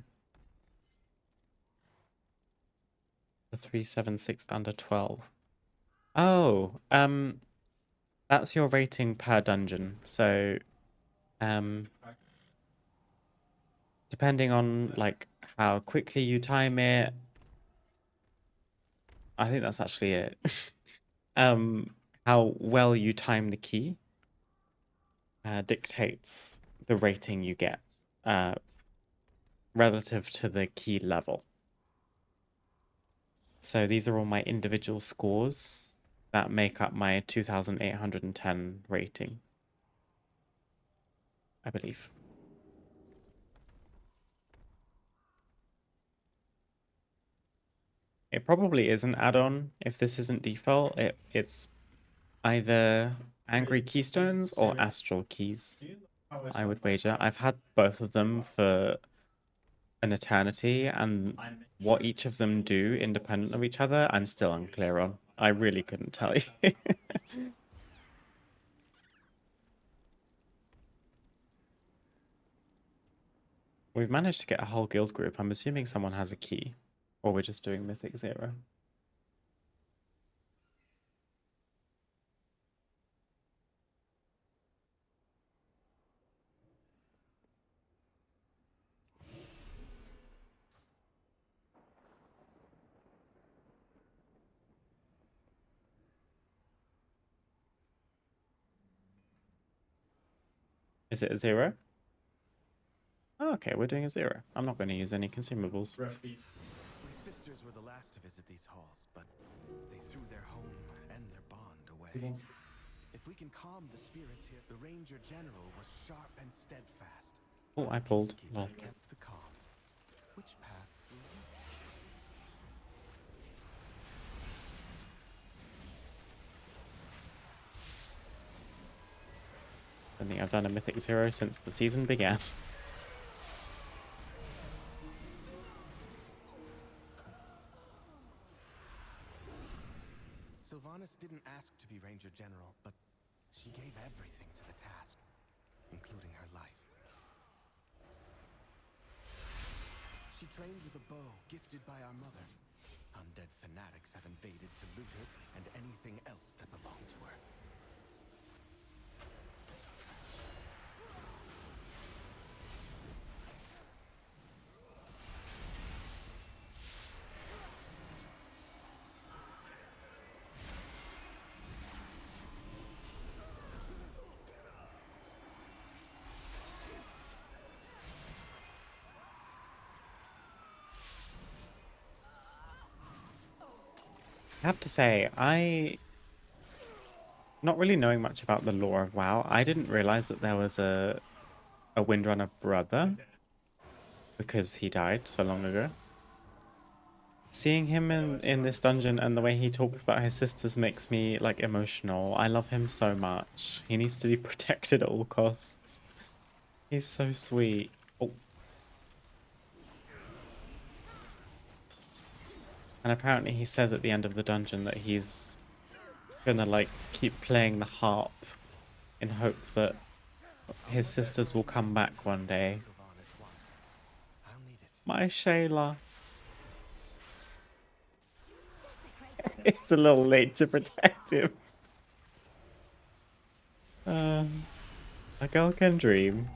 The 376 under 12. Oh, that's your rating per dungeon. So, depending on like how quickly you time it, I think that's actually it. How well you time the key dictates the rating you get relative to the key level. So these are all my individual scores that make up my 2810 rating, I believe. It probably is an add-on if this isn't default. It's either Angry Keystones or Astral Keys, I would wager. I've had both of them for an eternity, and what each of them do independent of each other, I'm still unclear on. I really couldn't tell you. We've managed to get a whole guild group. I'm assuming someone has a key, or we're just doing Mythic 0. Is it a 0? Oh, okay, we're doing a 0. I'm not going to use any consumables. My sisters were the last to visit these halls, but they threw their home and their bond away. If If we can calm the spirits here, the Ranger General was sharp and steadfast. Oh, I pulled. Lol. Kept the calm. Which path will you? I don't think I've done a Mythic Zero since the season began. Sylvanas didn't ask to be Ranger General, but she gave everything to the task, including her life. She trained with a bow gifted by our mother. Undead fanatics have invaded to loot it and anything else that belonged to her. I have to say, not really knowing much about the lore of WoW, I didn't realize that there was a Windrunner brother because he died so long ago. Seeing him in this dungeon and the way he talks about his sisters makes me like emotional. I love him so much. He needs to be protected at all costs. He's so sweet. Oh. And apparently he says at the end of the dungeon that he's gonna like keep playing the harp in hope that his sisters will come back one day. My Shayla. It's a little late to protect him. A girl can dream.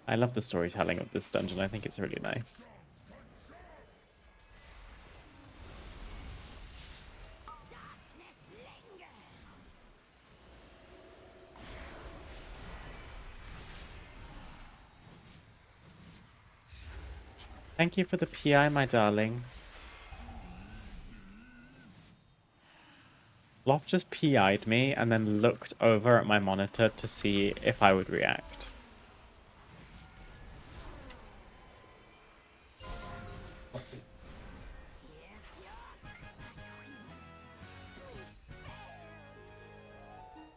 I love the storytelling of this dungeon. I think it's really nice. Thank you for the PI, my darling. Loft just PI'd me and then looked over at my monitor to see if I would react.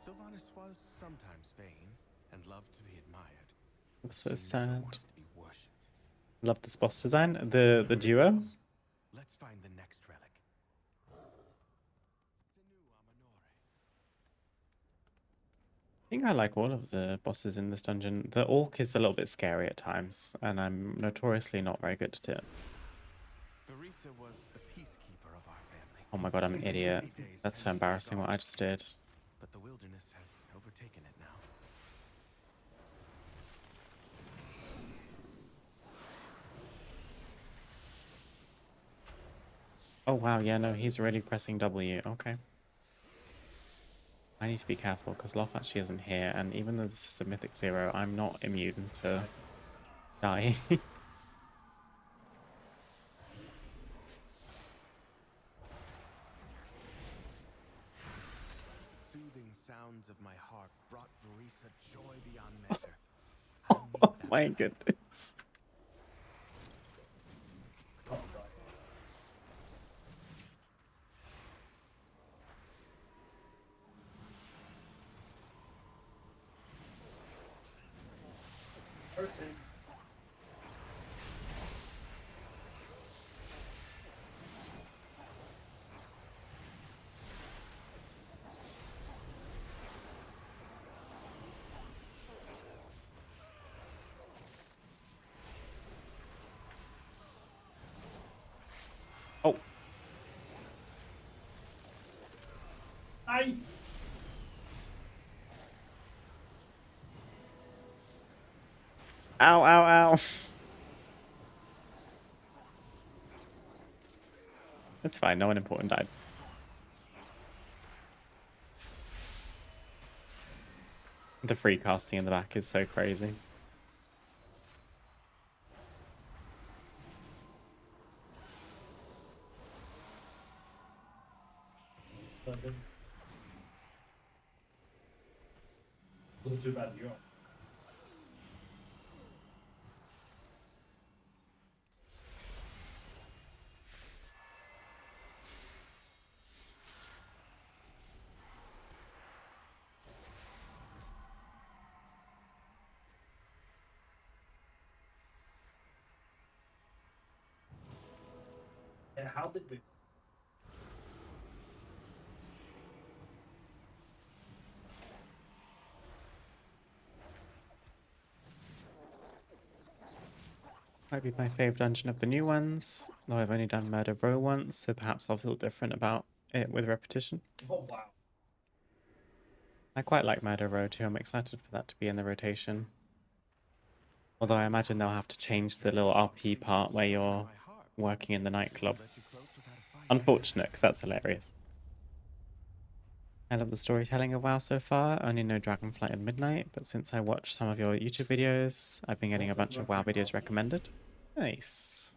Sylvanas was sometimes vain and loved to be admired. It's so sad. Wanted to be worshipped. Love this boss design. The duo. Let's find the next relic. I think I like all of the bosses in this dungeon. The Orc is a little bit scary at times, and I'm notoriously not very good at it. Barisa was the peacekeeper of our family. Oh my god, I'm an idiot. That's so embarrassing what I just did. But the wilderness has overtaken it now. Oh wow, yeah, no, he's really pressing W. Okay. I need to be careful because Loth actually isn't here, and even though this is a Mythic Zero, I'm not immune to die. Soothing sounds of my harp brought Barisa joy beyond measure. Oh my goodness. Oh. Aye. Ow, ow, ow. It's fine, no one important died. The free casting in the back is so crazy. Wasn't too bad, you are. And how did we? Might be my favourite dungeon of the new ones, though I've only done Murder Row once, so perhaps I'll feel different about it with repetition. Oh wow. I quite like Murder Row too, I'm excited for that to be in the rotation. Although I imagine they'll have to change the little RP part where you're working in the nightclub. Unfortunate, because that's hilarious. I love the storytelling of WoW so far. Only know Dragonflight and Midnight, but since I watched some of your YouTube videos, I've been getting a bunch of WoW videos recommended. Nice.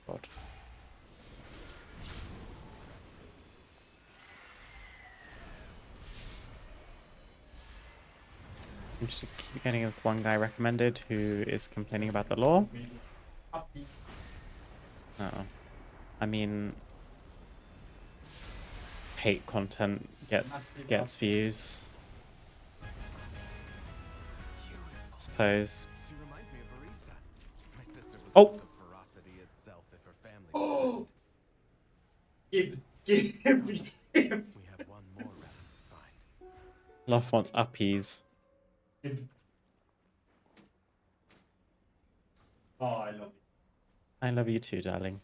God. I'm just keep getting this one guy recommended who is complaining about the lore. Oh, I mean, hate content gets views. I suppose. She reminds me of Arisa. My sister was Oh! also ferocity itself if her family Give me. We have one more relic to find. Love wants uppies. Oh, I love it. I love you too, darling.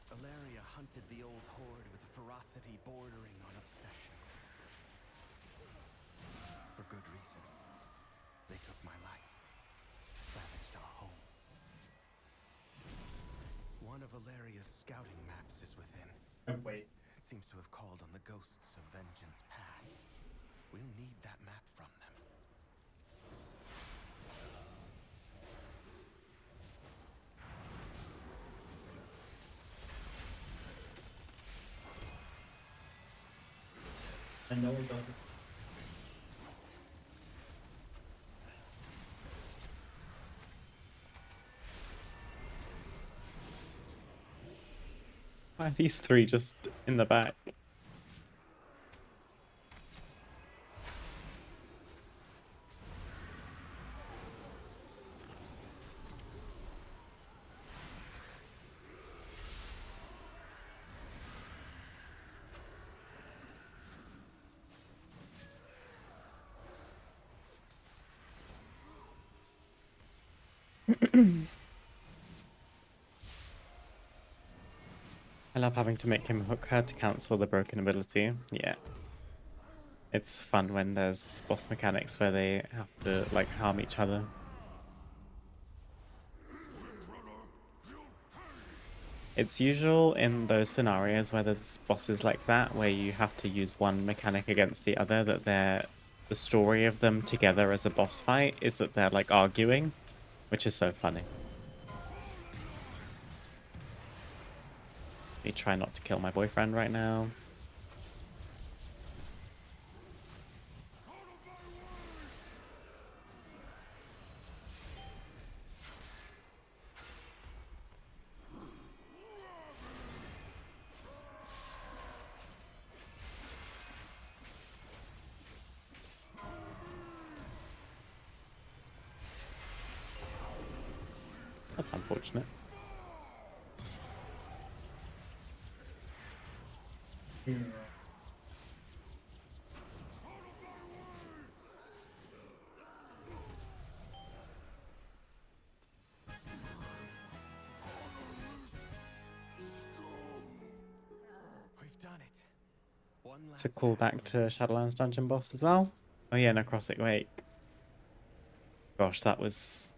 Valeria hunted the old horde with ferocity bordering on obsession. For good reason. They took my life. Savaged our home. One of Valeria's scouting maps is within. Oh, wait. It seems to have called on the ghosts of vengeance past. We'll need that map from them. I know it doesn't. Why are these three just in the back? I love having to make him hook her to cancel the broken ability. Yeah. It's fun when there's boss mechanics where they have to, like, harm each other. It's usual in those scenarios where there's bosses like that, where you have to use one mechanic against the other, that the story of them together as a boss fight is that they're, like, arguing, which is so funny. Let me try not to kill my boyfriend right now. That's unfortunate. Yeah. We've done it. One It's a last callback to Shadowlands dungeon boss as well. Oh yeah, Necrotic Wake. Gosh, that was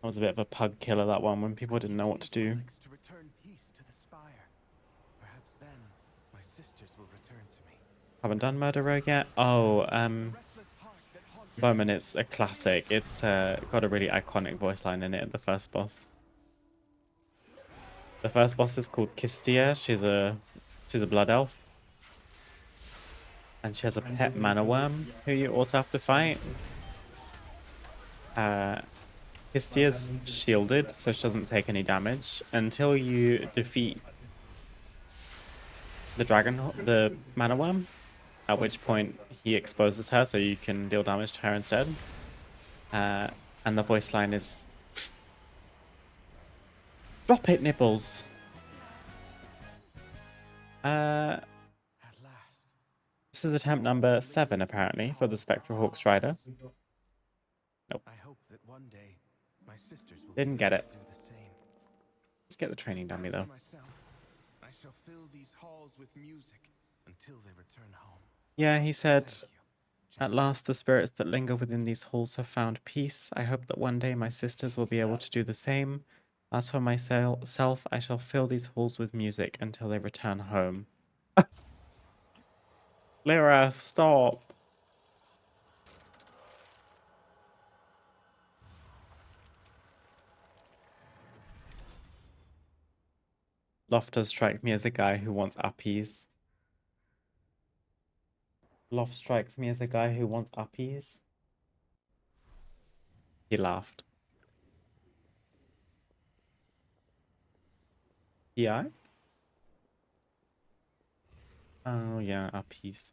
a bit of a pug killer, that one, when people didn't know what to do. to return peace to the spire. sisters will return to me. Haven't done Murder Rogue yet. Oh, Bowman, it's a classic. It's got a really iconic voice line in it, the first boss. The first boss is called Kistia. She's a blood elf. And she has a pet mana worm who you also have to fight. Kistia's shielded, so she doesn't take any damage until you defeat the mana worm, at which point he exposes her so you can deal damage to her instead. And the voice line is, "Drop it, Nibbles." This is attempt number 7 apparently for the Spectral Hawk Strider. Nope. I hope that one day my sisters will Didn't get it. do the same. Just get the training dummy though. Myself, I shall fill these halls with music until they return home. Yeah, he said, "At last the spirits that linger within these halls have found peace. I hope that one day my sisters will be able to do the same. As for myself, I shall fill these halls with music until they return home." Lyra, stop. Loftus strikes me as a guy who wants uppies. Loft strikes me as a guy who wants uppies. He laughed. PI? Oh yeah, uppies.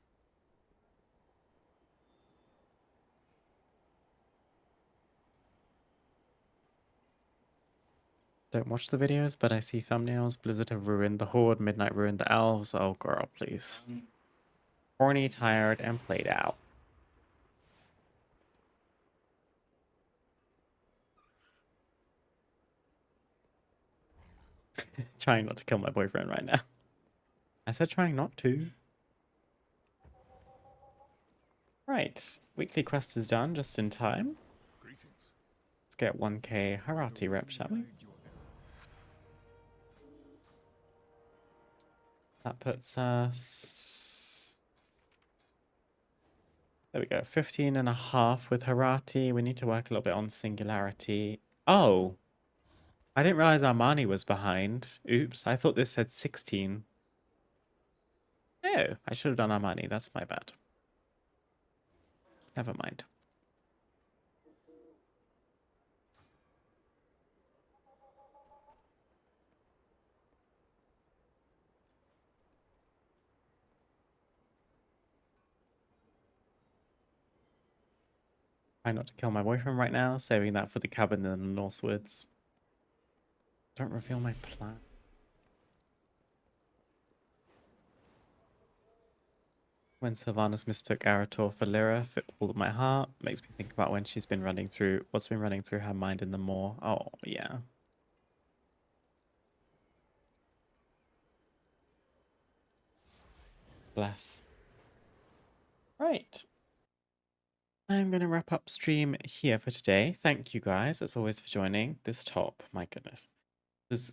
Don't watch the videos, but I see thumbnails. Blizzard have ruined the Horde, Midnight ruined the Elves. Oh girl, please. Horny, tired, and played out. Trying not to kill my boyfriend right now. I said trying not to. Right, weekly quest is done just in time. Let's get 1k Harati rep, shall we? That puts us... There we go, 15.5 with Harati. We need to work a little bit on Singularity. Oh! I didn't realize Armani was behind. Oops, I thought this said 16. Oh, I should have done Armani. That's my bad. Never mind. Try not to kill my boyfriend right now, saving that for the cabin in the Norse Woods. Don't reveal my plan. When Sylvanas mistook Arator for Lirith, it pulled at my heart. Makes me think about when she's been running through, what's been running through her mind in the moor. Oh, yeah. Bless. Right. I'm going to wrap up stream here for today. Thank you guys, as always, for joining. This top, my goodness, was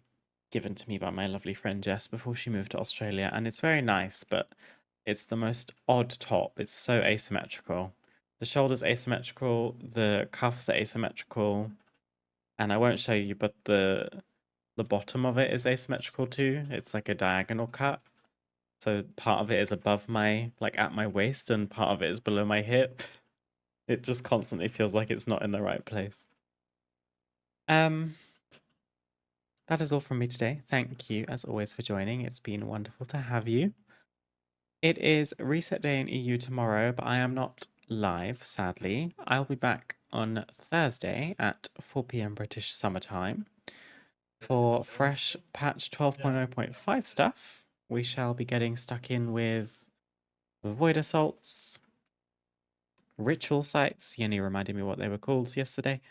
given to me by my lovely friend Jess before she moved to Australia, and it's very nice, but it's the most odd top. It's so asymmetrical. The shoulder's asymmetrical, the cuffs are asymmetrical, and I won't show you, but the bottom of it is asymmetrical too. It's like a diagonal cut. So part of it is above my, like at my waist, and part of it is below my hip. It just constantly feels like it's not in the right place. That is all from me today. Thank you, as always, for joining. It's been wonderful to have you. It is reset day in EU tomorrow, but I am not live, sadly. I'll be back on Thursday at 4 PM British summertime for fresh patch 12.0.5 stuff. We shall be getting stuck in with Void Assaults, Ritual Sites. Yenny reminded me what they were called yesterday.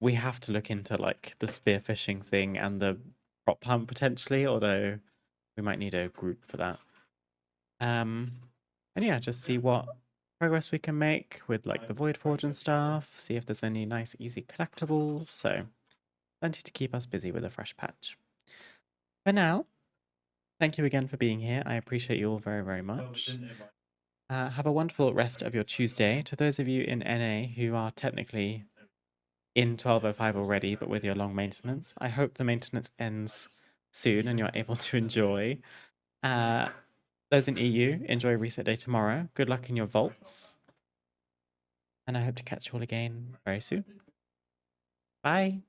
We have to look into like the spearfishing thing and the prop hunt potentially, although we might need a group for that. And yeah, just see what progress we can make with like the Void Forge and stuff, see if there's any nice easy collectibles, so plenty to keep us busy with a fresh patch. For now, Thank you again for being here. I appreciate you all very, very much. Have a wonderful rest of your Tuesday. To those of you in NA who are technically in 1205 already, but with your long maintenance, I hope the maintenance ends soon and you're able to enjoy. Those in EU, enjoy reset day tomorrow. Good luck in your vaults. And I hope to catch you all again very soon. Bye.